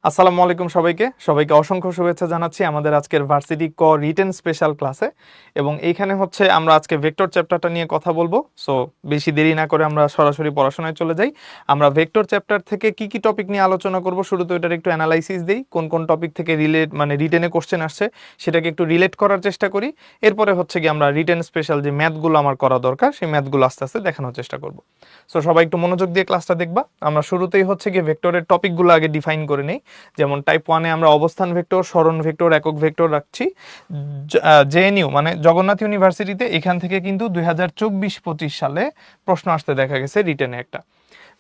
আসসালামু আলাইকুম সবাইকে অসংখ্য শুভেচ্ছা জানাচ্ছি আমাদের আজকের ভার্সিটি ক রিটেন স্পেশাল ক্লাসে। এবং এইখানে হচ্ছে আমরা আজকে ভেক্টর চ্যাপ্টারটা নিয়ে কথা বলবো। সো বেশি দেরি না করে আমরা সরাসরি পড়াশোনায় চলে যাই। আমরা ভেক্টর চ্যাপ্টার থেকে কি কি টপিক নিয়ে আলোচনা করব শুরুতে ওইটার একটু অ্যানালাইসিস দিই, কোন কোন টপিক থেকে রিটেনে কোশ্চেন আসছে সেটাকে একটু রিলেট করার চেষ্টা করি। এরপরে হচ্ছে কি আমরা রিটেন স্পেশাল যে ম্যাথগুলো আমার করা দরকার সেই ম্যাথগুলো আস্তে আস্তে দেখানোর চেষ্টা করব। সো সবাই একটু মনোযোগ দিয়ে ক্লাসটা দেখবা। আমরা শুরুতেই হচ্ছে কি ভেক্টরের টপিকগুলো আগে ডিফাইন করে নেই। যেমন টাইপ 1-এ আমরা অবস্থান ভেক্টর, সরণ ভেক্টর, একক ভেক্টর রাখছি। জেএনইউ মানে জগন্নাথ ইউনিভার্সিটিতে এখান থেকে কিন্তু 2024-25 সালে প্রশ্ন আসতে দেখা গেছে রিটেনে একটা।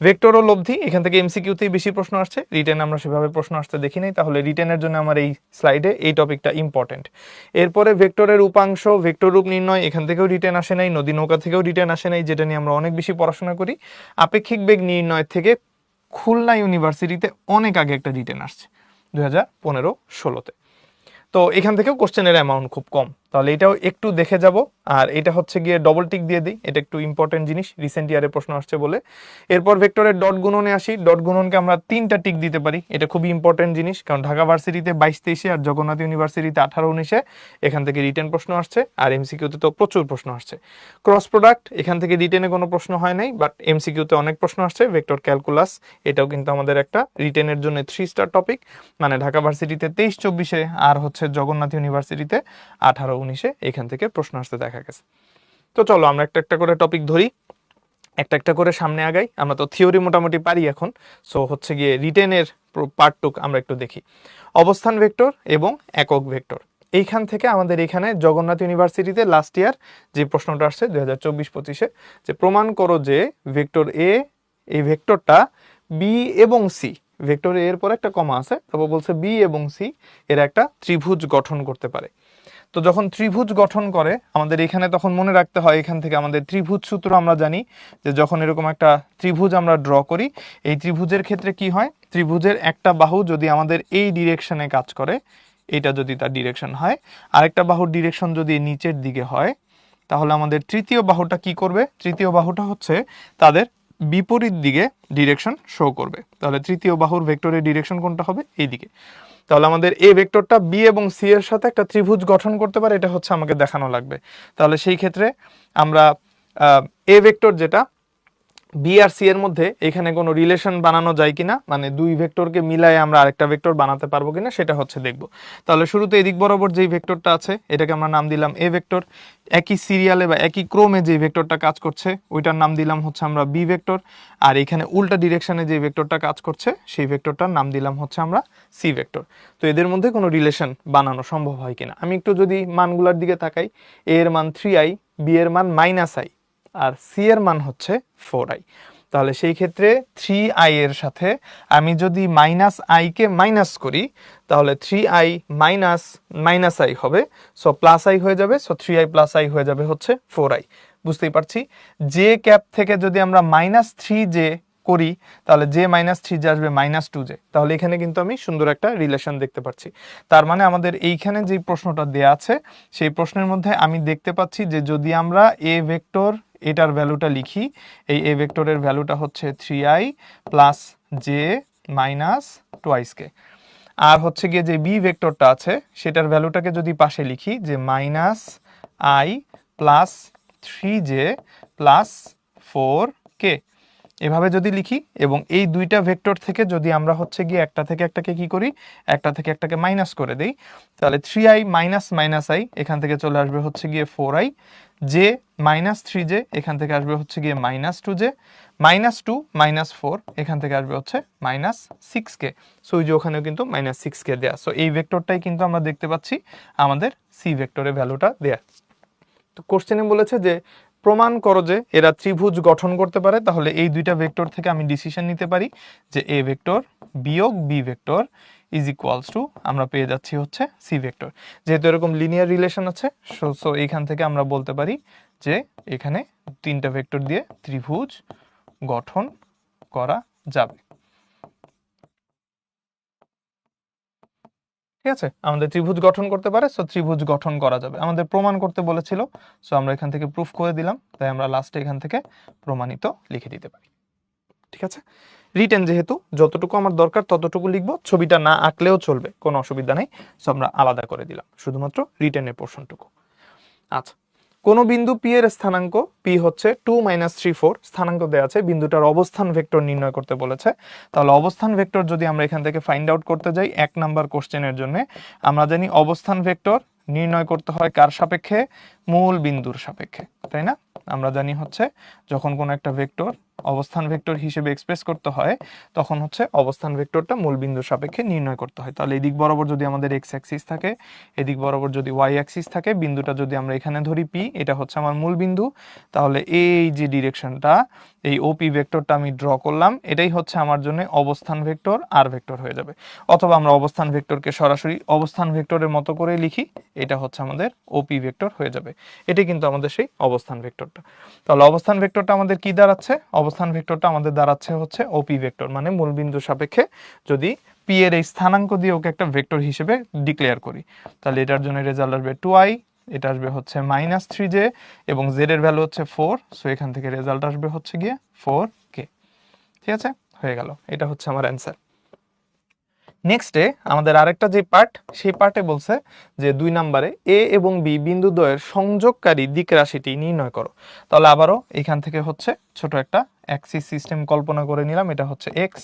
ভেক্টর ও লব্ধি এখান থেকে এমসিকিউতেই বেশি প্রশ্ন আসছে, রিটেন আমরা সেভাবে প্রশ্ন আসতে দেখি নাই, তাহলে রিটেনের জন্য আমার এই স্লাইডে এই টপিকটা ইম্পর্টেন্ট। এরপরে ভেক্টরের উপাংশ, ভেক্টর রূপ নির্ণয়, এখান থেকেও রিটেন আসে নাই, নদী নৌকা থেকেও রিটেন আসে নাই, যেটা নিয়ে আমরা অনেক বেশি পড়াশোনা করি। আপেক্ষিক বেগ নির্ণয় থেকে খুলনা ইউনিভার্সিটিতে অনেক আগে একটা রিটেন আসছে 2015-16-তে। তো এখান থেকেও কোশ্চেনের অ্যামাউন্ট খুব কম, তাহলে এটাও একটু দেখে যাব। আর এটা হচ্ছে গিয়ে ডবল টিক দিয়ে দিই, এটা একটু ইম্পর্টেন্ট জিনিস, রিসেন্ট ইয়ারে প্রশ্ন আসছে বলে। এরপর ভেক্টরের ডট গুণনে আসি। ডট গুণনকে আমরা 3টা টিক দিতে পারি, এটা খুবই ইম্পর্টেন্ট জিনিস, কারণ ঢাকা ভার্সিটিতে 22-23-এ আর জগন্নাথ ইউনিভার্সিটিতে 18-19-এ এখান থেকে রিটেন প্রশ্ন আসছে, আর এমসিকিউতে তো প্রচুর প্রশ্ন আসছে। ক্রস প্রোডাক্ট এখান থেকে রিটেনে কোনো প্রশ্ন হয় নাই, বাট এমসিকিউতে অনেক প্রশ্ন আসছে। ভেক্টর ক্যালকুলাস এটাও কিন্তু আমাদের একটা রিটেনের জন্য 3 স্টার টপিক, মানে ঢাকা ভার্সিটিতে 23-24-এ আর হচ্ছে জগন্নাথ ইউনিভার্সিটিতে 18-19-এ এখান থেকে প্রশ্ন আসতে দেখা গেছে। তো চলো আমরা একটা একটা করে টপিক ধরি, একটা একটা করে সামনে আগাই। আমরা তো থিওরি মোটামুটি পারি এখন, সো হচ্ছে গিয়ে রিটেনের পার্টটুক আমরা একটু দেখি। অবস্থান ভেক্টর এবং একক ভেক্টর, এইখান থেকে আমাদের এখানে জগন্নাথ ইউনিভার্সিটিতে লাস্ট ইয়ার যে প্রশ্নটা আসছে 2024-25-এ, যে প্রমাণ করো যে ভেক্টর এ, এই ভেক্টরটা বি এবং সি, ভেক্টর এর পর একটা কমা আছে, তারপর বলছে বি এবং সি এর একটা ত্রিভুজ গঠন করতে পারে। তো যখন ত্রিভুজ গঠন করে আমাদের এখানে তখন মনে রাখতে হয়, এখান থেকে আমাদের ত্রিভুজ সূত্র আমরা জানি, যে যখন এরকম একটা ত্রিভুজ আমরা ড্র করি, এই ত্রিভুজের ক্ষেত্রে কি হয়, ত্রিভুজের একটা বাহু যদি আমাদের এই ডিরেকশনে কাজ করে, এটা যদি তার ডিরেকশন হয়, আরেকটা বাহুর ডিরেকশন যদি নিচের দিকে হয়, তাহলে আমাদের তৃতীয় বাহুটা কি করবে, তৃতীয় বাহুটা হচ্ছে তাদের বিপরীত দিকে ডিরেকশন শো করবে। তাহলে তৃতীয় বাহুর ভেক্টরের ডিরেকশন কোনটা হবে, এইদিকে। তাহলে আমাদের এই ভেক্টরটা বি এবং সি এর সাথে একটা ত্রিভুজ গঠন করতে পারে, এটা হচ্ছে আমাকে দেখানো লাগবে। তাহলে সেই ক্ষেত্রে আমরা এ ভেক্টর যেটা বি আর সি এর মধ্যে এখানে কোনো রিলেশন বানানো যায় কিনা, মানে দুই ভেক্টরকে মিলায়ে আমরা আরেকটা ভেক্টর বানাতে পারবো কিনা, সেটা হচ্ছে দেখব। তাহলে শুরুতে এদিক বরাবর যেই ভেক্টরটা আছে এটাকে আমরা নাম দিলাম এ ভেক্টর। একই সিরিয়ালে বা একই ক্রমে যে ভেক্টরটা কাজ করছে ওইটার নাম দিলাম হচ্ছে আমরা বি ভেক্টর। আর এখানে উল্টা ডিরেকশনে যে ভেক্টরটা কাজ করছে সেই ভেক্টরটার নাম দিলাম হচ্ছে আমরা সি ভেক্টর। তো এদের মধ্যে কোনো রিলেশন বানানো সম্ভব হয় কিনা, আমি একটু যদি মানগুলোর দিকে তাকাই, এ এর মান 3i, বি এর মান -i, আর সি এর মান হচ্ছে 4i। তাহলে সেই ক্ষেত্রে 3i এর সাথে আমি যদি -i কে মাইনাস করি, তাহলে 3i মাইনাস i হবে, সো +i হয়ে যাবে, সো 3i + i হয়ে যাবে হচ্ছে 4i। বুঝতেই পারছি, জে ক্যাপ থেকে যদি আমরা -3j করি, তাহলে j -3j আসবে -2j। তাহলে এখানে কিন্তু আমি সুন্দর একটা রিলেশন দেখতে পাচ্ছি। তার মানে আমাদের এইখানে যে প্রশ্নটা দেয়া আছে সেই প্রশ্নের মধ্যে আমি দেখতে পাচ্ছি যে যদি আমরা এ ভেক্টর এটার ভ্যালুটা লিখি, এই এ ভেক্টরের ভ্যালুটা হচ্ছে 3i + j -2k, আর হচ্ছে গিয়ে যে বি ভেক্টরটা আছে সেটার ভ্যালুটাকে যদি পাশে লিখি যে -i + 3j + 4k, এভাবে যদি লিখি, এবং এই দুইটা ভেক্টর থেকে যদি আমরা হচ্ছে গিয়ে একটা থেকে একটাকে কি করি, একটা থেকে একটাকে মাইনাস করে দেই, তাহলে 3i - i এখান থেকে চলে আসবে হচ্ছে গিয়ে 4i, j -3j এখান থেকে আসবে হচ্ছে গিয়ে -2j, -2 -4 এখান থেকে আসবে হচ্ছে -6k। সো ওই যে ওখানেও কিন্তু -6k দেয়া, সো এই ভেক্টরটাই কিন্তু আমরা দেখতে পাচ্ছি আমাদের সি ভেক্টরের ভ্যালুটা দেয়া। তো কোশ্চেনে বলেছে যে প্রমাণ করো যে এরা ত্রিভুজ গঠন করতে পারে, তাহলে এই দুইটা ভেক্টর থেকে আমি ডিসিশন নিতে পারি যে এ ভেক্টর বিয়োগ B vector is equals to আমরা পেয়ে যাচ্ছি হচ্ছে সি ভেক্টর। যেহেতু এরকম লিনিয়ার রিলেশন আছে, সো এইখান থেকে আমরা বলতে পারি যে এখানে তিনটা ভেক্টর দিয়ে ত্রিভুজ গঠন করা যাবে। ঠিক আছে, আমাদের ত্রিভুজ গঠন করতে পারে, সো ত্রিভুজ গঠন করা যাবে। আমাদের প্রমাণ করতে বলেছিল, সো আমরা এখান থেকে প্রুফ করে দিলাম, তাই আমরা লাস্টে এখান থেকে প্রমাণিত লিখে দিতে পারি। ঠিক আছে, রিটেন যেহেতু যতটুকু আমার দরকার ততটুকু লিখবো, ছবিটা না আঁকলেও চলবে, কোনো অসুবিধা নেই। সো আমরা আলাদা করে দিলাম শুধুমাত্র রিটেনের পোর্শনটুকু। আচ্ছা, কোন বিন্দু পি এর স্থানাঙ্ক, পি হচ্ছে 2 - 3 4 স্থানাঙ্ক দেওয়া আছে, বিন্দুটার অবস্থান ভেক্টর নির্ণয় করতে বলেছে। তাহলে অবস্থান ভেক্টর যদি আমরা এখান থেকে ফাইন্ড আউট করতে যাই 1 নাম্বার কোশ্চেনের জন্য, আমরা জানি অবস্থান ভেক্টর নির্ণয় করতে হয় কার সাপেক্ষে, মূল বিন্দুর সাপেক্ষে, তাই না? আমরা জানি হচ্ছে যখন কোনো একটা ভেক্টর অবস্থান ভেক্টর হিসেবে এক্সপ্রেস করতে হয় তখন হচ্ছে অবস্থান ভেক্টরটা মূল বিন্দুর সাপেক্ষে নির্ণয় করতে হয়। তাহলে এদিক বরাবর যদি আমাদের এক্স অ্যাক্সিস থাকে, এদিক বরাবর যদি ওয়াই অ্যাক্সিস থাকে, বিন্দুটা যদি আমরা এখানে ধরি পি, এটা হচ্ছে আমার মূল বিন্দু, তাহলে এই যে ডিরেকশনটা, এই ওপি ভেক্টরটা আমি ড্র করলাম, এটাই হচ্ছে আমার জন্য অবস্থান ভেক্টর আর ভেক্টর হয়ে যাবে। অথবা আমরা অবস্থান ভেক্টরকে সরাসরি অবস্থান ভেক্টরের মতো করে লিখি, এটা হচ্ছে আমাদের ওপি ভেক্টর হয়ে যাবে। এটাই কিন্তু আমাদের সেই অবস্থান ভেক্টরটা। তাহলে অবস্থান ভেক্টরটা আমাদের কি দাঁড়াচ্ছে? অবস্থান ভেক্টরটা আমাদের দাঁড়াচ্ছে হচ্ছে ওপি ভেক্টর, মানে মূল বিন্দুর সাপেক্ষে যদি পি এর এই স্থানাঙ্ক দিয়ে ওকে একটা ভেক্টর হিসেবে ডিক্লেয়ার করি, তাহলে এটার জন্য রেজাল্ট আসবে 2i, এটা আসবে হচ্ছে -3j, এবং z এর ভ্যালু হচ্ছে 4, সো এখান থেকে রেজাল্ট আসবে হচ্ছে গিয়ে 4k। ঠিক আছে, হয়ে গেল, এটা হচ্ছে আমার অ্যান্সার। নেক্সটে আমাদের আরেকটা যে পার্ট, সেই পার্টে বলছে যে 2 নম্বরে এ এবং বি বিন্দুদ্বয়ের সংযোগকারী দিক রাশিটি নির্ণয় করো। তাহলে আবারও এখান থেকে হচ্ছে ছোট একটা অ্যাক্সিস সিস্টেম কল্পনা করে নিলাম, এটা হচ্ছে এক্স,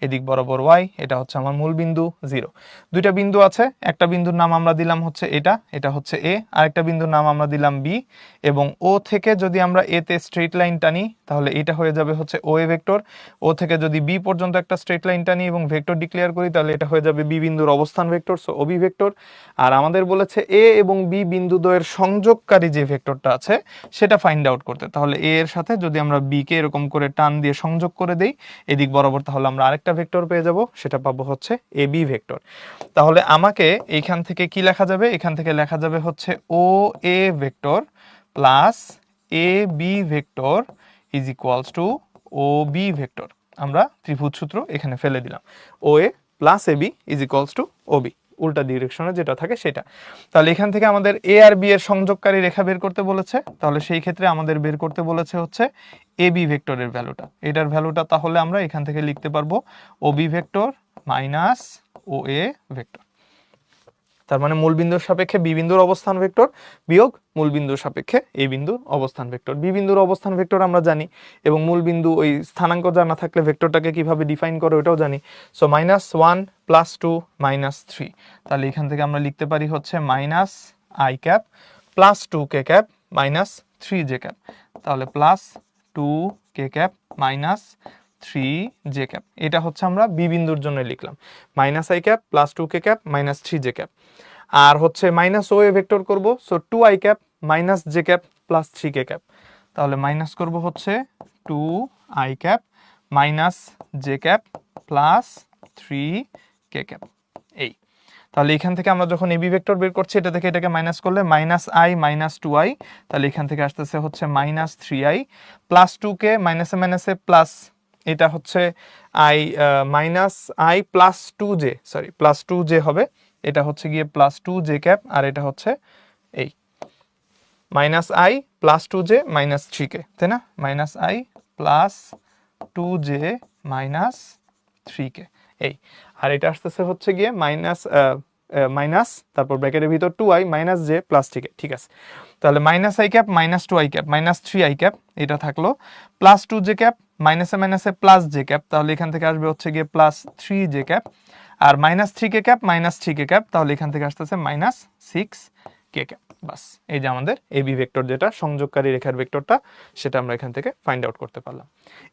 এদিক বরাবর ওয়াই, এটা হচ্ছে আমার মূল বিন্দু 0। দুইটা বিন্দু আছে, একটা বিন্দুর নাম আমরা দিলাম হচ্ছে এটা হচ্ছে এ, আরেকটা বিন্দুর নাম আমরা দিলাম বি, এবং ও থেকে যদি আমরা এ তে স্ট্রেট লাইন টানি তাহলে এটা হয়ে যাবে হচ্ছে ও এ ভেক্টর। ও থেকে যদি বি পর্যন্ত একটা স্ট্রেট লাইন টানি এবং ভেক্টর ডিক্লেয়ার করি তাহলে এটা হয়ে যাবে বি বিন্দুর অবস্থান ভেক্টর, সো ওবি ভেক্টর। আর আমাদের বলেছে এ এবং বি বিন্দুদ্বয়ের সংযোগকারী যে ভেক্টরটা আছে সেটা ফাইন্ড আউট করতে। তাহলে এ এর সাথে যদি আমরা বি কে এরকম করে টান দিয়ে সংযোগ করে দেই এদিক বরাবর, তাহলে আমরা আরেকটা ভেক্টর পেয়ে যাব, সেটা পাবো হচ্ছে এ বি ভেক্টর। তাহলে আমাকে এইখান থেকে কি লেখা যাবে? এখান থেকে লেখা যাবে হচ্ছে O A vector plus A B vector is equals to O B vector. আমরা ত্রিভুজ সূত্র এখানে ফেলে দিলাম, O A plus A B is equals to O B, উল্টা ডিরেকশনে যেটা থাকে সেটা। তাহলে এখান থেকে আমাদের এ আর বি এর সংযোগকারী রেখা বের করতে বলেছে, তাহলে সেই ক্ষেত্রে আমাদের বের করতে বলেছে হচ্ছে এ বি ভেক্টরের ভ্যালুটা। এটার ভ্যালুটা তাহলে আমরা এখান থেকে লিখতে পারবো O B vector minus O A vector. তার মানে মূল বিন্দুর সাপেক্ষে বি বিন্দুর অবস্থান ভেক্টর বিয়োগ মূল বিন্দুর সাপেক্ষে এ বিন্দুর অবস্থান ভেক্টর। বি বিন্দুর অবস্থান ভেক্টর আমরা জানি, এবং মূল বিন্দু ওই স্থানাঙ্ক জানা থাকলে ভেক্টরটাকে কিভাবে ডিফাইন করে ওটাও জানি। সো -1 + 2 -3, তাহলে এখান থেকে আমরা লিখতে পারি হচ্ছে -i cap plus 2k cap minus 3j cap, তাহলে plus 2k cap minus 3j cap. এটা হচ্ছে আমরা বি বিন্দুর জন্য লিখলাম, -i cap plus 2k cap minus 3j cap. আর হচ্ছে মাইনাস ও এ ভেক্টর করবো, so 2i cap minus j cap plus 3k cap, তাহলে মাইনাস করব হচ্ছে 2i cap minus j cap plus 3k cap. এই তাহলে এখান থেকে আমরা যখন এবি ভেক্টর বের করছি এটা থেকে এটাকে মাইনাস করলে -i মাইনাস 2i, তাহলে এখান থেকে আসতেছে হচ্ছে -3i প্লাস 2k মাইনাসে মাইনাসে প্লাস, এটা হচ্ছে i plus 2j, sorry plus 2j হবে, এটা হচ্ছে গিয়ে প্লাস 2j ক্যাপ, আর এটা হচ্ছে এই -i plus 2j minus 3k, তাই না? -i plus 2j minus 3k, এই। আর এটা আসতেছে হচ্ছে গিয়ে মাইনাস তারপর ব্র্যাকেটের ভিতর 2i minus j plus 3k, ঠিক আছে। তাহলে -i cap minus 2i cap minus 3i cap এটা থাকলো, প্লাস 2j ক্যাপ মাইনাসে মাইনাসে প্লাস j ক্যাপ, তাহলে এখান থেকে আসবে হচ্ছে গিয়ে প্লাস 3j ক্যাপ, আর minus 3k cap minus 3k cap, তাহলে এখান থেকে আসতেছে মাইনাস 6k ক্যাপ। বাস, এই যে আমাদের এবি ভেক্টর যেটা সংযোগকারী রেখার ভেক্টরটা, সেটা আমরা এখান থেকে ফাইন্ড আউট করতে পারলাম।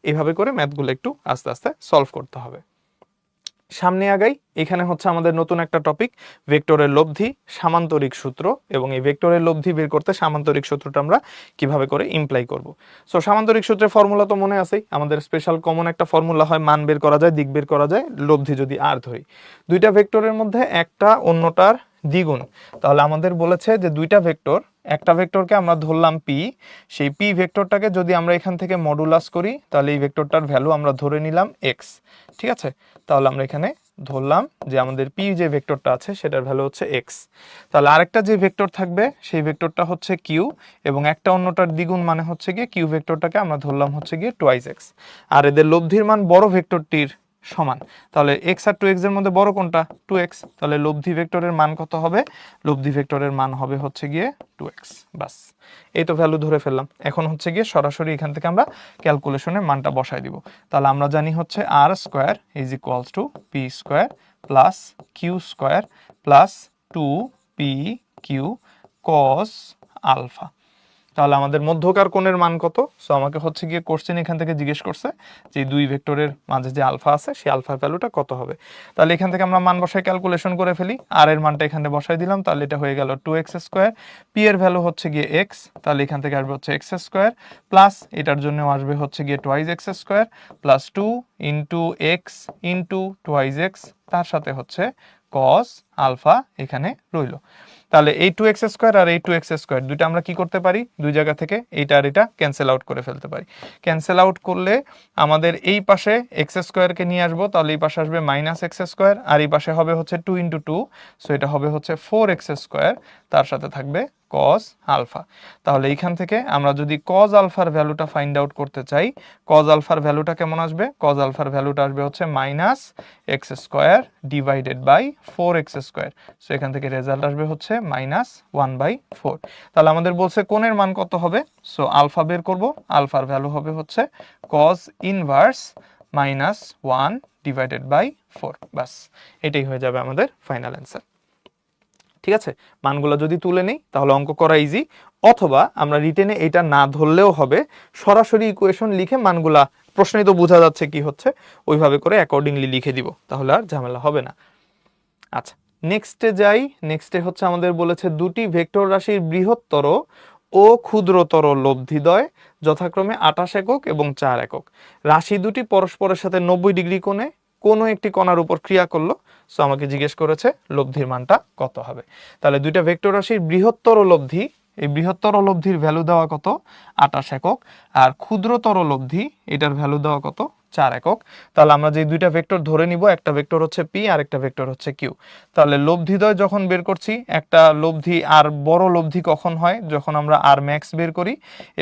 এইভাবে করে ম্যাথগুলো একটু আস্তে আস্তে সলভ করতে হবে। সামনে আগাই, এখানে হচ্ছে আমাদের নতুন একটা টপিক, ভেক্টরের লব্ধি সামান্তরিক সূত্র, এবং এই ভেক্টরের লব্ধি বের করতে সামান্তরিক সূত্রটা আমরা কিভাবে করে ইমপ্লাই করব। সো সামান্তরিক সূত্রের ফর্মুলা তো মনে আছেই, আমাদের স্পেশাল কমন একটা ফর্মুলা হয়, মান বের করা যায়, দিক বের করা যায়, লব্ধি যদি আর ধরি। দুইটা ভেক্টরের মধ্যে একটা অন্যটার দ্বিগুণ, তাহলে আমাদের বলেছে যে দুইটা ভেক্টর, একটা ভেক্টরকে আমরা ধরলাম পি, সেই পি ভেক্টরটাকে যদি আমরা এখান থেকে মডুলাস করি তাহলে এই ভেক্টরটার ভ্যালু আমরা ধরে নিলাম এক্স, ঠিক আছে। তাহলে আমরা এখানে ধরলাম যে আমাদের পি যে ভেক্টরটা আছে সেটার ভ্যালু হচ্ছে এক্স, তাহলে আরেকটা যে ভেক্টর থাকবে সেই ভেক্টরটা হচ্ছে কিউ, এবং একটা অন্যটার দ্বিগুণ মানে হচ্ছে গিয়ে কিউ ভেক্টরটাকে আমরা ধরলাম হচ্ছে গিয়ে টুয়াইস এক্স, আর এদের লব্ধির মান বড় ভেক্টরটির সমান। তাহলে এক্স আর টু এক্স এর মধ্যে বড় কোনটা? Two X. তাহলে লব্ধি ভেক্টরের মান কত হবে? লব্ধি ভেক্টরের মান হবে হচ্ছে গিয়ে টু এক্স। বাস, এই তো ভ্যালু ধরে ফেললাম। এখন হচ্ছে গিয়ে সরাসরি এখান থেকে আমরা ক্যালকুলেশনে মানটা বসাই দিব। তাহলে আমরা জানি হচ্ছে R square is equals to P square plus Q square plus two P Q cos alpha. তাহলে আমাদের মধ্যকার কোণের মান কত? সো আমাকে হচ্ছে গিয়ে কোশ্চেন এখান থেকে জিজ্ঞেস করছে যে দুই ভেক্টরের মাঝে যে আলফা আছে সেই আলফার ভ্যালুটা কত হবে। তাহলে এখান থেকে আমরা মান বসাই ক্যালকুলেশন করে ফেলি। আর এর মানটা এখানে বসাই দিলাম, তাহলে এটা হয়ে গেল টু এক্স স্কোয়ার। পি এর ভ্যালু হচ্ছে গিয়ে এক্স, তাহলে এখান থেকে আসবে হচ্ছে এক্স স্কোয়ার প্লাস এটার জন্য আসবে হচ্ছে গিয়ে twice X square plus two into X into twice X, তার সাথে হচ্ছে কস আলফা এখানে রইল। তাহলে এই টু এক্স স্কোয়ার আর এই টু এক্স স্কোয়ার দুইটা আমরা কি করতে পারি? দুই জায়গা থেকে এইটা আর এটা ক্যান্সেল আউট করে ফেলতে পারি। ক্যান্সেল আউট করলে আমাদের এই পাশে এক্স স্কোয়ারকে নিয়ে আসবো, তাহলে এই পাশে আসবে মাইনাস এক্স স্কোয়ার, আর এই পাশে হবে হচ্ছে টু ইন্টু টু, সো এটা হবে হচ্ছে ফোর এক্স স্কোয়ার, তার সাথে থাকবে কস আলফা। তাহলে এইখান থেকে আমরা যদি কজ আলফার ভ্যালুটা ফাইন্ড আউট করতে চাই, কজ আলফার ভ্যালুটা কেমন আসবে? কজ আলফার ভ্যালুটা আসবে হচ্ছে minus X square divided by four X square, so এখান থেকে রেজাল্ট আসবে হচ্ছে মাইনাস ওয়ান বাই ফোর। তাহলে আমাদের বলছে কোণের মান কত হবে, সো আলফা বের করব। আলফার ভ্যালু হবে হচ্ছে cos inverse minus one divided by four. বাস, এটাই হয়ে যাবে আমাদের ফাইনাল অ্যান্সার। ঠিক আছে, মানগুলো যদি তুলে নেই তাহলে অঙ্ক করা ইজি, অথবা আমরা রিটেনে এটা না ধরলেও হবে, সরাসরি ইকুয়েশন লিখে মানগুলা, প্রশ্নেই তো বোঝা যাচ্ছে কি হচ্ছে, ওইভাবে করে অ্যাকর্ডিংলি লিখে দিব, তাহলে আর ঝামেলা হবে না। আচ্ছা, নেক্সটে যাই। নেক্সটে হচ্ছে আমাদের বলেছে দুটি ভেক্টর রাশির বৃহত্তর ও ক্ষুদ্রতর লব্ধিদ্বয় যথাক্রমে 28 একক এবং 4 একক। রাশি দুটি পরস্পরের সাথে 90 ডিগ্রি কোণে কোনো একটি কণার উপর ক্রিয়া করলো। সো আমাকে জিজ্ঞেস করেছে লব্ধির মানটা কত হবে। তাহলে দুইটা ভেক্টর রাশির বৃহত্তর লব্ধি, এই বৃহত্তর লব্ধির ভ্যালু দেওয়া কত? 28 একক। আর ক্ষুদ্রতর লব্ধি, এটার ভ্যালু দেওয়া কত? 4 একক। তাহলে আমরা যে দুইটা ভেক্টর ধরে নিব, একটা ভেক্টর হচ্ছে পি আর একটা ভেক্টর হচ্ছে কিউ। তাহলে লব্ধিদ্বয় যখন বের করছি, একটা লব্ধি আর বড় লব্ধি কখন হয়? যখন আমরা আর ম্যাক্স বের করি,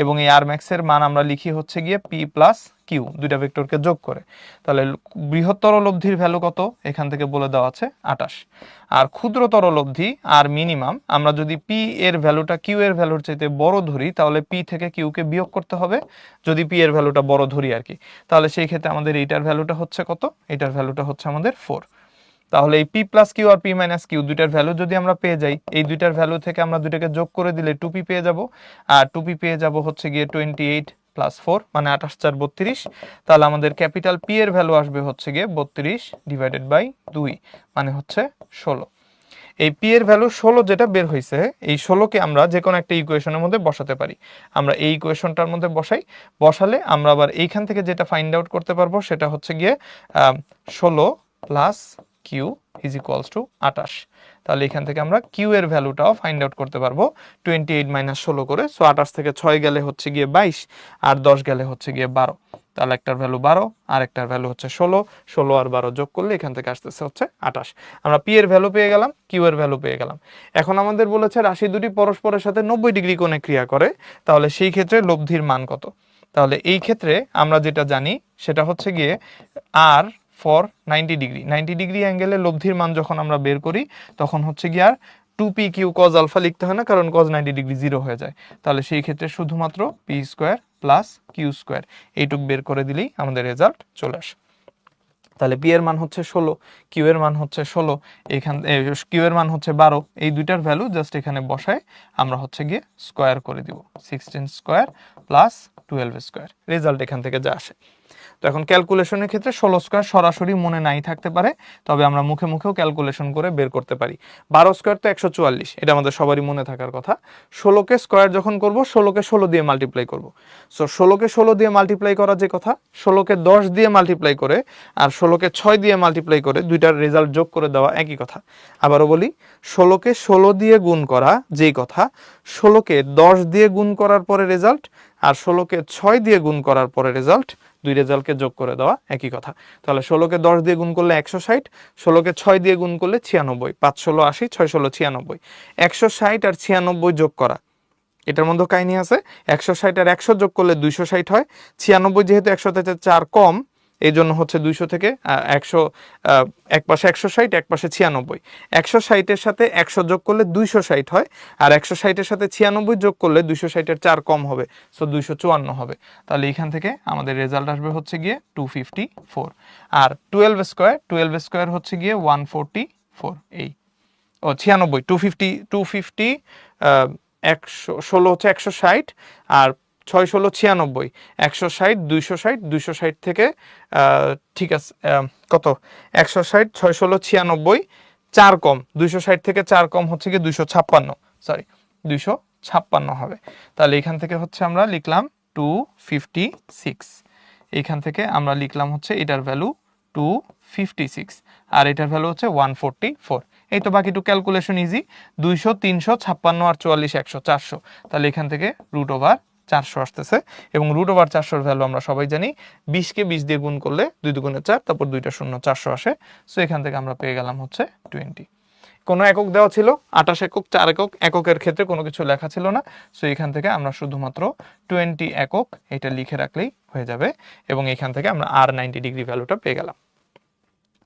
এবং এই আর ম্যাক্সের মান আমরা লিখি হচ্ছে গিয়ে পি প্লাস কিউ, দুইটা ভেক্টরকে যোগ করে। তাহলে বৃহত্তর লব্ধির ভ্যালু কত? এখান থেকে বলে দেওয়া আছে 28। আর ক্ষুদ্রতর লব্ধি আর মিনিমাম, আমরা যদি পি এর ভ্যালুটা কিউ এর ভ্যালুর চাইতে বড় ধরি, তাহলে পি থেকে কিউকে বিয়োগ করতে হবে, যদি পি এর ভ্যালুটা বড় ধরি আর কি। তাহলে সেই ক্ষেত্রে আমাদের এইটার ভ্যালুটা হচ্ছে কত? এটার ভ্যালুটা হচ্ছে আমাদের 4। তাহলে এই P plus Q R P minus Q দুইটার ভ্যালু যদি আমরা পেয়ে যাই, এই দুইটার ভ্যালু থেকে আমরা দুইটাকে যোগ করে দিলে টুপি পেয়ে যাব, আর টুপি পেয়ে যাব হচ্ছে গিয়ে 28 প্লাস 4 মানে 28 4 32। তাহলে আমাদের ক্যাপিটাল পি এর ভ্যালু আসবে হচ্ছে গিয়ে 32 ডিভাইডেড বাই 2 মানে হচ্ছে 16। এই পি এর ভ্যালু 16 যেটা বের হয়েছে, এই 16কে আমরা যে কোনো একটা ইকুয়েশনের মধ্যে বসাতে পারি। আমরা এই ইকুয়েশনটার মধ্যে বসালে আমরা আবার এইখান থেকে যেটা ফাইন্ড আউট করতে পারবো সেটা হচ্ছে গিয়ে 16 plus Q is equals to 28। তাহলে এখান থেকে আমরা কিউ এর ভ্যালুটাও ফাইন্ড আউট করতে পারবো 28 মাইনাস 16 করে। সো 28 থেকে 6 গেলে হচ্ছে গিয়ে 22, আর 10 গেলে হচ্ছে গিয়ে 12। তাহলে একটার ভ্যালু 12 আর একটার ভ্যালু হচ্ছে 16, 16 আর 12 যোগ করলে এখান থেকে আসতেছে হচ্ছে 28। আমরা পি এর ভ্যালু পেয়ে গেলাম, কিউ এর ভ্যালু পেয়ে গেলাম। এখন আমাদের বলেছে রাশি দুটি পরস্পরের সাথে 90 ডিগ্রি কোণে ক্রিয়া করে, তাহলে সেই ক্ষেত্রে লব্ধির মান কত? তাহলে এই ক্ষেত্রে আমরা যেটা জানি সেটা হচ্ছে গিয়ে আর ফর 90 ডিগ্রি, 90 ডিগ্রি অ্যাঙ্গেলে লব্ধির মান যখন আমরা বের করি তখন হচ্ছে গিয়ে আর 2p q cos আলফা লিখতে হয় না, কারণ cos 90 ডিগ্রি 0 হয়ে যায়। তাহলে সেই ক্ষেত্রে শুধুমাত্র p square plus q square এইটুক বের করে দিলেই আমাদের রেজাল্ট চলে আসে। তাহলে p এর মান হচ্ছে 16, q এর মান হচ্ছে 16, এখান q এর মান হচ্ছে 12, এই দুইটার ভ্যালু জাস্ট এখানে বসায় আমরা হচ্ছে গিয়ে স্কয়ার করে দিব, 16 স্কয়ার প্লাস 12 স্কয়ার, রেজাল্ট এখান থেকে যা আসে। তো এখন ক্যালকুলেশনের ক্ষেত্রে 16 স্কয়ার সরাসরি মনে নাই থাকতে পারে, তবে আমরা মুখে মুখেও ক্যালকুলেশন করে বের করতে পারি। 12 স্কয়ার তো 144, এটা আমাদের সবারই মনে থাকার কথা। 16কে স্কয়ার যখন করব, 16কে 16 দিয়ে মাল্টিপ্লাই করব। সো 16কে 16 দিয়ে মাল্টিপ্লাই করা যে কথা, 16কে 10 দিয়ে মাল্টিপ্লাই করে আর 16কে 6 দিয়ে মাল্টিপ্লাই করে দুইটার রেজাল্ট যোগ করে দেওয়া একই কথা। আবারও বলি, 16কে 16 দিয়ে গুণ করা যেই কথা, 16কে 10 দিয়ে গুণ করার পরে রেজাল্ট আর 16কে 6 দিয়ে গুণ করার পরে রেজাল্ট দুই রেজাল্টকে যোগ করে দেওয়া একই কথা। তাহলে 16কে 10 দিয়ে গুণ করলে 160, 16কে 6 দিয়ে গুণ করলে 96, 5 16 80, 6 16 96, 160 আর 96 যোগ করা, এটার মধ্যে কাহিনী আছে। 160 আর 100 যোগ করলে 260 হয়, 96 যেহেতু 100 থেকে 4 কম, এই জন্য হচ্ছে 200 থেকে 100, এক পাশে 160 এক পাশে 96, 160 এর সাথে 100 যোগ করলে 260 হয়, আর 160 এর সাথে 96 যোগ করলে 260 এর 4 কম হবে, সো 254 হবে। তাহলে এখান থেকে আমাদের রেজাল্ট আসবে হচ্ছে গিয়ে 254। আর 12 স্কোয়ার হচ্ছে গিয়ে 144, এই 96, 250 116 হচ্ছে 160, আর 6 16 96, 160 260, 260 থেকে ঠিক আছে কত 160 6 16 96, 4 কম, 260 থেকে 4 কম হচ্ছে কি 256, সরি 256 হবে। তাহলে এখান থেকে হচ্ছে আমরা লিখলাম 256, এইখান থেকে আমরা লিখলাম হচ্ছে এটার ভ্যালু 256, আর এটার ভ্যালু হচ্ছে 144। এই তো বাকি টু ক্যালকুলেশন ইজি, 200 300 56 আর 44 100 400, তাহলে এখান থেকে √400 আসতেছে। এবং √400 ভ্যালু আমরা সবাই জানি 20কে 20 দিয়ে গুণ করলে 2 দুগুণে 4, তারপর 2টা শূন্য 400 আসে। সো এখান থেকে আমরা পেয়ে গেলাম হচ্ছে 20। কোনো একক দেওয়া ছিল 28 একক 4 একক, এককের ক্ষেত্রে কোনো কিছু লেখা ছিল না, সো এখান থেকে আমরা শুধুমাত্র 20 একক এটা লিখে রাখলেই হয়ে যাবে, এবং এখান থেকে আমরা R90 ডিগ্রি ভ্যালুটা পেয়ে গেলাম।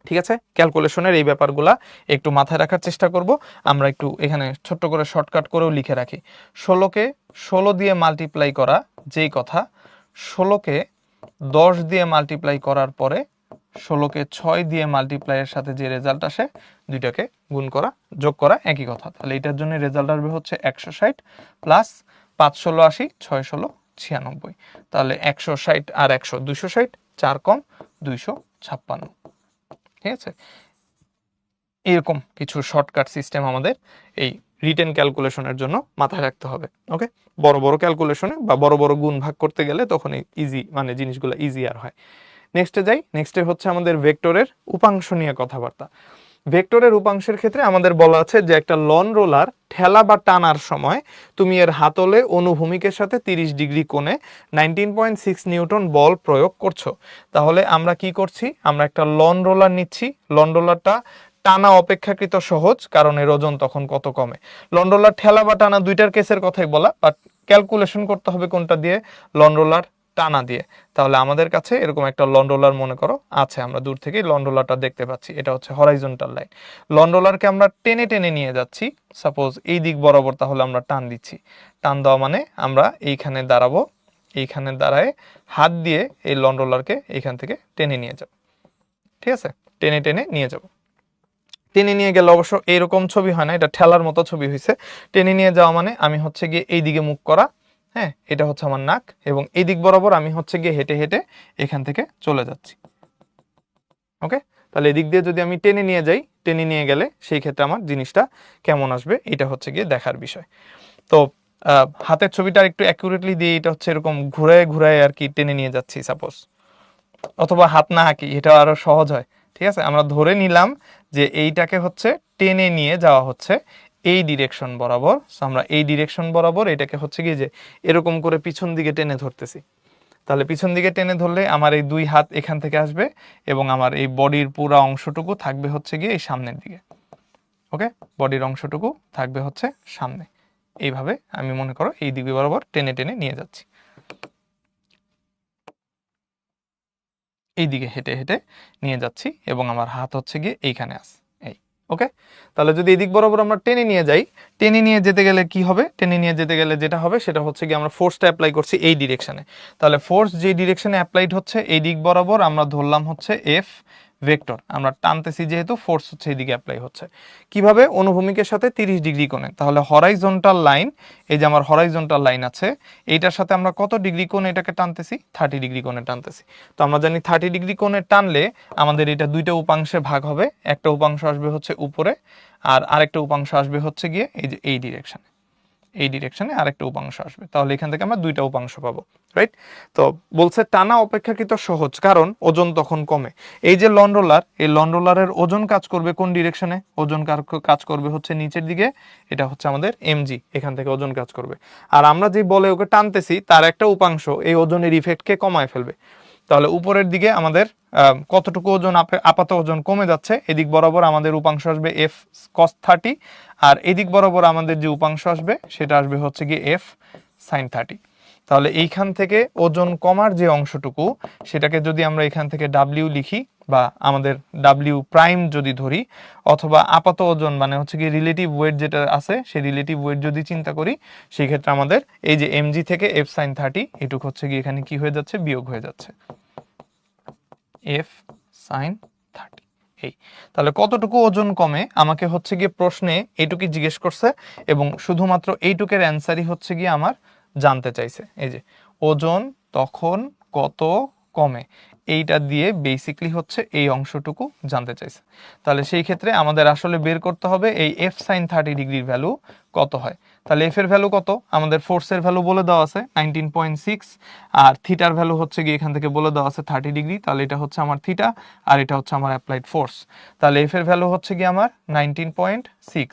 ঠিক আছে, ক্যালকুলেশনের এই ব্যাপারগুলা একটু মাথায় রাখার চেষ্টা করব। আমরা একটু এখানে ছোট্ট করে শর্টকাট করেও লিখে রাখি। 16কে 16 দিয়ে মাল্টিপ্লাই করা, যেই কথা 16কে 10 দিয়ে মাল্টিপ্লাই করার পরে 16কে 6 দিয়ে মাল্টিপ্লাইয়ের সাথে যে রেজাল্ট আসে দুইটাকে গুণ করা যোগ করা একই কথা। তাহলে এটার জন্য রেজাল্ট আসবে হচ্ছে 160 প্লাস 5 16 80, 6 16 96, তাহলে 160 আর 100 260, 4 কম 256। ঠিক আছে, এরকম কিছু শর্টকাট সিস্টেম আমাদের এই রিটেন ক্যালকুলেশনের জন্য মাথায় রাখতে হবে। ওকে, বড় বড় ক্যালকুলেশনে বা বড় বড় গুণ ভাগ করতে গেলে তখন ইজি, মানে জিনিসগুলো ইজিয়ার হয়। নেক্সটে যাই। নেক্সটে হচ্ছে আমাদের ভেক্টরের উপাংশ নিয়ে কথাবার্তা। ভেক্টরের উপাংশের ক্ষেত্রে আমাদের বলা আছে যে একটা লন রোলার ঠেলা বা টানার সময় তুমি এর হাতলে অনুভূমিকের সাথে 30 ডিগ্রি কোণে 19.6 নিউটন বল প্রয়োগ করছো। তাহলে আমরা কি করছি, আমরা একটা লন রোলার নিচ্ছি। লন রোলারটা টানা অপেক্ষাকৃত সহজ, কারণ এর ওজন তখন কত কমে। লন রোলার ঠেলা বা টানা দুইটার কেসের কথাই বলা, বাট ক্যালকুলেশন করতে হবে কোনটা দিয়ে, লন রোলার টানা দিয়ে। তাহলে আমাদের কাছে এরকম একটা লন রোলার মনে করো আছে, আমরা দূর থেকে লন রোলারটা দেখতে পাচ্ছি, এটা হচ্ছে হরাইজন্টাল লাইন। লন রোলারকে আমরা টেনে টেনে নিয়ে যাচ্ছি, সাপোজ এই দিক বরাবর, তাহলে আমরা টান দিচ্ছি। টান দেওয়া মানে আমরা এইখানে দাঁড়াবো, এইখানে দাঁড়ায় হাত দিয়ে এই লন রোলারকে এইখান থেকে টেনে নিয়ে যাব। ঠিক আছে, টেনে টেনে নিয়ে যাব। টেনে নিয়ে গেলে অবশ্য এইরকম ছবি হয় না, এটা ঠেলার মতো ছবি হয়েছে। টেনে নিয়ে যাওয়া মানে আমি হচ্ছে গিয়ে এই দিকে মুখ করা, হ্যাঁ এটা হচ্ছে আমার নাক, এবং এই দিক বরাবর আমি হচ্ছে গিয়ে হেঁটে হেঁটে এখান থেকে চলে যাচ্ছি। ওকে, তাহলে এদিক দিয়ে যদি আমি টেনে নিয়ে যাই, টেনে নিয়ে গেলে সেই ক্ষেত্রে আমার জিনিসটা কেমন আসবে এটা হচ্ছে গিয়ে দেখার বিষয়। তো হাতের ছবিটা একটু অ্যাকুরেটলি দিয়ে, এটা হচ্ছে এরকম ঘুরায় ঘুরায় আর কি টেনে নিয়ে যাচ্ছি সাপোজ, অথবা হাত না আঁকি, এটা আরো সহজ হয়। ঠিক আছে, আমরা ধরে নিলাম যে এইটাকে হচ্ছে টেনে নিয়ে যাওয়া হচ্ছে এই ডিরেকশন বরাবর। আমরা এই ডিরেকশন বরাবর এটাকে হচ্ছে কি যে এরকম করে পিছন দিকে টেনে ধরতেছি। তাহলে পিছন দিকে টেনে ধরলে আমার এই দুই হাত এখান থেকে আসবে, এবং আমার এই বডির পুরো অংশটুকু থাকবে হচ্ছে গিয়ে এই সামনের দিকে। ওকে, বডির অংশটুকু থাকবে হচ্ছে সামনে। এইভাবে আমি মনে করো এই দিকে বরাবর টেনে টেনে নিয়ে যাচ্ছি, এই দিকে হেঁটে হেঁটে নিয়ে যাচ্ছি, এবং আমার হাত হচ্ছে গিয়ে এইখানে আছে এই। ওকে, তাহলে যদি এই দিক বরাবর আমরা টেনে নিয়ে যাই, টেনে নিয়ে যেতে গেলে কি হবে, টেনে নিয়ে যেতে গেলে যেটা হবে সেটা হচ্ছে গিয়ে আমরা ফোর্সটা অ্যাপ্লাই করছি এই ডিরেকশনে। তাহলে ফোর্স যে ডিরেকশনে অ্যাপ্লাইড হচ্ছে এই দিক বরাবর আমরা ধরলাম হচ্ছে এফ ভেক্টর, আমরা টানতেছি যেহেতু ফোর্স হচ্ছে এইদিকে অ্যাপ্লাই হচ্ছে। কিভাবে, অনুভূমিকের সাথে 30 ডিগ্রি কোণে। তাহলে হরাইজন্টাল লাইন, এই যে আমার হরাইজন্টাল লাইন আছে, এইটার সাথে আমরা কত ডিগ্রি কোণে এটাকে টানতেছি, 30 ডিগ্রি কোণে টানতেছি। তো আমরা জানি 30 ডিগ্রি কোণে টানলে আমাদের এটা দুইটা উপাংশে ভাগ হবে, একটা উপাংশ আসবে হচ্ছে উপরে, আর আরেকটা উপাংশ আসবে হচ্ছে গিয়ে এই যে এই ডিরেকশনে, এই ডিরেকশনে আরেকটা উপাংশ আসবে। তাহলে এখান থেকে আমরা দুইটা উপাংশ পাবো, রাইট। তো বলছে টানা অপেক্ষাকৃত সহজ, কারণ ওজন তখন কমে। এই যে লন রোলার, এই লন রোলারের ওজন কাজ করবে কোন ডিরেকশনে, ওজন কাজ করবে হচ্ছে নিচের দিকে, এটা হচ্ছে আমাদের mg, এখান থেকে ওজন কাজ করবে। আর আমরা যে বলে ওকে টানতেছি তার একটা উপাংশ এই ওজনের ইফেক্টকে কমায় ফেলবে। তাহলে উপরের দিকে আমাদের কতটুকু ওজন আপাত ওজন কমে যাচ্ছে, এদিক বরাবর আমাদের উপাংশ আসবে এফ কস 30, আর এদিক বরাবর আমাদের যে উপাংশ আসবে সেটা আসবে হচ্ছে গিয়ে এফ সাইন 30। তাহলে এইখান থেকে ওজন কমার যে অংশটুকু সেটাকে যদি আমরা এখান থেকে ডাব্লিউ লিখি বা আমাদের ডাব্লিউ প্রাইম যদি ধরি, অথবা আপাত ওজন মানে হচ্ছে কি রিলেটিভ ওয়েট যেটা আছে সেই রিলেটিভ ওয়েট যদি চিন্তা করি, সেই ক্ষেত্রে আমাদের এই যে এমজি থেকে এফ সাইন 30 এটুক হচ্ছে কি এখানে কি হয়ে যাচ্ছে, বিয়োগ হয়ে যাচ্ছে এফ সাইন 30। এই তাহলে কতটুকু ওজন কমে আমাকে হচ্ছে গিয়ে প্রশ্নে এইটুকুই জিজ্ঞেস করছে, এবং শুধুমাত্র এইটুকের অ্যান্সারই হচ্ছে গিয়ে আমার জানতে চাইছে। এই যে ওজন তখন কত কমে, এইটা দিয়ে বেসিকলি হচ্ছে এই অংশটুকু জানতে চাইছে। তাহলে সেই ক্ষেত্রে আমাদের আসলে বের করতে হবে এই এফ সাইন 30 ডিগ্রির ভ্যালু কত হয়। তাহলে এফ এর ভ্যালু কত, আমাদের ফোর্সের ভ্যালু বলে দেওয়া আছে 19.6, আর থিটার ভ্যালু হচ্ছে গিয়ে এখান থেকে বলে দেওয়া আছে 30 ডিগ্রি। তাহলে এটা হচ্ছে আমার থিটা আর এটা হচ্ছে আমার অ্যাপ্লাইড ফোর্স। তাহলে এফ এর ভ্যালু হচ্ছে গিয়ে আমার 19.6,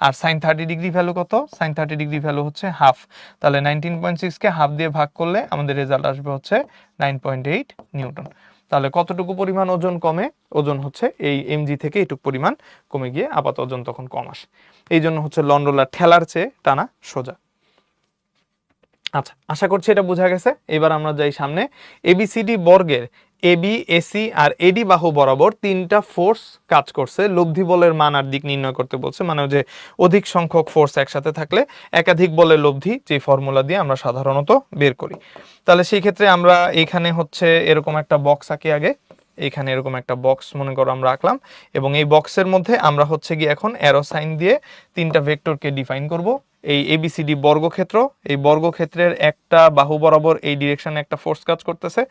আর সাইন 30 ডিগ্রি ভ্যালু কত, সাইন 30 ডিগ্রি ভ্যালু হচ্ছে হাফ। তাহলে 19.6 কে হাফ দিয়ে ভাগ করলে আমাদের রেজাল্ট আসবে হচ্ছে 9.8 নিউটন। তাহলে কতটুকু পরিমাণ ওজন কমে, ওজন হচ্ছে এই এমজি থেকে এইটুকু পরিমাণ কমে গিয়ে আপাত ওজন তখন কম আসে। এই জন্য হচ্ছে লন্ড্রোলার ঠেলার চেয়ে টানা সোজা। আচ্ছা, আশা করছি এটা বোঝা গেছে। এবার আমরা যাই সামনে। এবিসিডি বর্গের এবি, এসি আর এডি বাহু বরাবর তিনটা ফোর্স কাজ করছে, লব্ধি বলের মান আর দিক নির্ণয় করতে বলছে। মানে যে অধিক সংখ্যক ফোর্স একসাথে থাকলে একাধিক বলের লব্ধি, যে ফর্মুলা দিয়ে আমরা সাধারণত বের করি। তাহলে সেই ক্ষেত্রে আমরা এখানে হচ্ছে এরকম একটা বক্স আঁকি আগে। এখানে এরকম একটা বক্স মনে করো আমরা আঁকলাম, এবং এই বক্সের মধ্যে আমরা হচ্ছে গিয়ে এখন অ্যারো সাইন দিয়ে তিনটা ভেক্টরকে ডিফাইন করব। এই এবিসিডি বর্গক্ষেত্র, এই বর্গক্ষেত্রের একটা বাহু বরাবর এই ডিরেকশনে একটা ফোর্স কাজ করতেছে,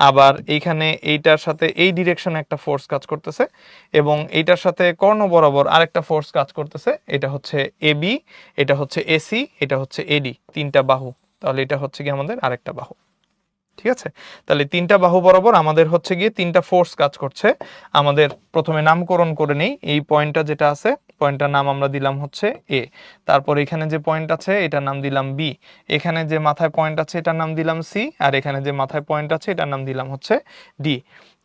আবার এইখানে এইটার সাথে এই ডিরেকশনে একটা ফোর্স কাজ করতেছে, এবং এইটার সাথে কর্ণ বরাবর আরেকটা ফোর্স কাজ করতেছে। এটা হচ্ছে এবি, এটা হচ্ছে এসি, এটা হচ্ছে এডি, তিনটা বাহু। তাহলে এটা হচ্ছে কি আমাদের আরেকটা বাহু। ঠিক আছে, তাহলে তিনটা বাহু বরাবর আমাদের হচ্ছে গিয়ে তিনটা ফোর্স কাজ করছে। আমাদের প্রথমে নামকরণ করে নেই। এই পয়েন্টটা যেটা আছে, পয়েন্টটার নাম আমরা দিলাম হচ্ছে এ। তারপর এখানে যে পয়েন্ট আছে এটার নাম দিলাম বি। এখানে যে মাথায় পয়েন্ট আছে এটার নাম দিলাম সি, আর এখানে যে মাথায় পয়েন্ট আছে এটার নাম দিলাম হচ্ছে ডি।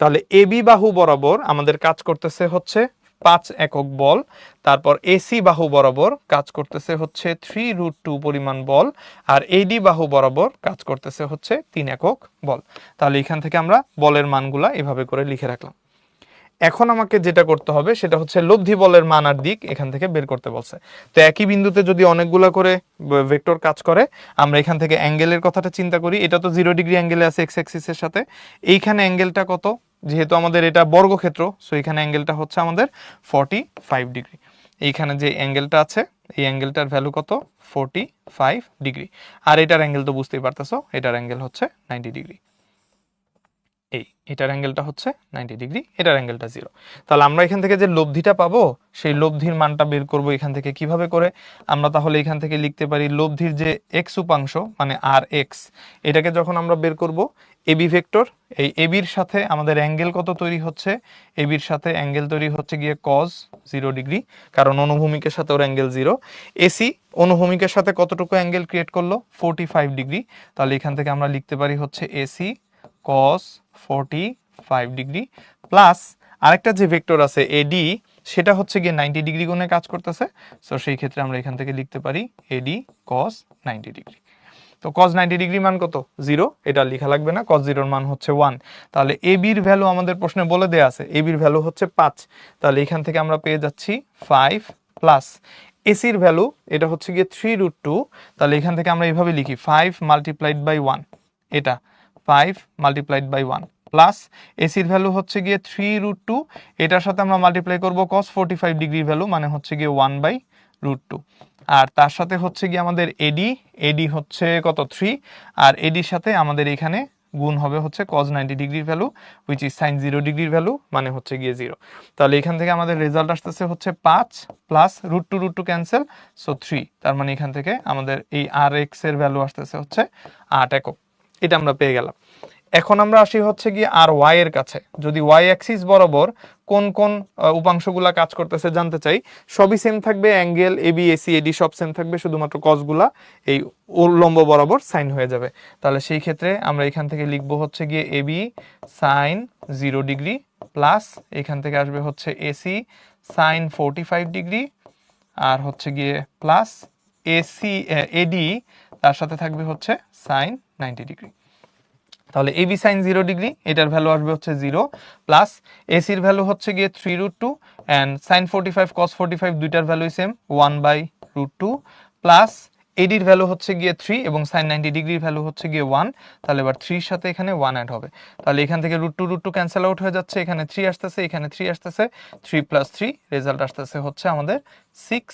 তাহলে এবি বাহু বরাবর আমাদের কাজ করতেছে হচ্ছে 5 একক বল। তারপর এসি বাহু বরাবর কাজ করতেছে হচ্ছে 3√2 পরিমাণ বল, আর এডি বাহু বরাবর কাজ করতেছে হচ্ছে 3 একক বল। তাহলে এখান থেকে আমরা বলের মানগুলা এভাবে করে লিখে রাখলাম। এখন আমাকে যেটা করতে হবে সেটা হচ্ছে লব্ধি বলের মান আর দিক এখান থেকে বের করতে বলছে। তো একই বিন্দুতে যদি অনেকগুলা করে ভেক্টর কাজ করে, আমরা এখান থেকে অ্যাঙ্গেলের কথাটা চিন্তা করি। এটা তো 0 ডিগ্রি অ্যাঙ্গেলে আছে এক্স অ্যাক্সিসের সাথে। এইখানে অ্যাঙ্গেলটা কত, যেহেতু আমাদের এটা বর্গক্ষেত্র, সো এখানে অ্যাঙ্গেলটা হচ্ছে আমাদের 45 ডিগ্রি। এইখানে যে অ্যাঙ্গেলটা আছে এই অ্যাঙ্গেলটার ভ্যালু কত, 45 ডিগ্রি। আর এটার অ্যাঙ্গেল তো বুঝতেই পারতেছো, এটার অ্যাঙ্গেল হচ্ছে 90 ডিগ্রি। এটার অ্যাঙ্গেলটা হচ্ছে 90 ডিগ্রি, এটার অ্যাঙ্গেলটা 0। তাহলে আমরা এখান থেকে যে লব্ধিটা পাবো সেই লব্ধির মানটা বের করব এখান থেকে কিভাবে করে। আমরা তাহলে এখান থেকে লিখতে পারি লব্ধির যে এক্স উপাংশ মানে আর এক্স, এটাকে যখন আমরা বের করব এবি ভেক্টর, এই এবির সাথে আমাদের অ্যাঙ্গেল কত তৈরি হচ্ছে, এবির সাথে অ্যাঙ্গেল তৈরি হচ্ছে গিয়ে কজ 0 ডিগ্রি, কারণ অনুভূমিকের সাথে ওর অ্যাঙ্গেল 0। এসি অনুভূমিকের সাথে কতটুকু অ্যাঙ্গেল ক্রিয়েট করলো, 45 ডিগ্রি। তাহলে এখান থেকে আমরা লিখতে পারি হচ্ছে এসি cos 45 ডিগ্রি প্লাস আরেকটা যে ভেক্টর আছে এডি, সেটা হচ্ছে গিয়ে 90 ডিগ্রি কোণে কাজ করতেছে। সো সেই ক্ষেত্রে আমরা এখান থেকে লিখতে পারি এডি cos 90 ডিগ্রি। তো cos 90 ডিগ্রি মান কত, 0, এটা লেখা লাগবে না, cos 0 এর মান হচ্ছে 1। তাহলে এবির ভ্যালু আমাদের প্রশ্নে বলে দেয়া আছে, এবির ভ্যালু হচ্ছে 5। তাহলে এখান থেকে আমরা পেয়ে যাচ্ছি 5 প্লাস এসির ভ্যালু এটা হচ্ছে গিয়ে 3√2। তাহলে এখান থেকে আমরা এইভাবে লিখি 5 মাল্টিপ্লাইড বাই 1, এটা 5 মাল্টিপ্লাইড বাই 1 প্লাস এসির ভ্যালু হচ্ছে গিয়ে 3√2, এটার সাথে আমরা মাল্টিপ্লাই করব cos 45 ডিগ্রি ভ্যালু মানে হচ্ছে গিয়ে 1/√2, আর তার সাথে হচ্ছে গিয়ে আমাদের এডি, এডি হচ্ছে কত 3, আর এডির সাথে আমাদের এখানে গুণ হবে হচ্ছে cos 90 ডিগ্রির ভ্যালু which is sin 0 ডিগ্রির ভ্যালু মানে হচ্ছে গিয়ে 0। তাহলে এখান থেকে আমাদের রেজাল্ট আসতেছে হচ্ছে 5 প্লাস √2 ক্যান্সেল, সো 3। তার মানে এখান থেকে আমাদের এই আর এক্স এর ভ্যালু আসতেছে হচ্ছে 8 একক। এটা আমরা পেয়ে গেলাম। এখন আমরা আসি হচ্ছে গিয়ে আর ওয়াই এর কাছে। যদি ওয়াই অ্যাক্সিস বরাবর কোন কোন উপাংশগুলা কাজ করতেছে জানতে চাই, সবই সেম থাকবে, অ্যাঙ্গেল এবি এসি এডি সব সেম থাকবে, শুধুমাত্র কসগুলা এই উল্লম্ব বরাবর সাইন হয়ে যাবে। তাহলে সেই ক্ষেত্রে আমরা এখান থেকে লিখবো হচ্ছে গিয়ে এবি সাইন 0 ডিগ্রি প্লাস এখান থেকে আসবে হচ্ছে এসি সাইন 45 ডিগ্রি আর হচ্ছে গিয়ে প্লাস এসি এডি তার সাথে থাকবে হচ্ছে সাইন 90 ডিগ্রি। তাহলে এবি সাইন 0 ডিগ্রি এটার ভ্যালু আসবে হচ্ছে 0 প্লাস এসির ভ্যালু হচ্ছে গিয়ে 3√2 অ্যান্ড সাইন 45 কস 45 দুইটার ভ্যালুই সেম 1/√2 প্লাস এডির ভ্যালু হচ্ছে গিয়ে 3 এবং সাইন 90 ডিগ্রির ভ্যালু হচ্ছে গিয়ে 1। তাহলে এবার 3 এর সাথে এখানে 1 অ্যাড হবে। তাহলে এখান থেকে √2 ক্যান্সেল আউট হয়ে যাচ্ছে, এখানে 3 আসতেছে, এখানে 3 আসতেছে, 3 + 3 রেজাল্ট আসতেছে হচ্ছে আমাদের 6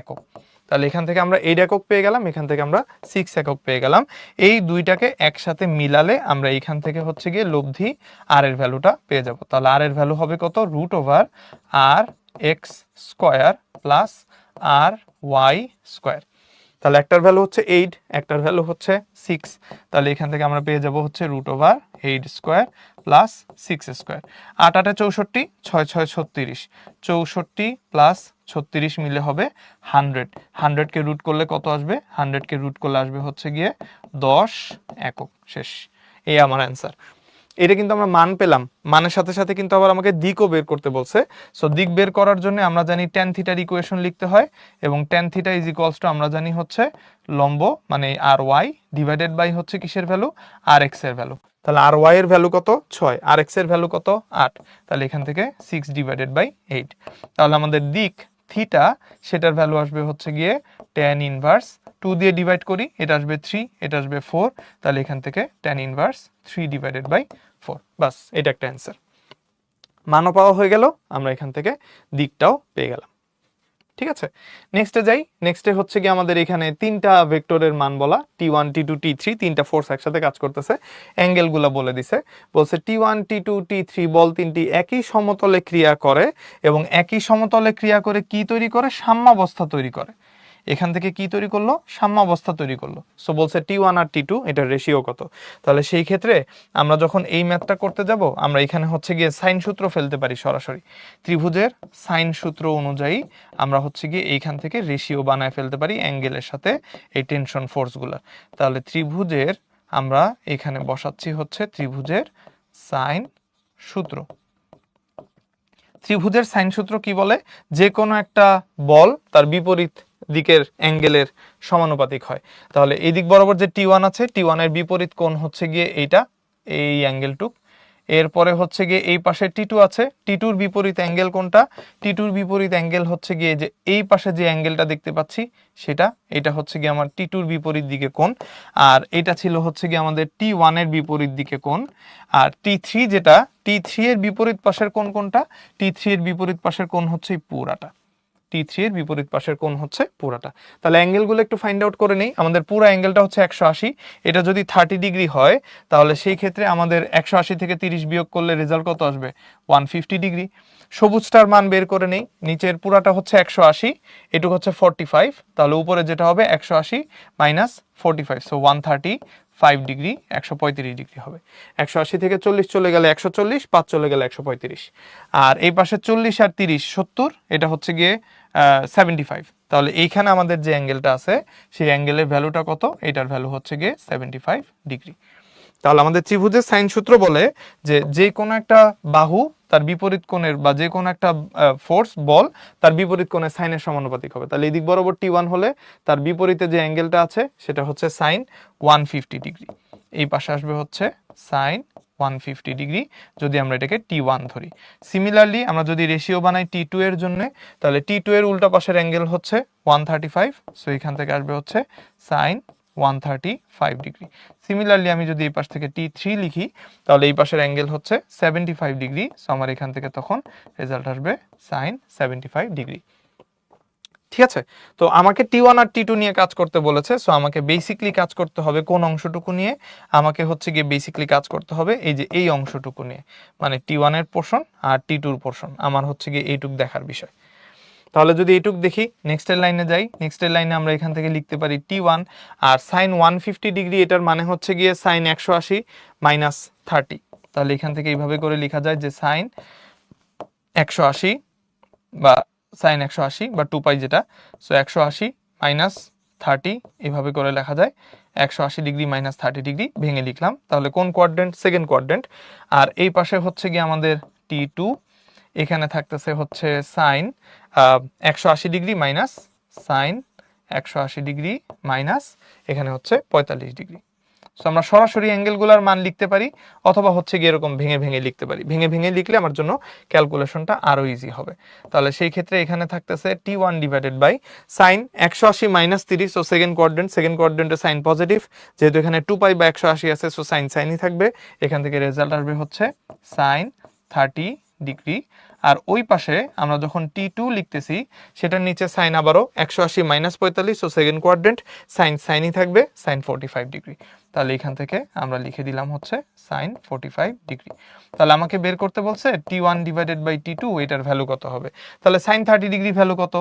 একক। তাহলে এখান থেকে আমরা 8 একক পেয়ে গেলাম, এখান থেকে আমরা 6 একক পেয়ে গেলাম। এই দুইটাকে একসাথে মিলালে আমরা এখান থেকে হচ্ছে গিয়ে লব্ধি আর এর ভ্যালুটা পেয়ে যাব। তাহলে আর এর ভ্যালু হবে কত, √r(x²) প্লাস r(y²) তাহলে একটার ভ্যালু হচ্ছে 8, একটার ভ্যালু হচ্ছে 6। তাহলে এখান থেকে আমরা পেয়ে যাব হচ্ছে √8² প্লাস 6²। 8 8 64, 6 6 36, 64 প্লাস 36 মিলে হবে 100। 100কে রুট করলে কত আসবে, 100কে রুট করলে আসবে হচ্ছে গিয়ে 10 একক। শেষ, এই আমার অ্যান্সার। এটা কিন্তু আমরা মান পেলাম, মানের সাথে সাথে কিন্তু আবার আমাকে দিকও বের করতে বলছে। সো দিক বের করার জন্য আমরা জানি tan থিটার ইকুয়েশন লিখতে হয়, এবং tan theta is equals to আমরা জানি হচ্ছে লম্ব মানে আর ওয়াই ডিভাইডেড বাই হচ্ছে কিসের ভ্যালু, আর এক্স এর ভ্যালু। তাহলে আর ওয়াই এর ভ্যালু কত 6, আর এক্স এর ভ্যালু কত 8। তাহলে এখান থেকে 6/8। তাহলে আমাদের দিক থিটা সেটার ভ্যালু আসবে হচ্ছে গিয়ে tan ইনভার্স 2 দিয়ে ডিভাইড করি, এটা আসবে 3, এটা আসবে 4। তাহলে এখান থেকে tan ইনভার্স 3/4। বাস, এটা একটা অ্যান্সার। মানও পাওয়া হয়ে গেল, আমরা এখান থেকে দিকটাও পেয়ে গেলাম। ঠিক আছে, নেক্সটে যাই। নেক্সটে হচ্ছে কি আমাদের এখানে তিনটা ভেক্টরের মান বলা, t1 t2 t3, তিনটা ফোর্স একসাথে কাজ করতেছে, অ্যাঙ্গেলগুলো বলে দিছে। বলছে t1 t2 t3 বল তিনটি একই সমতলে ক্রিয়া করে, এবং একই সমতলে ক্রিয়া করে কি তৈরি করে, সাম্যাবস্থা তৈরি করে। এখান থেকে কি তৈরি করলো, সাম্যাবস্থা তৈরি করলো। সো বলছে t1 আর t2 এটার রেশিও কত। তাহলে সেই ক্ষেত্রে আমরা যখন এই ম্যাথটা করতে যাব, আমরা এখানে হচ্ছে গিয়ে সাইন সূত্র ফেলতে পারি সরাসরি। ত্রিভুজের সাইন সূত্র অনুযায়ী আমরা হচ্ছে গিয়ে এইখান থেকে রেশিও বানায় ফেলতে পারি অ্যাঙ্গেলের সাথে এই টেনশন ফোর্সগুলোর। তাহলে ত্রিভুজের আমরা এখানে বসাচ্ছি হচ্ছে ত্রিভুজের সাইন সূত্র। ত্রিভুজের সাইন সূত্র কি বলে, যে কোনো একটা বল তার বিপরীত দিকের অ্যাঙ্গেলের সমানুপাতিক হয়। তাহলে এই দিক বরাবর যে t1 আছে, t1 এর বিপরীত কোণ হচ্ছে গিয়ে এইটা, এই অ্যাঙ্গেলটুক। এরপরে হচ্ছে গিয়ে এই পাশে t2 আছে, t2-র বিপরীত অ্যাঙ্গেল কোনটা, t2-র বিপরীত অ্যাঙ্গেল হচ্ছে গিয়ে যে এই পাশে যে অ্যাঙ্গেলটা দেখতে পাচ্ছি সেটা, এটা হচ্ছে গিয়ে আমার t2-র বিপরীত দিকে কোণ। আর এটা ছিল হচ্ছে গিয়ে আমাদের t1 এর বিপরীত দিকে কোণ। আর t3 যেটা, t3 এর বিপরীত পাশের কোণ কোনটা, t3 এর বিপরীত পাশের কোণ হচ্ছে এই পুরাটা, t3 এর বিপরীত পাশের কোণ হচ্ছে পুরাটা। তাহলে অ্যাঙ্গেলগুলো একটু ফাইন্ড আউট করে নেই। আমাদের পুরো অ্যাঙ্গেলটা হচ্ছে 180, এটা যদি 30 ডিগ্রি হয় তাহলে সেই ক্ষেত্রে আমাদের 180 থেকে 30 বিয়োগ করলে রেজাল্ট কত আসবে, 150 ডিগ্রি। সবুজটার মান বের করে নেই, নিচের পুরাটা হচ্ছে 180, এটুকু হচ্ছে 45, তাহলে উপরে যেটা হবে 180 মাইনাস 45, সো 135 ডিগ্রি, 135 ডিগ্রি হবে। 180 থেকে 40 চলে গেলে 140, 5 চলে গেলে 135। আর এই পাশে 40 আর 30 70, এটা হচ্ছে গিয়ে 75। তাহলে এইখানে আমাদের যে অ্যাঙ্গেলটা আছে সেই অ্যাঙ্গেলের ভ্যালুটা কত, এটার ভ্যালু হচ্ছে গিয়ে 75 ডিগ্রি। তাহলে আমাদের ত্রিভুজের সাইন সূত্র বলে যে কোনো একটা বাহু তার বিপরীত কোণের, বা যে কোনো একটা ফোর্স বল তার বিপরীত কোণের সাইনের সমানুপাতিক হবে। তাহলে এই দিক বরাবর t1 হলে তার বিপরীতে যে অ্যাঙ্গেলটা আছে সেটা হচ্ছে সাইন 150 ডিগ্রি। এই পাশে আসবে হচ্ছে সাইন 150 ডিগ্রি যদি আমরা এটাকে t1 ধরি। সিমিলারলি আমরা যদি রেশিও বানাই t2 এর জন্য, তাহলে t2 এর উল্টা পাশের অ্যাঙ্গেল হচ্ছে 135, সো এখান থেকে আসবে হচ্ছে সাইন 135 ডিগ্রি। সিমিলারলি আমি যদি এই পাশ থেকে t3 লিখি, তাহলে এই পাশের অ্যাঙ্গেল হচ্ছে 75 ডিগ্রি, সো আমার এখান থেকে তখন রেজাল্ট আসবে সাইন 75 ডিগ্রি। ঠিক আছে, তো আমাকে t1 আর t2 নিয়ে কাজ করতে বলেছে। সো আমাকে বেসিকলি কাজ করতে হবে কোন অংশটুকু নিয়ে, আমাকে হচ্ছে গিয়ে বেসিকলি কাজ করতে হবে এই যে এই অংশটুকু নিয়ে, মানে t1 এর পোর্শন আর t2 এর পোর্শন আমার হচ্ছে গিয়ে এইটুক দেখার বিষয়। তাহলে যদি এইটুক দেখি, নেক্সটের লাইনে যাই, নেক্সটের লাইনে আমরা এখান থেকে লিখতে পারি T1 আর সাইন 150 ডিগ্রি, এটার মানে হচ্ছে গিয়ে সাইন 180 মাইনাস 30। তাহলে এখান থেকে এইভাবে করে লেখা যায় যে সাইন 180 বা সাইন 180 বা 2 পাই যেটা, সো 180 মাইনাস 30 এভাবে করে লেখা যায়। 180 ডিগ্রি মাইনাস 30 ডিগ্রি ভেঙে লিখলাম। তাহলে কোন কোয়াড্রেন্ট? Second quadrant. আর এই পাশে হচ্ছে গিয়ে আমাদের T2, এখানে থাকতেছে হচ্ছে sine 180 degree minus sine 180 degree minus এখানে হচ্ছে 45 ডিগ্রি। সো আমরা সরাসরি অ্যাঙ্গেলগুলোর মান লিখতে পারি, অথবা হচ্ছে গিয়ে এরকম ভেঙে ভেঙে লিখতে পারি। ভেঙে ভেঙে লিখলে আমার জন্য ক্যালকুলেশনটা আরো ইজি হবে। তাহলে সেই ক্ষেত্রে এখানে থাকতেছে T1 divided by sine 180 minus 30, so second কোয়াড্রেন্টে সাইন পজিটিভ, যেহেতু এখানে 2 পাই বা 180 আছে, সো সাইন সাইনই থাকবে। এখান থেকে রেজাল্ট আসবে হচ্ছে সাইন 30 ডিগ্রি। আর ওই পাশে আমরা যখন T2 লিখতেছি, সেটার নিচে সাইন আবারও 180 minus 45, so second quadrant, sine সাইনই থাকবে, সাইন 45 ডিগ্রি। তাহলে এখান থেকে আমরা লিখে দিলাম হচ্ছে সাইন 45 ডিগ্রি। তাহলে আমাকে বের করতে বলছে T1 ডিভাইডেড বাই T2, এটার ভ্যালু কত হবে। তাহলে সাইন 30 ডিগ্রি ভ্যালু কত,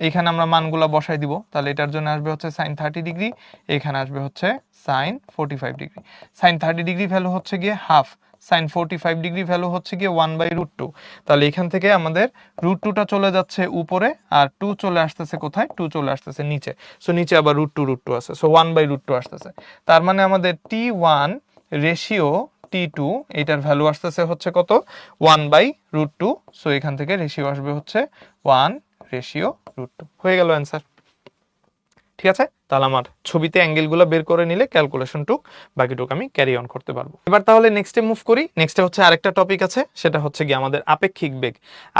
এইখানে আমরা মানগুলো বসাই দিব। তাহলে এটার জন্য আসবে হচ্ছে সাইন 30 ডিগ্রি, এখানে আসবে হচ্ছে sine 45 degree. Sine 30 degree value হচ্ছে গিয়ে হাফ, সাইন 45 ডিগ্রি ভ্যালু হচ্ছে গিয়ে 1/√2। তাহলে এখান থেকে আমাদের √2টা চলে যাচ্ছে উপরে, আর 2 চলে আসতেছে কোথায়? 2 চলে আসতেছে নিচে। সো নিচে আবার √2 আছে, সো 1/√2 আসতেছে। তার মানে আমাদের T1 রেশিও T2, এটার ভ্যালু আসতেছে হচ্ছে কত? 1/√2। সো এখান থেকে রেশিও আসবে হচ্ছে 1:√2। হয়ে গেল অ্যান্সার। ঠিক আছে, তাহলে আমার ছবিতে অ্যাঙ্গেলগুলো বের করে নিলে ক্যালকুলেশনটুক বাকিটুক আমি ক্যারি অন করতে পারবো। এবার তাহলে নেক্সটে মুভ করি। নেক্সটে হচ্ছে আরেকটা টপিক আছে, সেটা হচ্ছে কি আমাদের আপেক্ষিক বেগ।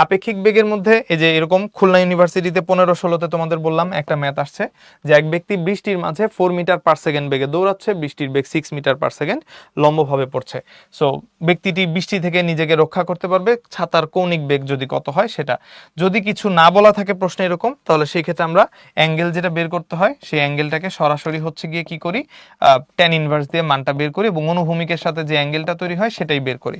আপেক্ষিক বেগের মধ্যে এই যে এরকম খুলনা ইউনিভার্সিটিতে 15-16তে তোমাদের বললাম একটা ম্যাথ আসছে যে এক ব্যক্তি বৃষ্টির মাঝে 4 মিটার পার সেকেন্ড বেগে দৌড়াচ্ছে, বৃষ্টির বেগ 6 মিটার পার সেকেন্ড লম্বভাবে পড়ছে। সো ব্যক্তিটি বৃষ্টি থেকে নিজেকে রক্ষা করতে পারবে ছাতার কৌণিক বেগ যদি কত হয় সেটা। যদি কিছু না বলা থাকে প্রশ্নে এরকম, তাহলে সেই ক্ষেত্রে আমরা অ্যাঙ্গেল যেটা বের করতে হয়, সেই অ্যাঙ্গেলটাকে সরাসরি হচ্ছে গিয়ে কি করি, ট্যান ইনভার্স দিয়ে মানটা বের করি এবং অনুভূমিকের সাথে যে অ্যাঙ্গেলটা তৈরি হয় সেটাই বের করি।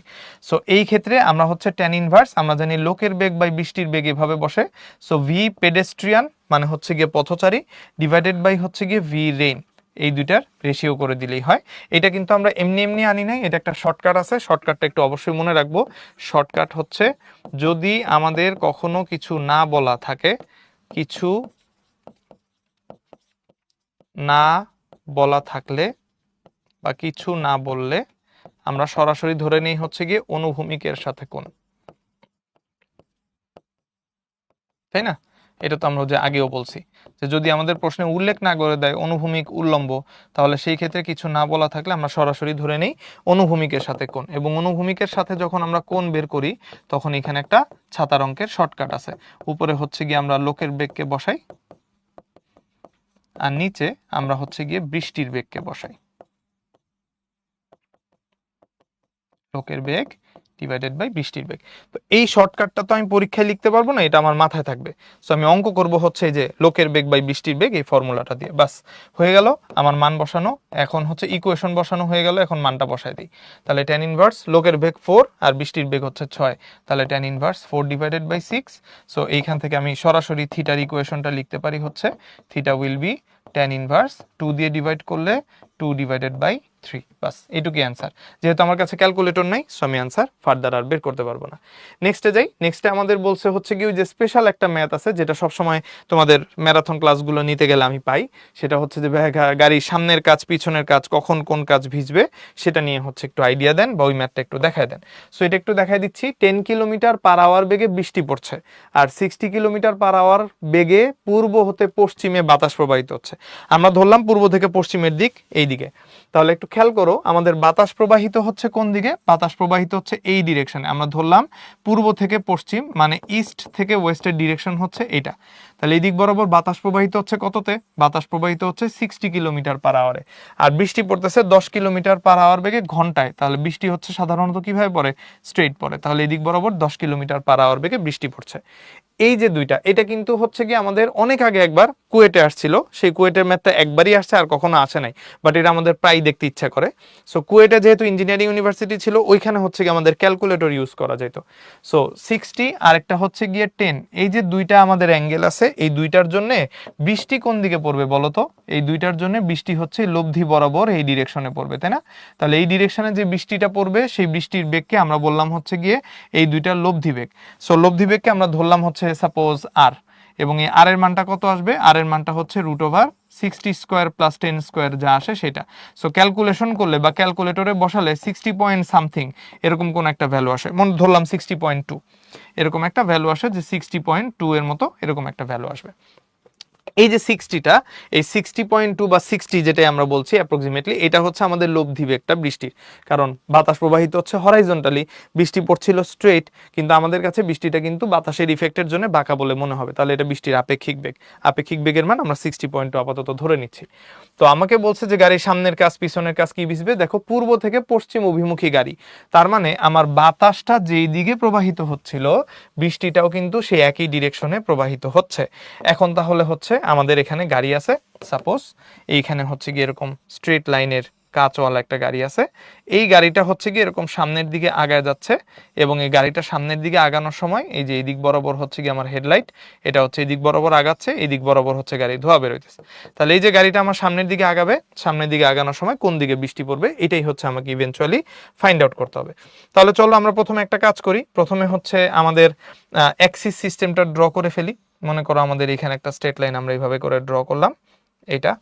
সো এই ক্ষেত্রে আমরা হচ্ছে ট্যান ইনভার্স, আমরা জানি লোকের বেগ বাই বৃষ্টির বেগ এভাবে বসে। সো ভি পেডেস্ট্রিয়ান মানে হচ্ছে গিয়ে পথচারী ডিভাইডেড বাই হচ্ছে গিয়ে ভি রেইন, এই দুইটার রেশিও করে দিলেই হয়। এটা কিন্তু আমরা এমনি এমনি আনি নাই, এটা একটা শর্টকাট আছে, শর্টকাটটা একটু অবশ্যই মনে রাখবো। শর্টকাট হচ্ছে যদি আমাদের কখনো কিছু না বলা থাকে, কিছু না বলা থাকলে বা কিছু না বললে আমরা সরাসরি ধরে নেই হচ্ছে গিয়ে অনুভূমিকের সাথে কোণ, তাই না? এটা তো আমরা যে আগেও বলছি যে যদি আমাদের প্রশ্নে উল্লেখ না করে দেয় অনুভূমিক উল্লম্ব, তাহলে সেই ক্ষেত্রে কিছু না বলা থাকলে আমরা সরাসরি ধরে নেই অনুভূমিকের সাথে কোণ। এবং অনুভূমিকের সাথে যখন আমরা কোণ বের করি, তখন এখানে একটা ছাতার অঙ্কের শর্টকাট আছে। উপরে হচ্ছে গিয়ে আমরা লোকের বেগকে বসাই, আর নিচে আমরা হচ্ছে গিয়ে বৃষ্টির বেগকে বসাই। লোকের বেগ ডিভাইডেড বাই বৃষ্টির বেগ। তো এই শর্টকাটটা তো আমি পরীক্ষায় লিখতে পারবো না, এটা আমার মাথায় থাকবে। সো আমি অঙ্ক করব হচ্ছে যে লোকের বেগ বাই বৃষ্টির বেগ, এই ফর্মুলাটা দিয়ে। বাস হয়ে গেল আমার মান বসানো। এখন হচ্ছে ইকুয়েশন বসানো হয়ে গেল, এখন মানটা বসাই দিই। তাহলে ট্যান ইনভার্স লোকের বেগ 4 আর বৃষ্টির বেগ হচ্ছে 6, তাহলে tan inverse 4 divided by 6। So এইখান থেকে আমি সরাসরি থিটার ইকুয়েশনটা লিখতে পারি হচ্ছে theta will be tan inverse 2 দিয়ে ডিভাইড করলে 2 ডিভাইডেড বাই 3। বাস এইটুকুই অ্যান্সার। যেহেতু আমার কাছে ক্যালকুলেটর নাই, সো আমি অ্যান্সার ফার্দার আর বের করতে পারবো না। নেক্সটে যাই। নেক্সটে আমাদের বলছে হচ্ছে কি ওই যে স্পেশাল একটা ম্যাথ আছে যেটা সবসময় তোমাদের ম্যারাথন ক্লাসগুলো নিতে গেলে আমি পাই, সেটা হচ্ছে যে গাড়ির সামনের কাজ পিছনের কাজ কখন কোন কাজ ভিজবে সেটা নিয়ে হচ্ছে একটু আইডিয়া দেন বা ওই ম্যাথটা একটু দেখায় দেন। সো এটা একটু দেখাই দিচ্ছি। 10 কিলোমিটার পার আওয়ার বেগে বৃষ্টি পড়ছে আর 60 কিলোমিটার পার আওয়ার বেগে পূর্ব হতে পশ্চিমে বাতাস প্রবাহিত হচ্ছে। আমরা ধরলাম পূর্ব থেকে পশ্চিমের দিক এই দিকে। তাহলে একটু খেয়াল করো আমাদের বাতাস প্রবাহিত হচ্ছে কোন দিকে? বাতাস প্রবাহিত হচ্ছে এই ডিরেকশনে। আমরা ধরলাম পূর্ব থেকে পশ্চিম, মানে ইস্ট থেকে ওয়েস্টের ডিরেকশন হচ্ছে এটা। তাহলে এই দিক বরাবর বাতাস প্রবাহিত হচ্ছে কততে? বাতাস প্রবাহিত হচ্ছে 60 কিলোমিটার পার আওয়ারে। আর বৃষ্টি পড়তেছে 10 কিলোমিটার পার আওয়ার বেগে ঘন্টায়। তাহলে বৃষ্টি হচ্ছে সাধারণত কিভাবে পড়ে? স্ট্রেট পড়ে। তাহলে এই দিক বরাবর 10 কিলোমিটার পার আওয়ার বেগে বৃষ্টি পড়ছে। এই যে দুইটা, এটা কিন্তু হচ্ছে কি আমাদের অনেক আগে একবার কুয়েটে আসছিল, সেই কুয়েটের ম্যাথটা একবারই আসছে, আর কখনো আসে নাই, বাট এটা আমাদের প্রায় দেখতে ইচ্ছা করে। সো কুয়েটে যেহেতু ইঞ্জিনিয়ারিং ইউনিভার্সিটি ছিল, ওইখানে হচ্ছে গিয়ে আমাদের ক্যালকুলেটর ইউজ করা যেত। সো 60 আর একটা হচ্ছে গিয়ে 10, এই যে দুইটা আমাদের অ্যাঙ্গেল আছে, এই দুইটার জন্য বৃষ্টি কোন দিকে পড়বে বলতো? এই দুইটার জন্য বৃষ্টি হচ্ছে লব্ধি বরাবর এই ডিরেকশনে পড়বে, তাই না? তাহলে এই ডিরেকশনে যে বৃষ্টিটা পড়বে, সেই বৃষ্টির বেগকে আমরা বললাম হচ্ছে গিয়ে এই দুইটার লব্ধি বেগ। সো লব্ধি বেগকে আমরা ধরলাম হচ্ছে সাপোজ আর, এবং এই আর এর মানটা কত আসবে? আর এর মানটা হচ্ছে √60² + 10² যা আসে সেটা। সো ক্যালকুলেশন করলে বা ক্যালকুলেটরে বসালে 60 পয়েন্ট সামথিং এরকম কোন একটা ভ্যালু আসে, মনে ধরলাম 60.2, এরকম একটা ভ্যালু আসে, যে 60.2 এর মতো এরকম একটা ভ্যালু আসবে। এই যে 60টা, এই 60.2 বা 60 যেটাই আমরা বলছি অ্যাপ্রক্সিমেটলি, এটা হচ্ছে আমাদের লব্ধি বেগটা বৃষ্টির। কারণ বাতাস প্রবাহিত হচ্ছে হরাইজন্টালি, বৃষ্টি পড়ছিল স্ট্রেট, কিন্তু আমাদের কাছে বৃষ্টিটা কিন্তু বাতাসের ইফেক্টের জন্য বাঁকা বলে মনে হবে, তাহলে এটা বৃষ্টির আপেক্ষিক বেগ। আপেক্ষিক বেগের মান আমরা 60.2 আপাতত ধরে নিচ্ছি। তো আমাকে বলছে যে গাড়ির সামনের কাজ পিছনের কাজ কি বুঝবে? দেখো, পূর্ব থেকে পশ্চিম অভিমুখী গাড়ি, তার মানে আমার বাতাসটা যেই দিকে প্রবাহিত হচ্ছিল, বৃষ্টিটাও কিন্তু সেই একই ডিরেকশনে প্রবাহিত হচ্ছে। এখন তাহলে হচ্ছে আমাদের এখানে গাড়ি আছে, সাপোজ এইখানে হচ্ছে গিয়ে এরকম স্ট্রেট লাইনের কাঁচওয়ালা একটা গাড়ি আছে। এই গাড়িটা হচ্ছে গিয়ে এরকম সামনের দিকে আগায় যাচ্ছে, এবং এই গাড়িটা সামনের দিকে আগানোর সময় এই যে এই দিক বরাবর হচ্ছে গিয়ে আমার হেডলাইট, এটা হচ্ছে এই দিক বরাবর আগাচ্ছে, এই দিক বরাবর হচ্ছে গাড়ি ধোয়া বেরোইতেছে। তাহলে এই যে গাড়িটা আমার সামনের দিকে আগাবে, সামনের দিকে আগানোর সময় কোন দিকে বৃষ্টি পড়বে, এটাই হচ্ছে আমাকে ইভেনচুয়ালি ফাইন্ড আউট করতে হবে। তাহলে চলো আমরা প্রথমে একটা কাজ করি। প্রথমে হচ্ছে আমাদের অ্যাক্সিস সিস্টেমটা ড্র করে ফেলি। মনে করো আমাদের এখানে একটা স্ট্রেট লাইন আমরা এইভাবে করে ড্র করলাম, এটা।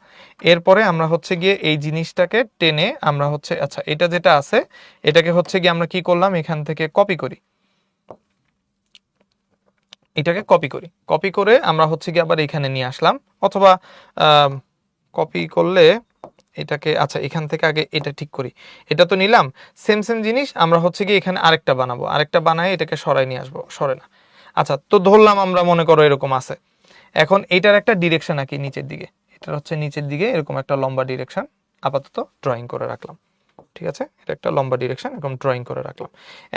এরপরে আমরা হচ্ছে গিয়ে এই জিনিসটাকে টেনে আমরা হচ্ছে, আচ্ছা এটা যেটা আছে এটাকে হচ্ছে গিয়ে আমরা কি করলাম, এখান থেকে কপি করি, এটাকে কপি করে আমরা হচ্ছে গিয়ে আবার এখানে নিয়ে আসলাম, অথবা কপি করলে এটাকে, আচ্ছা এখান থেকে আগে এটা ঠিক করি, এটা তো নিলাম, সেম জিনিস আমরা হচ্ছে গিয়ে এখানে আরেকটা বানাবো, আরেকটা বানায় এটাকে সরাই নিয়ে আসবো, সরে না। আচ্ছা, তো ধরলাম আমরা, মনে করো এরকম আছে। এখন এটার একটা ডিরেকশন আঁকি নিচের দিকে, এটা হচ্ছে নিচের দিকে এরকম একটা লম্বা ডিরেকশন আপাতত ড্রয়িং করে রাখলাম, ঠিক আছে? এটা একটা লম্বা ডিরেকশন এরকম ড্রয়িং করে রাখলাম।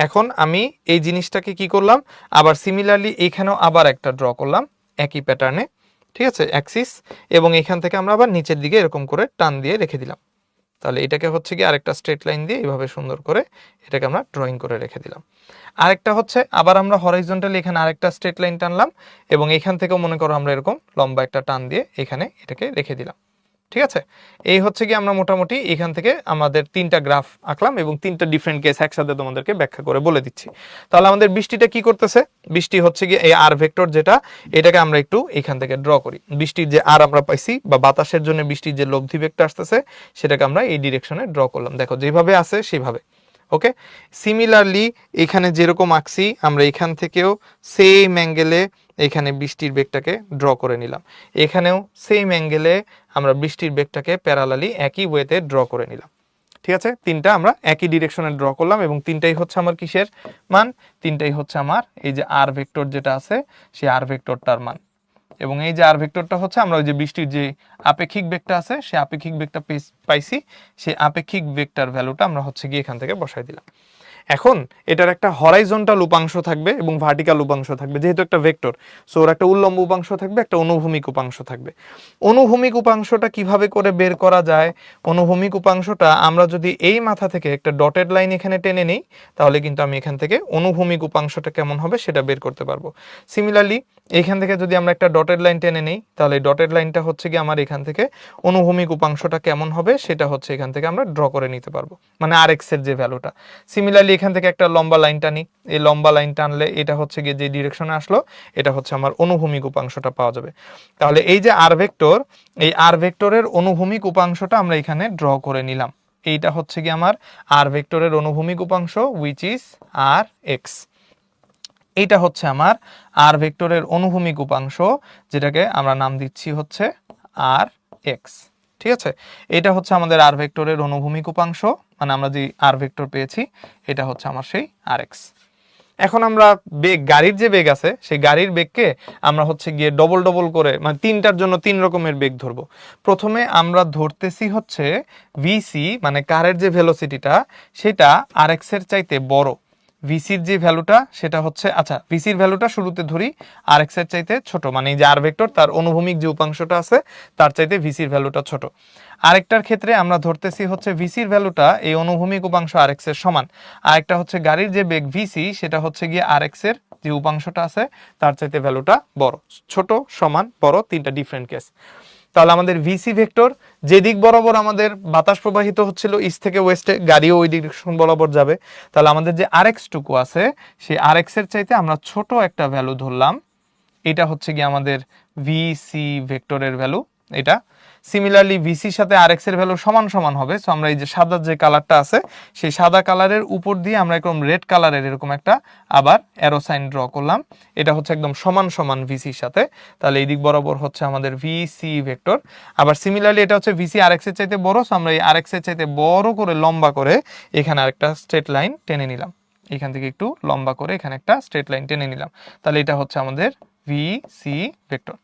এখন আমি এই জিনিসটাকে কি করলাম, আবার সিমিলারলি এখানেও আবার একটা ড্র করলাম একই প্যাটার্নে, ঠিক আছে, অ্যাক্সিস, এবং এখান থেকে আমরা আবার নিচের দিকে এরকম করে টান দিয়ে রেখে দিলাম। তাহলে এটাকে হচ্ছে কি আরেকটা স্ট্রেট লাইন দিয়ে এইভাবে সুন্দর করে এটাকে আমরা ড্রয়িং করে রেখে দিলাম। আরেকটা হচ্ছে আবার আমরা হরাইজন্টালি এখানে আরেকটা স্ট্রেট লাইন টানলাম, এবং এখান থেকেও মনে করো আমরা এরকম লম্বা একটা টান দিয়ে এখানে এটাকে রেখে দিলাম, ঠিক আছে? এই হচ্ছে কি আমরা মোটামুটি এখান থেকে আমাদের 3টা গ্রাফ আঁকলাম, এবং 3টা ডিফারেন্ট কেস একসাথে তোমাদেরকে ব্যাখ্যা করে বলে দিচ্ছি। তাহলে আমাদের বৃষ্টিটা কি করতেছে? বৃষ্টি হচ্ছে কি এই আর ভেক্টর যেটা, এটাকে আমরা একটু এখান থেকে ড্র করি। বৃষ্টির যে আর আমরা পাইছি, বা বাতাসের জন্য বৃষ্টির যে লব্ধি ভেক্টর আসতেছে, সেটাকে আমরা এই ডিরেকশনে ড্র করলাম। দেখো যেভাবে আছে সেভাবে, ওকে। সিমিলারলি এখানে যেরকম আঁকছি আমরা এখান থেকেও সেম অ্যাঙ্গেলে এখানে বৃষ্টির বেগটাকে ড্র করে নিলাম, এখানেও সেম অ্যাঙ্গেলে আমরা বৃষ্টির বেগটাকে প্যারালালি একই ওয়েতে ড্র করে নিলাম, ঠিক আছে? 3টা আমরা একই ডিরেকশনে ড্র করলাম, এবং 3টাই হচ্ছে আমার কিসের মান? 3টাই হচ্ছে আমার এই যে আর ভেক্টর যেটা আছে, সেই আর ভেক্টরটার মান। এবং এই যে আর ভেক্টরটা হচ্ছে আমরা ওই যে বৃষ্টির যে আপেক্ষিক বেগটা আছে, সেই আপেক্ষিক বেগটা পাইছি, সেই আপেক্ষিক বেগটার ভ্যালুটা আমরা হচ্ছে গিয়ে এখান থেকে বসাই দিলাম। এখন এটার একটা হরাইজন্টাল উপাংশ থাকবে এবং ভার্টিক্যাল উপাংশ থাকবে, যেহেতু একটা ভেক্টর, সো ওর একটা উল্লম্ব উপাংশ থাকবে, একটা অনুভূমিক উপাংশ থাকবে। অনুভূমিক উপাংশটা কিভাবে করে বের করা যায়? অনুভূমিক উপাংশটা আমরা যদি এই মাথা থেকে একটা ডটেড লাইন এখানে টেনে নিই, তাহলে কিন্তু আমি এখান থেকে অনুভূমিক উপাংশটা কেমন হবে সেটা বের করতে পারবো। সিমিলারলি এইখান থেকে যদি আমরা একটা ডটেড লাইন টেনে নিই, তাহলে ডটেড লাইনটা হচ্ছে কি আমার এখান থেকে অনুভূমিক উপাংশটা কেমন হবে সেটা হচ্ছে এখান থেকে আমরা ড্র করে নিতে পারবো, মানে আর এক্স এর যে ভ্যালুটা। সিমিলারলি এখান থেকে একটা লম্বা লাইন টানি, এই লম্বা লাইন টানলে এটা হচ্ছে গিয়ে যে ডিরেকশনে আসলো, এটা হচ্ছে আমার অনুভূমিক উপাংশটা পাওয়া যাবে। তাহলে এই যে আর ভেক্টর, এই আর ভেক্টরের অনুভূমিক উপাংশটা আমরা এখানে ড্র করে নিলাম। এইটা হচ্ছে কি আমার আর ভেক্টরের অনুভূমিক উপাংশ, হুইচ ইজ আর এক্স। এইটা হচ্ছে আমার আর ভেক্টরের অনুভূমিক উপাংশ, যেটাকে আমরা নাম দিচ্ছি হচ্ছে আর এক্স, ঠিক আছে? এটা হচ্ছে আমাদের আর ভেক্টরের অনুভূমিক উপাংশ, মানে আমরা যে আর ভেক্টর পেয়েছি এটা হচ্ছে আমার সেই আর এক্স। এখন আমরা বেগ, গাড়ির যে বেগ আছে, সেই গাড়ির বেগকে আমরা হচ্ছে গিয়ে ডবল করে, মানে 3টার জন্য 3 রকমের বেগ ধরবো। প্রথমে আমরা ধরতেছি হচ্ছে ভিসি, মানে কারের যে ভেলোসিটিটা সেটা আর এক্স এর চাইতে বড়। ভিসির যে ভ্যালুটা সেটা হচ্ছে, আচ্ছা ভিসির ভ্যালুটা শুরুতে ধরি আর এক্স এর চাইতে ছোট, মানে এই যে আর ভেক্টর তার অনুভূমিক যে উপাংশটা আছে তার চাইতে ভিসির ভ্যালুটা ছোট। আরেকটার ক্ষেত্রে আমরা ধরতেছি হচ্ছে ভিসির ভ্যালুটা এই অনুভূমিক উপাংশ আর এক্স এর সমান, আরেকটা হচ্ছে গাড়ির যে বেগ ভিসি সেটা হচ্ছে গিয়ে আর এক্স এর যে উপাংশটা আছে তার চাইতে ভ্যালুটা বড়। ছোট, সমান, বড়, তিনটা ডিফারেন্ট কেস। তাহলে আমাদের ভিসি ভেক্টর যে দিক বরাবর আমাদের বাতাস প্রবাহিত হচ্ছিল ইস্ট থেকে ওয়েস্টে, গাড়িও ওই ডিরেকশন বরাবর যাবে। তাহলে আমাদের যে আর এক্স টুকু আছে সেই আর এক্স এর চাইতে আমরা ছোট একটা ভ্যালু ধরলাম, এটা হচ্ছে কি আমাদের ভিসি ভেক্টরের ভ্যালু। এটা সিমিলারলি ভিসির সাথে আর এক্স এর ভ্যালু সমান সমান হবে। সো আমরা এই যে সাদা যে কালারটা আছে সেই সাদা কালারের উপর দিয়ে আমরা এরকম রেড কালারের এরকম একটা আবার অ্যারো সাইন ড্র করলাম, এটা হচ্ছে একদম সমান সমান ভিসির সাথে। তাহলে এই দিক বরাবর হচ্ছে আমাদের ভিসি ভেক্টর। আবার সিমিলারলি এটা হচ্ছে ভিসি আর এক্স এর চাইতে বড়, সো আমরা এই আর এক্স এর চাইতে বড় করে লম্বা করে এখানে আরেকটা স্ট্রেট লাইন টেনে নিলাম, এখান থেকে একটু লম্বা করে এখানে একটা স্ট্রেট লাইন টেনে নিলাম। তাহলে এটা হচ্ছে আমাদের ভিসি ভেক্টর।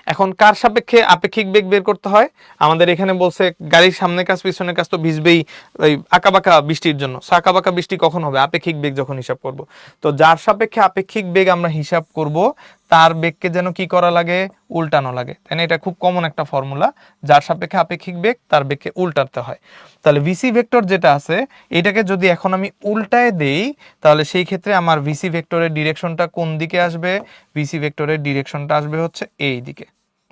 এখন কার সাপেক্ষে আপেক্ষিক বেগ বের করতে হয়? আমাদের এখানে বলছে গাড়ির সামনের কাজ পিছনের কাজ তো ভিজবেই ওই আঁকাবাঁকা বৃষ্টির জন্য। আঁকাবাঁকা বৃষ্টি কখন হবে? আপেক্ষিক বেগ যখন হিসাব করব। তো যার সাপেক্ষে আপেক্ষিক বেগ আমরা হিসাব করব তার বেগকে যেন কি করা লাগে? উল্টানো লাগে, তাই না? এটা খুব কমন একটা ফর্মুলা, যার সাপেক্ষে আপেক্ষিক বেগ তার বেগকে উল্টাতে হয়। তাহলে ভিসি ভেক্টর যেটা আছে এটাকে যদি এখন আমি উল্টায় দেই তাহলে সেই ক্ষেত্রে আমার ভিসি ভেক্টরের ডিরেকশনটা কোন দিকে আসবে? ভিসি ভেক্টরের ডিরেকশনটা আসবে হচ্ছে এই দিকে।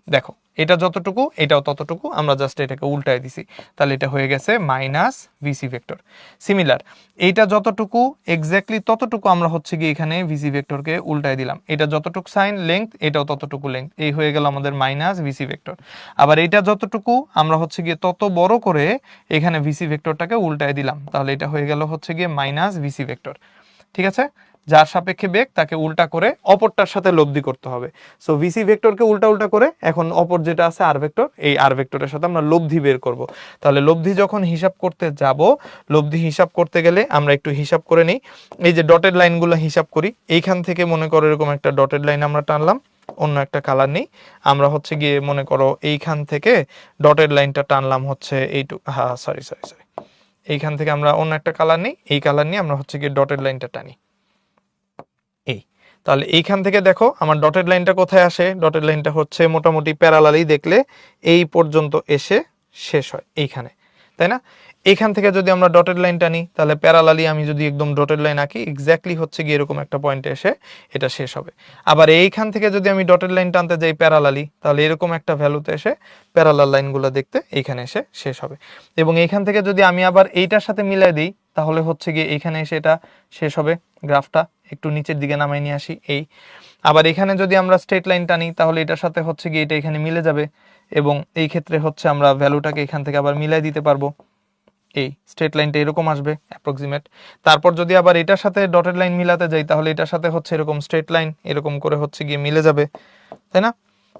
দেখো এটা যতটুকু এটাও ততটুকু, আমরা জাস্ট এটাকে উল্টায় দিছি, তাহলে এটা হয়ে গেছে মাইনাস ভিসি ভেক্টর। সিমিলার এইটা যতটুকু এক্স্যাক্টলি ততটুকু আমরা হচ্ছে কি এখানে ভিসি ভেক্টরকে উল্টায় দিলাম, এটা যতটুকু সাইন লেংথ এটাও ততটুকু লেংথ, এই হয়ে গেল আমাদের মাইনাস ভিসি ভেক্টর। আবার এটা যতটুকু আমরা হচ্ছে গিয়ে তত বড় করে এখানে ভিসি ভেক্টরটাকে উল্টায় দিলাম, তাহলে এটা হয়ে গেল হচ্ছে গিয়ে মাইনাস ভিসি ভেক্টর। ঠিক আছে, যার সাপেক্ষে বেগ তাকে উল্টা করে অপরটার সাথে লব্ধি করতে হবে। সো ভিসি ভেক্টরকে উল্টা উল্টা করে এখন অপর যেটা আছে আর ভেক্টর, এই আর ভেক্টরের সাথে আমরা লব্ধি বের করব। তাহলে লব্ধি যখন হিসাব করতে যাব, লব্ধি হিসাব করতে গেলে আমরা একটু হিসাব করে নিই। এই যে ডটেড লাইনগুলো হিসাব করি, এইখান থেকে মনে করো এরকম একটা ডটেড লাইন আমরা টানলাম, অন্য একটা কালার নেই, আমরা হচ্ছে গিয়ে মনে করো এইখান থেকে ডটেড লাইনটা টানলাম হচ্ছে এইটুকু, হ্যাঁ সরি সরি সরি, এইখান থেকে আমরা অন্য একটা কালার নেই, এই কালার নিয়ে আমরা হচ্ছে গিয়ে ডটেড লাইনটা টানি এই। তাহলে এইখান থেকে দেখো আমার ডটেড লাইনটা কোথায় আসে? ডটেড লাইনটা হচ্ছে মোটামুটি প্যারালালি দেখলে এই পর্যন্ত এসে শেষ হয় এইখানে, তাই না? এইখান থেকে যদি আমরা ডটেড লাইন টানি তাহলে প্যারালালি আমি যদি একদম ডটেড লাইন আঁকি এক্স্যাক্টলি হচ্ছে গিয়ে এরকম একটা পয়েন্টে এসে এটা শেষ হবে। আবার এইখান থেকে যদি আমি ডটেড লাইন টানতে যাই প্যারালালি তাহলে এরকম একটা ভ্যালুতে এসে প্যারালাল লাইনগুলো দেখতে এইখানে এসে শেষ হবে। এবং এইখান থেকে যদি আমি আবার এইটার সাথে মিলাই দিই তাহলে হচ্ছে গিয়ে এইখানে এসে এটা শেষ হবে। গ্রাফটা একটু নিচের দিকে নামাই নিয়ে আসি এই। আবার এখানে যদি আমরা স্ট্রেট লাইন টানি তাহলে এটার সাথে হচ্ছে গিয়ে এটা এখানে মিলে যাবে, এবং এই ক্ষেত্রে হচ্ছে আমরা ভ্যালুটাকে এখান থেকে আবার মিলাই দিতে পারবো। এই স্ট্রেট লাইনটা এরকম আসবে অ্যাপ্রক্সিমেট। তারপর যদি আবার এটার সাথে ডটেড লাইন মিলাতে যাই তাহলে এটার সাথে হচ্ছে এরকম স্ট্রেট লাইন এরকম করে হচ্ছে গিয়ে মিলে যাবে, তাই না?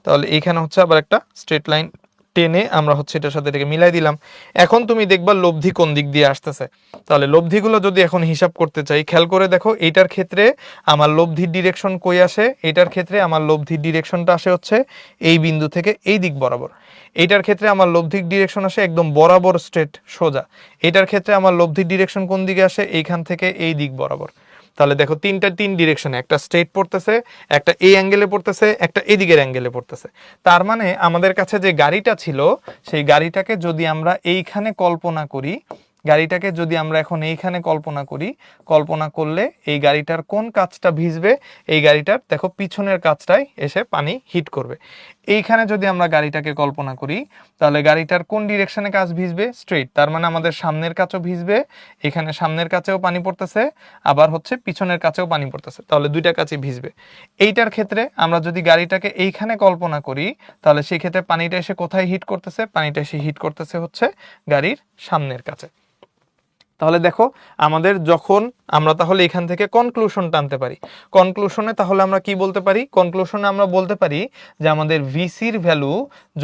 তাহলে এইখানে হচ্ছে আবার একটা স্ট্রেট লাইন টেনে আমরা হচ্ছে এটার সাথে এটাকে মিলাই দিলাম। এখন তুমি দেখবা লব্ধি কোন দিক দিয়ে আসতেছে। তাহলে লব্ধিগুলো যদি এখন হিসাব করতে চাই, খেয়াল করে দেখো এইটার ক্ষেত্রে আমার লব্ধির ডিরেকশন কই আসে? এইটার ক্ষেত্রে আমার লব্ধির ডিরেকশনটা আসে হচ্ছে এই বিন্দু থেকে এই দিক বরাবর। এইটার ক্ষেত্রে আমার লব্ধির ডিরেকশন আসে একদম বরাবর স্ট্রেট সোজা। এটার ক্ষেত্রে আমার লব্ধির ডিরেকশন কোন দিকে আসে? এইখান থেকে এই দিক বরাবর। তাহলে দেখো তিন ডিরেকশনে, একটা স্ট্রেট পড়তেছে, একটা এই অ্যাঙ্গেলে পড়তেছে, একটা এদিকের অ্যাঙ্গেলে পড়তেছে। তার মানে আমাদের কাছে যে গাড়িটা ছিল সেই গাড়িটাকে যদি আমরা এইখানে কল্পনা করি, গাড়িটাকে যদি আমরা এখন এইখানে কল্পনা করি, কল্পনা করলে এই গাড়িটার কোন কাজটা ভিজবে? এই গাড়িটার দেখো পিছনের কাজটাই এসে পানি হিট করবে। এইখানে যদি আমরা গাড়িটাকে কল্পনা করি তাহলে গাড়িটার কোন ডিরেকশনে কাজ ভিজবে? স্ট্রেট। তার মানে আমাদের সামনের কাছেও ভিজবে, এখানে সামনের কাছেও পানি পড়তেছে, আবার হচ্ছে পিছনের কাছেও পানি পড়তেছে, তাহলে দুইটা কাছে ভিজবে। এইটার ক্ষেত্রে আমরা যদি গাড়িটাকে এইখানে কল্পনা করি তাহলে সেই ক্ষেত্রে পানিটা এসে কোথায় হিট করতেছে? পানিটা এসে হিট করতেছে হচ্ছে গাড়ির সামনের কাছে। তাহলে দেখো আমাদের যখন আমরা তাহলে এখান থেকে কনক্লুশন টানতে পারি, কনক্লুশনে তাহলে আমরা কি বলতে পারি? কনক্লুশনে আমরা বলতে পারি যে আমাদের ভিসির ভ্যালু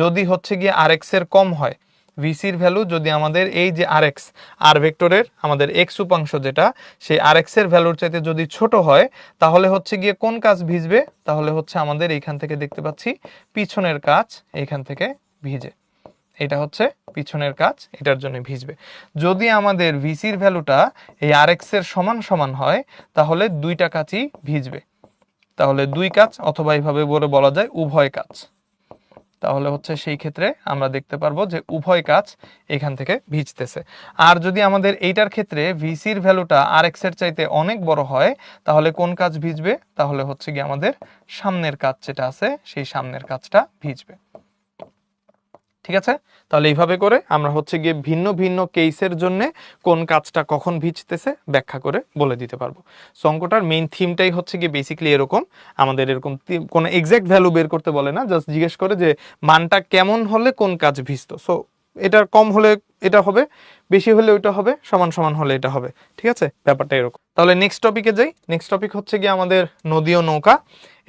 যদি হচ্ছে গিয়ে আর এক্স এর কম হয়, ভিসির ভ্যালু যদি আমাদের এই যে আর এক্স আর ভেক্টরের আমাদের এক্স উপাংশ যেটা সেই আর এক্স এর ভ্যালুর চাইতে যদি ছোট হয় তাহলে হচ্ছে গিয়ে কোন কাজ ভিজবে? তাহলে হচ্ছে আমাদের এইখান থেকে দেখতে পাচ্ছি পিছনের কাজ এইখান থেকে ভিজে, এটা হচ্ছে পিছনের কাজ, এটার জন্য ভিজবে। যদি আমাদের ভিসির ভ্যালুটা এই RX এর সমান সমান হয় তাহলে দুইটা কাজই ভিজবে, তাহলে দুই কাজ অথবা এইভাবে বলা যায় উভয় কাজ। তাহলে হচ্ছে সেই ক্ষেত্রে আমরা দেখতে পারবো যে উভয় কাজ এখান থেকে ভিজতেছে। আর যদি আমাদের এইটার ক্ষেত্রে ভিসির ভ্যালুটা RX এর চাইতে অনেক বড় হয় তাহলে কোন কাজ ভিজবে, তাহলে হচ্ছে কি আমাদের সামনের কাজ যেটা আছে সেই সামনের কাজটা ভিজবে। ঠিক আছে, তাহলে এইভাবে করে আমরা হচ্ছে গিয়ে ভিন্ন ভিন্ন কেসের জন্য কোন কাজটা কখন ভিজতেছে ব্যাখ্যা করে বলে দিতে পারবো। সো অঙ্কটার মেইন থিমটাই হচ্ছে গিয়ে বেসিক্যালি এরকম, আমাদের এরকম কোনো এক্সাক্ট ভ্যালু বের করতে বলে না, জাস্ট জিজ্ঞেস করে যে মানটা কেমন হলে কোন কাজ ভিজতো। সো এটার কম হলে এটা হবে, বেশি হলে ওইটা হবে, সমান সমান হলে এটা হবে। ঠিক আছে, ব্যাপারটা এরকম। তাহলে নেক্সট টপিকে যাই। নেক্সট টপিক হচ্ছে গিয়ে আমাদের নদী ও নৌকা।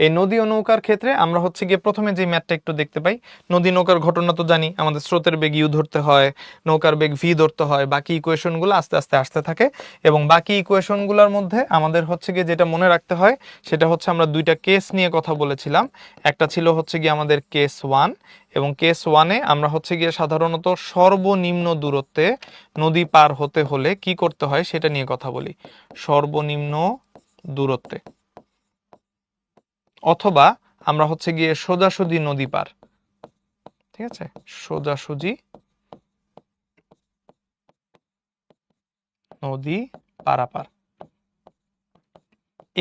এই নদী ও নৌকার ক্ষেত্রে আমরা হচ্ছে গিয়ে প্রথমে যে ম্যাথটা একটু দেখতে পাই, নদী নৌকার ঘটনা তো জানি, আমাদের স্রোতের বেগ ইউ ধরতে হয়, নৌকার বেগ ভি ধরতে হয়, বাকি ইকুয়েশনগুলো আস্তে আস্তে আসতে থাকে। এবং বাকি ইকুয়েশনগুলোর মধ্যে আমাদের হচ্ছে গিয়ে যেটা মনে রাখতে হয় সেটা হচ্ছে আমরা দুইটা কেস নিয়ে কথা বলেছিলাম। একটা ছিল হচ্ছে গিয়ে আমাদের কেস 1, এবং কেস 1-এ আমরা হচ্ছে গিয়ে সাধারণত সর্বনিম্ন দূরত্বে নদী পার হতে হলে কি করতে হয় সেটা নিয়ে কথা বলি। সর্বনিম্ন দূরত্বে অথবা আমরা হচ্ছে গিয়ে সোজাসুজি নদী পার, ঠিক আছে, সোজাসুজি নদী পারাপার,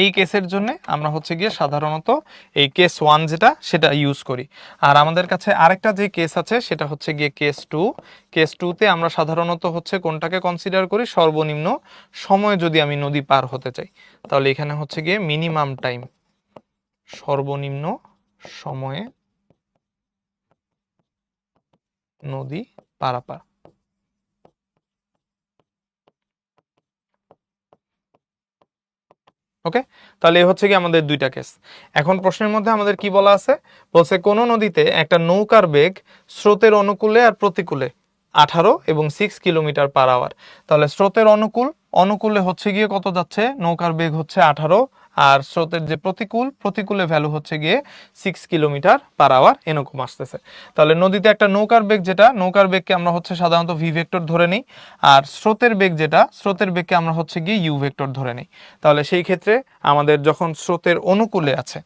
এই কেসের জন্য আমরা হচ্ছে গিয়ে সাধারণত এই কেস 1 যেটা সেটা ইউজ করি। আর আমাদের কাছে আরেকটা যে কেস আছে সেটা হচ্ছে গিয়ে কেস 2। কেস 2-তে আমরা সাধারণত হচ্ছে কোনটাকে কনসিডার করি, সর্বনিম্ন সময় যদি আমি নদী পার হতে চাই তাহলে এখানে হচ্ছে গিয়ে মিনিমাম টাইম, সর্বনিম্ন সময়ে নদী পারাপার। ওকে, তাহলে এই হচ্ছে কি আমাদের দুইটা কেস। এখন প্রশ্নের মধ্যে আমাদের কি বলা আছে, বলছে কোন নদীতে একটা নৌকার বেগ স্রোতের অনুকূলে আর প্রতিকূলে 18 এবং 6 কিলোমিটার পার আওয়ার। তাহলে স্রোতের অনুকূলে হচ্ছে গিয়ে কত যাচ্ছে, নৌকার বেগ হচ্ছে 18, আর স্রোতের যে প্রতিকূলে ভ্যালু হচ্ছে গিয়ে 6 কিলোমিটার পার আওয়ার এরকম আসতেছে। তাহলে নদীতে একটা নৌকার বেগ, যেটা নৌকার বেগকে আমরা হচ্ছে সাধারণত ভি ভেক্টর ধরে নিই, আর স্রোতের বেগ যেটা স্রোতের বেগকে আমরা হচ্ছে গিয়ে ইউ ভেক্টর ধরে নিই। তাহলে সেই ক্ষেত্রে আমাদের যখন স্রোতের অনুকূলে আছে,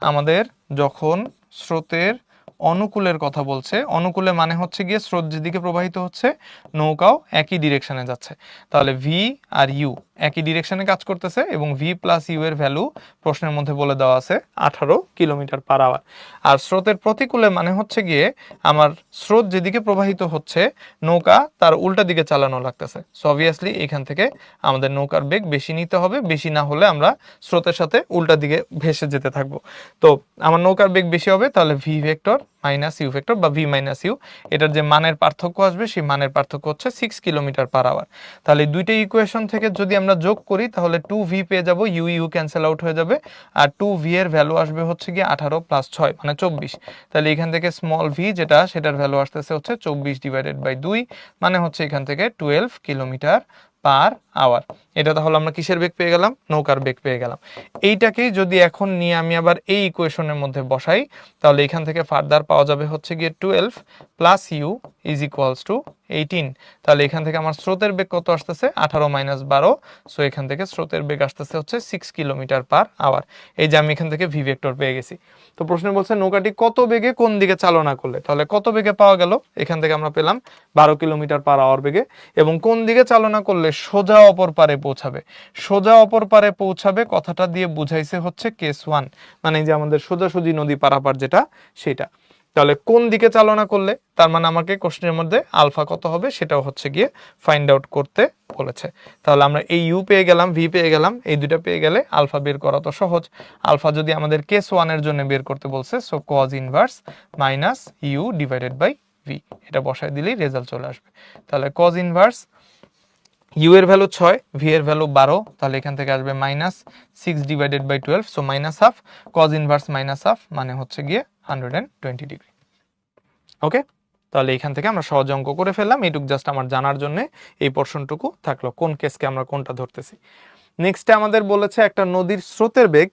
আমাদের যখন স্রোতের অনুকূলের কথা বলছে, অনুকূলে মানে হচ্ছে গিয়ে স্রোত যেদিকে প্রবাহিত হচ্ছে নৌকাও একই ডিরেকশনে যাচ্ছে, তাহলে ভি আর ইউ একই ডিরেকশনে কাজ করতেছে এবং ভি প্লাস ইউ এর ভ্যালু প্রশ্নের মধ্যে বলে দেওয়া আছে 18 কিলোমিটার পার আওয়ার। আর স্রোতের প্রতিকূলে মানে হচ্ছে গিয়ে আমার স্রোত যেদিকে প্রবাহিত হচ্ছে নৌকা তার উল্টা দিকে চালানো লাগতেছে। সো অবভিয়াসলি এখান থেকে আমাদের নৌকার বেগ বেশি নিতে হবে, বেশি না হলে আমরা স্রোতের সাথে উল্টা দিকে ভেসে যেতে থাকবো। তো আমার নৌকার বেগ বেশি হবে, তাহলে V vector minus U vector বা ভি মাইনাস ইউ, এটার যে মানের পার্থক্য আসবে সেই মানের পার্থক্য হচ্ছে 6 কিলোমিটার পার আওয়ার। তাহলে দুইটা ইকুয়েশন থেকে যদি আমরা যোগ করি তাহলে 2v পেয়ে যাবো, ইউ ইউ ক্যান্সেল আউট হয়ে যাবে, আর 2v এর ভ্যালু আসবে হচ্ছে গিয়ে 18 প্লাস 6 মানে 24। তাহলে এখান থেকে স্মল ভি যেটা সেটার ভ্যালু আসতেছে হচ্ছে 24 ডিভাইডেড বাই 2, মানে হচ্ছে এখান থেকে 12 কিলোমিটার পার আওয়ার। এটা তাহলে আমরা কিসের বেগ পেয়ে গেলাম, নৌকার বেগ পেয়ে গেলাম। এইটাকেই যদি এখন নিয়ে আমি আবার এই ইকুয়েশনের মধ্যে বসাই তাহলে এখান থেকে ফার্দার পাওয়া যাবে হচ্ছে গিয়ে 12 plus U is equals to 18। তাহলে এখান থেকে আমার স্রোতের বেগ কত আসতেছে, 18 মাইনাস 12, সো এখান থেকে স্রোতের বেগ আসতেছে হচ্ছে 6 কিলোমিটার পার আওয়ার। এই যে আমি এখান থেকে ভি ভেক্টর পেয়ে গেছি। তো প্রশ্ন বলছে নৌকাটি কত বেগে কোন দিকে চালনা করলে, তাহলে কত বেগে পাওয়া গেল, এখান থেকে আমরা পেলাম 12 কিলোমিটার পার আওয়ার বেগে, এবং কোন দিকে চালনা করলে সোজা অপর পারে পৌঁছাবে। সোজা অপর পারে পৌঁছাবে কথাটা দিয়ে বুঝাইছে হচ্ছে কেস 1, মানে যে আমাদের সোজাসুজি নদী পারাপার যেটা সেটা। তাহলে কোন দিকে চালনা করলে, তার মানে আমাকে কোশ্চেনের মধ্যে আলফা কত হবে সেটাও হচ্ছে গিয়ে ফাইন্ড আউট করতে বলেছে। তাহলে আমরা এই ইউ পেয়ে গেলাম, ভি পেয়ে গেলাম, এই দুইটা পেয়ে গেলে আলফা বের করা তো সহজ। আলফা যদি আমাদের কেস 1 এর জন্য বের করতে বলছে, so cos inverse minus U divided by V, এটা বসায় দিলেই রেজাল্ট চলে আসবে। তাহলে কজ ইনভার্স ইউ এর ভ্যালু 6, ভি এর ভ্যালু 12, তাহলে এখান থেকে আসবে minus 6 divided by 12, so minus half, cos inverse minus half মানে হচ্ছে গিয়ে 120 ডিগ্রি। ওকে, তাহলে এখান থেকে আমরা সহজ অঙ্ক করে ফেললাম, এইটুক জাস্ট আমার জানার জন্য এই পোর্শনটুকু থাকলো, কোন কেসকে আমরা কোনটা ধরতেছি। নেক্সটে আমাদের বলেছে একটা নদীর স্রোতের বেগ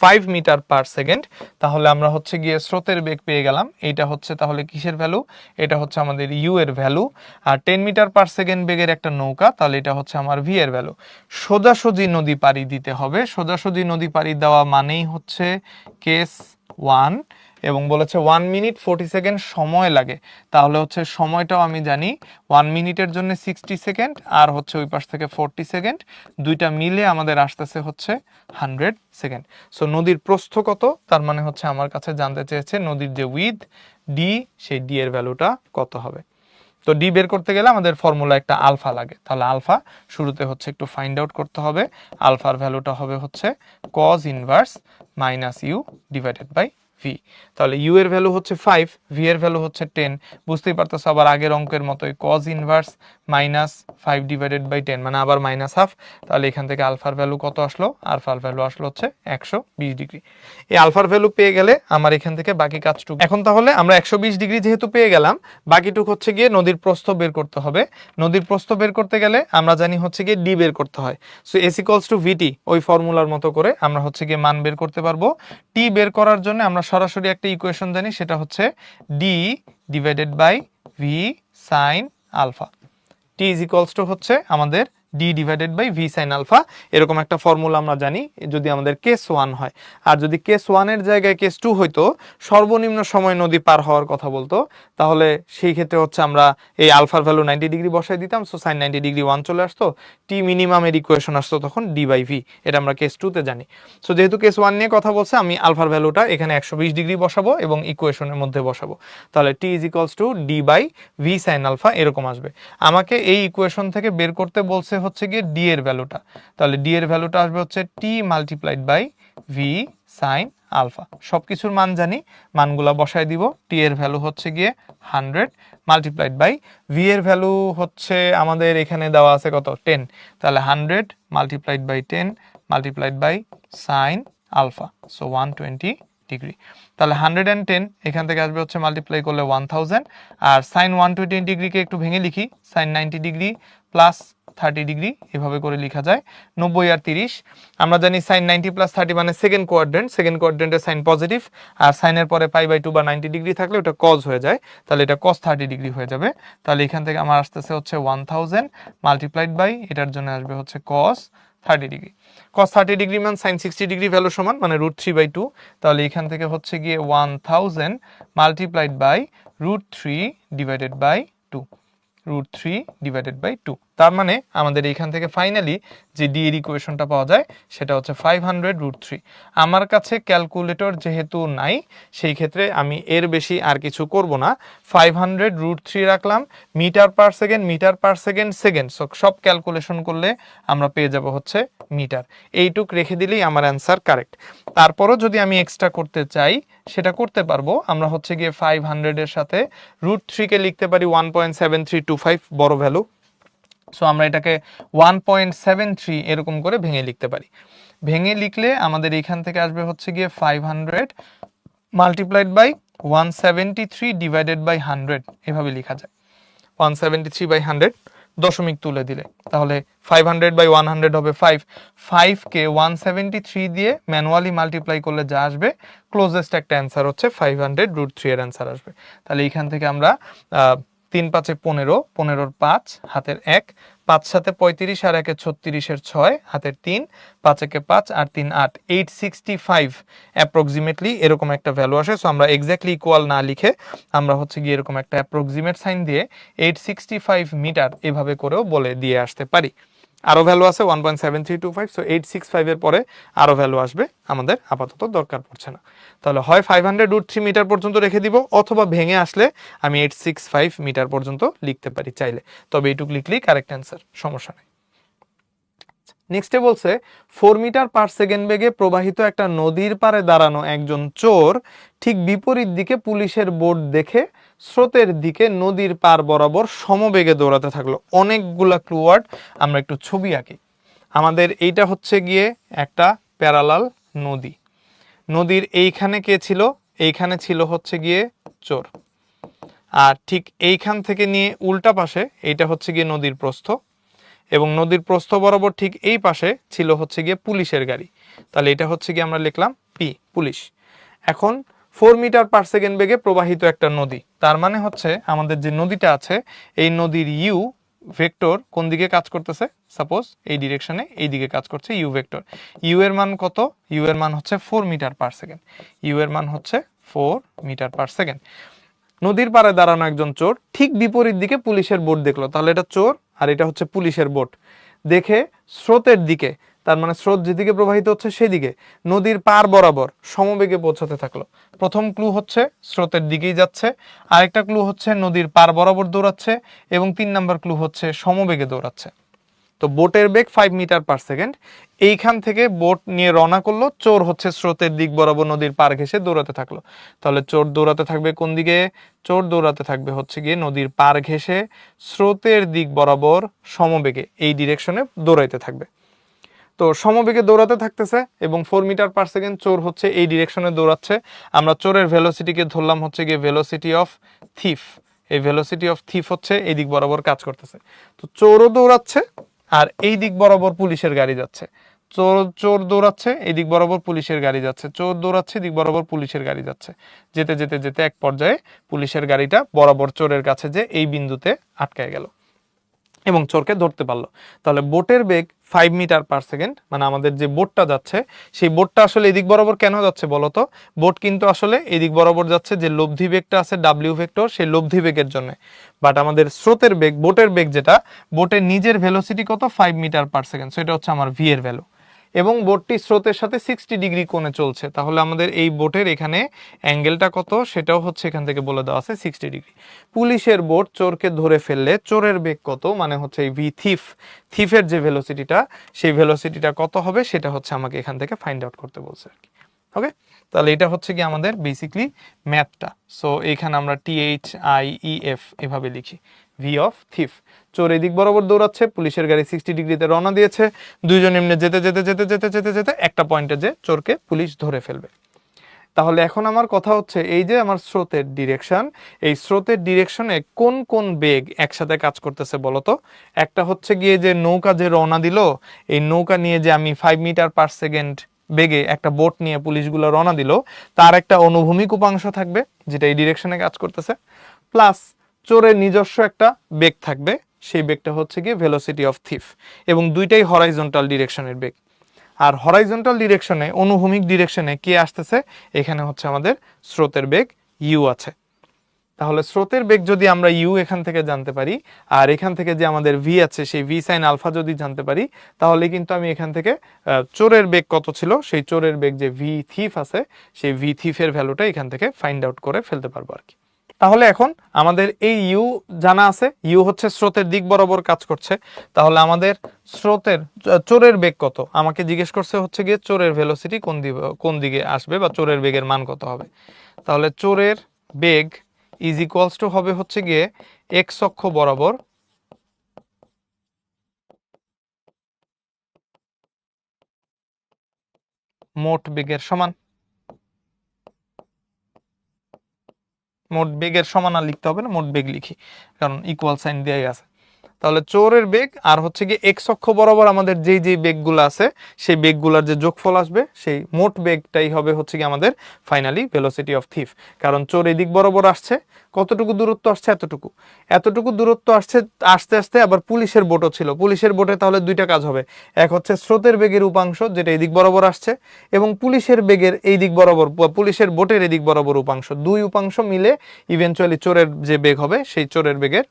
5 মিটার পার সেকেন্ড। তাহলে আমরা হচ্ছে গিয়ে স্রোতের বেগ পেয়ে গেলাম। এইটা হচ্ছে তাহলে কিসের ভ্যালু? এটা হচ্ছে আমাদের ইউ এর ভ্যালু। আর 10 মিটার পার সেকেন্ড বেগের একটা নৌকা, তাহলে এটা হচ্ছে আমার ভি এর ভ্যালু। সোজাসুজি নদী পাড়ি দিতে হবে। সোজাসুজি নদী পাড়ি দেওয়া মানেই হচ্ছে কেস 1, এবং বলেছে 1 মিনিট 40 সেকেন্ড সময় লাগে। তাহলে হচ্ছে সময়টাও আমি জানি, 1 মিনিটের জন্য 60 সেকেন্ড আর হচ্ছে ওই পাশ থেকে 40 সেকেন্ড, দুইটা মিলে আমাদের আসতেছে হচ্ছে 100 সেকেন্ড। সো নদীর প্রস্থ কত? তার মানে হচ্ছে আমার কাছে জানতে চেয়েছে নদীর যে উইথ ডি, সেই ডি এর ভ্যালুটা কত হবে। তো ডি বের করতে গেলে আমাদের ফর্মুলা একটা আলফা লাগে। তাহলে আলফা শুরুতে হচ্ছে একটু ফাইন্ড আউট করতে হবে। আলফার ভ্যালুটা হবে হচ্ছে cos inverse minus U divided by V. তাহলে ইউ এর ভ্যালু হচ্ছে 5, ভি এর ভ্যালু হচ্ছে 10। বুঝতেই পারতেছো আবার আগের অঙ্কের মতোই cos inverse minus 5 divided by 10 মানে আবার মাইনাস হাফ। তাহলে এখান থেকে আলফার ভ্যালু কত আসলো? আলফার ভ্যালু আসলো হচ্ছে 120 ডিগ্রি। এই আলফার ভ্যালু পেয়ে গেলে আমার এখান থেকে বাকি কাজটুকু, এখন তাহলে আমরা 120 ডিগ্রি যেহেতু পেয়ে গেলাম, বাকিটুকু হচ্ছে গিয়ে নদীর প্রস্থ বের করতে হবে। নদীর প্রস্থ বের করতে গেলে আমরা জানি হচ্ছে গিয়ে ডি বের করতে হয়। সো এস ইকুয়ালস টু ভিটি, ওই ফর্মুলার মতো করে আমরা হচ্ছে গিয়ে মান বের করতে পারবো। টি বের করার জন্য আমরা সরাসরি একটা ইকুয়েশন জানি, সেটা হচ্ছে D divided by V sine alpha. T is equals to হচ্ছে আমাদের D divided by V sine alpha. এরকম একটা ফর্মুলা আমরা জানি যদি আমাদের কেস 1 হয়। আর যদি কেস 1 এর জায়গায় কেস 2 হইতো, সর্বনিম্ন সময় নদী পার হওয়ার কথা বলতো, তাহলে সেই ক্ষেত্রে হচ্ছে আমরা এই আলফার ভ্যালু 90 ডিগ্রি বসাই দিতাম। সো সাইন 90 ডিগ্রি 1 চলে আসতো, টি মিনিমামের ইকুয়েশন আসতো তখন ডি বাই ভি। এটা আমরা কেস 2 তে জানি। সো যেহেতু কেস 1 নিয়ে কথা বলছে, আমি আলফার ভ্যালুটা এখানে 120 ডিগ্রি বসাবো এবং ইকুয়েশনের মধ্যে বসাবো। তাহলে T is equals to D by V sine alpha এরকম আসবে। আমাকে এই ইকুয়েশন থেকে বের করতে বলছে হচ্ছে গিয়ে ডি এর ভ্যালুটা। তাহলে ডি এর ভ্যালুটা আসবে হচ্ছে T multiplied by V sine alpha. সবকিছুর মান জানি, মানগুলা বসায় দিব। টি এর ভ্যালু হচ্ছে গিয়ে 100 মাল্টিপ্লাইড বাই ভি এর ভ্যালু হচ্ছে আমাদের এখানে দেওয়া আছে কত? 10। তাহলে 100 multiplied by 10 multiplied by sine alpha, so 120 degree. তাহলে 110 এখান থেকে আসবে হচ্ছে মাল্টিপ্লাই করলে 1000, আর সাইন 120 ডিগ্রিকে একটু ভেঙে লিখি, সাইন 90 ডিগ্রি প্লাস 30 ডিগ্রি, এভাবে করে লেখা যায়। 90 আর 30, আমরা জানি সাইন 90 প্লাস 30 মানে সেকেন্ড কোয়াড্রেন্ট, সেকেন্ড কোয়াড্রেন্টে সাইন পজিটিভ, আর সাইনের পরে পাই বাই 2 বা 90 ডিগ্রি থাকলে ওটা কজ হয়ে যায়, তাহলে এটা কস 30 ডিগ্রি হয়ে যাবে। তাহলে এখান থেকে আমার আসতেছে হচ্ছে 1000 মাল্টিপ্লাইড বাই, এটার জন্য আসবে হচ্ছে কস 30 ডিগ্রি। cos 30 ডিগ্রি মান sin 60 ডিগ্রি ভ্যালু সমান মানে √3/2। তাহলে এখান থেকে হচ্ছে গিয়ে 1000 multiplied by √3 divided by 2, √3 divided by 2। তার মানে আমাদের এখান থেকে ফাইনালি যে ডি এর ইকুয়েশনটা পাওয়া যায় সেটা হচ্ছে 500 √3। আমার কাছে ক্যালকুলেটর যেহেতু নাই, সেই ক্ষেত্রে আমি এর বেশি আর কিছু করব না। 500 √3 রাখলাম, metre per second, metre per second, second, সব ক্যালকুলেশন করলে আমরা পেয়ে যাব হচ্ছে মিটার। এইটুক রেখে দিলেই আমার অ্যান্সার কারেক্ট। তারপরও যদি আমি এক্সট্রা করতে চাই সেটা করতে পারবো। আমরা হচ্ছে গিয়ে 500 এর সাথে √3 কে লিখতে পারি 1.7325, বড় ভ্যালু। সো আমরা এটাকে 1.73 এরকম করে ভেঙে লিখতে পারি। ভেঙে লিখলে আমাদের এখান থেকে আসবে হচ্ছে গিয়ে 500 মাল্টিপ্লাইড বাই 173 ডিভাইডেড বাই 100, এভাবে লেখা যায়। 173/100 দশমিক তুলে দিলে তাহলে 500/100 হবে 5। 5কে 173 দিয়ে ম্যানুয়ালি মাল্টিপ্লাই করলে যা আসবে, ক্লোজেস্ট একটা অ্যান্সার হচ্ছে 500 √3 এর অ্যান্সার আসবে। তাহলে এইখান থেকে আমরা 3 5 15, 15 5 হাতের 1, 5 7 35 আর 1 36 এর 6 হাতের 3, 5 1 5 আর 3 8, 865 অ্যাপ্রক্সিমেটলি এরকম একটা ভ্যালু আসে। সো আমরা এক্স্যাক্টলি ইকুয়াল না লিখে আমরা হচ্ছে গিয়ে এরকম একটা অ্যাপ্রক্সিমেট সাইন দিয়ে 865 মিটার এভাবে করেও বলে দিয়ে আসতে পারি। আরো ভ্যালু আছে 1.7325, সো 865 এর পরে আরো ভ্যালু আসবে, আমাদের আপাতত দরকার পড়ছে না। তাহলে হয় 500 √3 মিটার পর্যন্ত রেখে দিব, অথবা ভেঙে আসলে আমি 865 মিটার পর্যন্ত লিখতে পারি চাইলে, তবে এইটুক লিখলেই কারেক্ট অ্যান্সার, সমস্যা নেই। নেক্সটে বলছে 4 মিটার পার সেকেন্ড বেগে প্রবাহিত একটা নদীর পাড়ে দাঁড়ানো একজন চোর ঠিক বিপরীত দিকে পুলিশের বোর্ড দেখে স্রোতের দিকে নদীর পার বরাবর সমবেগে দৌড়াতে থাকলো। অনেকগুলা ক্লুওয়ার্ড, আমরা একটু ছবি আঁকি। আমাদের এইটা হচ্ছে গিয়ে একটা প্যারালাল নদী। নদীর এইখানে কে ছিল? এইখানে ছিল হচ্ছে গিয়ে চোর। আর ঠিক এইখান থেকে নিয়ে উল্টা পাশে এইটা হচ্ছে গিয়ে নদীর প্রস্থ, এবং নদীর প্রস্থ বরাবর ঠিক এই পাশে ছিল হচ্ছে গিয়ে পুলিশের গাড়ি। তাহলে এটা হচ্ছে গিয়ে আমরা লিখলাম পি, পুলিশ। এখন 4 মিটার পার সেকেন্ড বেগে প্রবাহিত একটা নদী, তার মানে হচ্ছে আমাদের যে নদীটা আছে এই নদীর ইউ ভেক্টর কোন দিকে কাজ করতেছে, সাপোজ এই ডিরেকশনে এই দিকে কাজ করছে ইউ ভেক্টর। ইউ এর মান কত? ইউ এর মান হচ্ছে 4 মিটার পার সেকেন্ড। ইউ এর মান হচ্ছে 4 মিটার পার সেকেন্ড। নদীর পাড়ে দাঁড়ানো একজন চোর ঠিক বিপরীত দিকে পুলিশের বোট দেখলো, তাহলে এটা চোর আর এটা হচ্ছে পুলিশের বোট। দেখে স্রোতের দিকে, তার মানে স্রোত যেদিকে প্রবাহিত হচ্ছে সেদিকে নদীর পার বরাবর সমবেগে পৌঁছাতে থাকলো। প্রথম ক্লু হচ্ছে স্রোতের দিকেই যাচ্ছে, আরেকটা ক্লু হচ্ছে নদীর পার বরাবর দৌড়াচ্ছে, এবং 3 নাম্বার ক্লু হচ্ছে সমবেগে দৌড়াচ্ছে। তো বোটের বেগ 5 মিটার পার সেকেন্ড। এইখান থেকে বোট নিয়ে রওনা করলো, চোর হচ্ছে স্রোতের দিক বরাবর নদীর পার ঘেঁষে দৌড়াতে থাকলো। তাহলে চোর দৌড়াতে থাকবে কোন দিকে? চোর দৌড়াতে থাকবে হচ্ছে গিয়ে নদীর পার ঘেঁষে স্রোতের দিক বরাবর সমবেগে এই ডিরেকশনে দৌড়াইতে থাকবে। তো সমবেগে দৌড়াতে থাকতেছে এবং 4 মিটার পার সেকেন্ড চোর হচ্ছে এই ডিরেকশনে দৌড়াচ্ছে। আমরা চোরের ভেলোসিটিকে ধরলাম হচ্ছে গিয়ে ভেলোসিটি অফ থিফ। এই ভেলোসিটি অফ থিফ হচ্ছে এই দিক বরাবর কাজ করতেছে। তো চোরও দৌড়াচ্ছে আর এই দিক বরাবর পুলিশের গাড়ি যাচ্ছে। চোর চোর দৌড়াচ্ছে এই দিক বরাবর পুলিশের গাড়ি যাচ্ছে, চোর দৌড়াচ্ছে দিক বরাবর পুলিশের গাড়ি যাচ্ছে। যেতে যেতে যেতে এক পর্যায়ে পুলিশের গাড়িটা বরাবর চোরের কাছে যে এই বিন্দুতে আটকায় গেল এবং চোরকে ধরতে পারলো। তাহলে বোটের বেগ 5 মিটার পার সেকেন্ড, মানে আমাদের যে বোটটা যাচ্ছে সেই বোটটা আসলে এদিক বরাবর কেন যাচ্ছে বলতো? বোট কিন্তু আসলে এদিক বরাবর যাচ্ছে যে লব্ধি বেগটা আছে ডাব্লিউ ভেক্টর, সেই লব্ধি বেগের জন্য। বাট আমাদের স্রোতের বেগ, বোটের বেগ যেটা, বোটের নিজের ভেলোসিটি কত? 5 মিটার পার সেকেন্ড। সো এটা হচ্ছে আমার ভি এর ভ্যালু। এবং বোটটি স্রোতের সাথে 60 ডিগ্রি কোণে চলছে, তাহলে আমাদের এই বোটের এখানে অ্যাঙ্গেলটা কত সেটাও হচ্ছে এখান থেকে বলে দেওয়া আছে 60 ডিগ্রি। পুলিশের বোট চোরকে ধরে ফেললে চোরের বেগ কত, মানে হচ্ছে এই ভি থিফ, থিফের যে ভেলোসিটিটা সেই ভেলোসিটিটা কত হবে সেটা হচ্ছে আমাকে এখান থেকে ফাইন্ড আউট করতে বলছে আর কি। ওকে, তাহলে এটা হচ্ছে কি আমাদের বেসিকলি ম্যাথটা। সো এইখানে আমরা THIEF এভাবে লিখি, ভি অফ থিফ। চোর এদিক বরাবর দৌড়াচ্ছে, পুলিশের গাড়ি 60 ডিগ্রিতে রওনা দিয়েছে, দুইজন এমনি যেতে যেতে যেতে যেতে যেতে যেতে একটা পয়েন্টে যে চোরকে পুলিশ ধরে ফেলবে। তাহলে এখন আমার কথা হচ্ছে এই যে আমার স্রোতের ডিরেকশন, এই স্রোতের ডিরেকশনে কোন কোন বেগ একসাথে কাজ করতেছে বলতো? একটা হচ্ছে গিয়ে যে নৌকা যে রওনা দিল, এই নৌকা নিয়ে যে আমি 5 মিটার পার সেকেন্ড বেগে একটা বোট নিয়ে পুলিশগুলো রওনা দিল, তার একটা অনুভূমিক উপাংশ থাকবে যেটা এই ডিরেকশনে কাজ করতেছে, প্লাস চোরের নিজস্ব একটা বেগ থাকবে, সেই বেগটা হচ্ছে গিয়ে ভেলোসিটি অফ থিফ, এবং দুইটাই হরাইজন্টাল ডিরেকশনের বেগ। আর হরাইজন্টাল ডিরেকশনে, অনুভূমিক ডিরেকশনে কে আসতেছে? এখানে হচ্ছে আমাদের স্রোতের বেগ ইউ আছে। তাহলে স্রোতের বেগ যদি আমরা ইউ এখান থেকে জানতে পারি, আর এখান থেকে যে আমাদের ভি আছে সেই ভি সাইন আলফা যদি জানতে পারি, তাহলে কিন্তু আমি এখান থেকে চোরের বেগ কত ছিল সেই চোরের বেগ যে ভি থিফ আছে সেই ভি থিফের ভ্যালুটা এখান থেকে ফাইন্ড আউট করে ফেলতে পারবো আর কি। তাহলে এখন আমাদের এই ইউ জানা আছে, ইউ হচ্ছে স্রোতের দিক বরাবর কাজ করছে। তাহলে আমাদের স্রোতের চোরের বেগ কত আমাকে জিজ্ঞেস করছে হচ্ছে গিয়ে চোরের ভেলোসিটি কোন দিকে আসবে বা চোরের বেগের মান কত হবে। তাহলে চোরের বেগ ইজ ইকুয়ালস টু হবে হচ্ছে গিয়ে এক্স অক্ষ বরাবর মোট বেগের সমান। মোট বেগের সমান আর লিখতে হবে না, মোট বেগ লিখি, কারণ ইকুয়াল সাইন দেয়াই আছে। তাহলে চোরের বেগ আর হচ্ছে গিয়ে এক্স অক্ষ বরাবর আমাদের যেই যেই বেগগুলো আছে সেই বেগগুলোর যে যোগফল আসবে সেই মোট বেগটাই হবে হচ্ছে কি আমাদের ফাইনালি ভেলোসিটি অফ থিফ। কারণ চোর এদিক বরাবর আসছে, কতটুকু দূরত্ব আসছে? এতটুকু। এতটুকু দূরত্ব আসছে, আস্তে আস্তে আবার পুলিশের বোটও ছিল, পুলিশের বোটে তাহলে দুইটা কাজ হবে, এক হচ্ছে স্রোতের বেগের উপাংশ যেটা এদিক বরাবর আসছে, এবং পুলিশের বেগের এই দিক বরাবর, পুলিশের বোটের এদিক বরাবর উপাংশ, দুই উপাংশ মিলে ইভেনচুয়ালি চোরের যে বেগ হবে সেই চোরের বেগের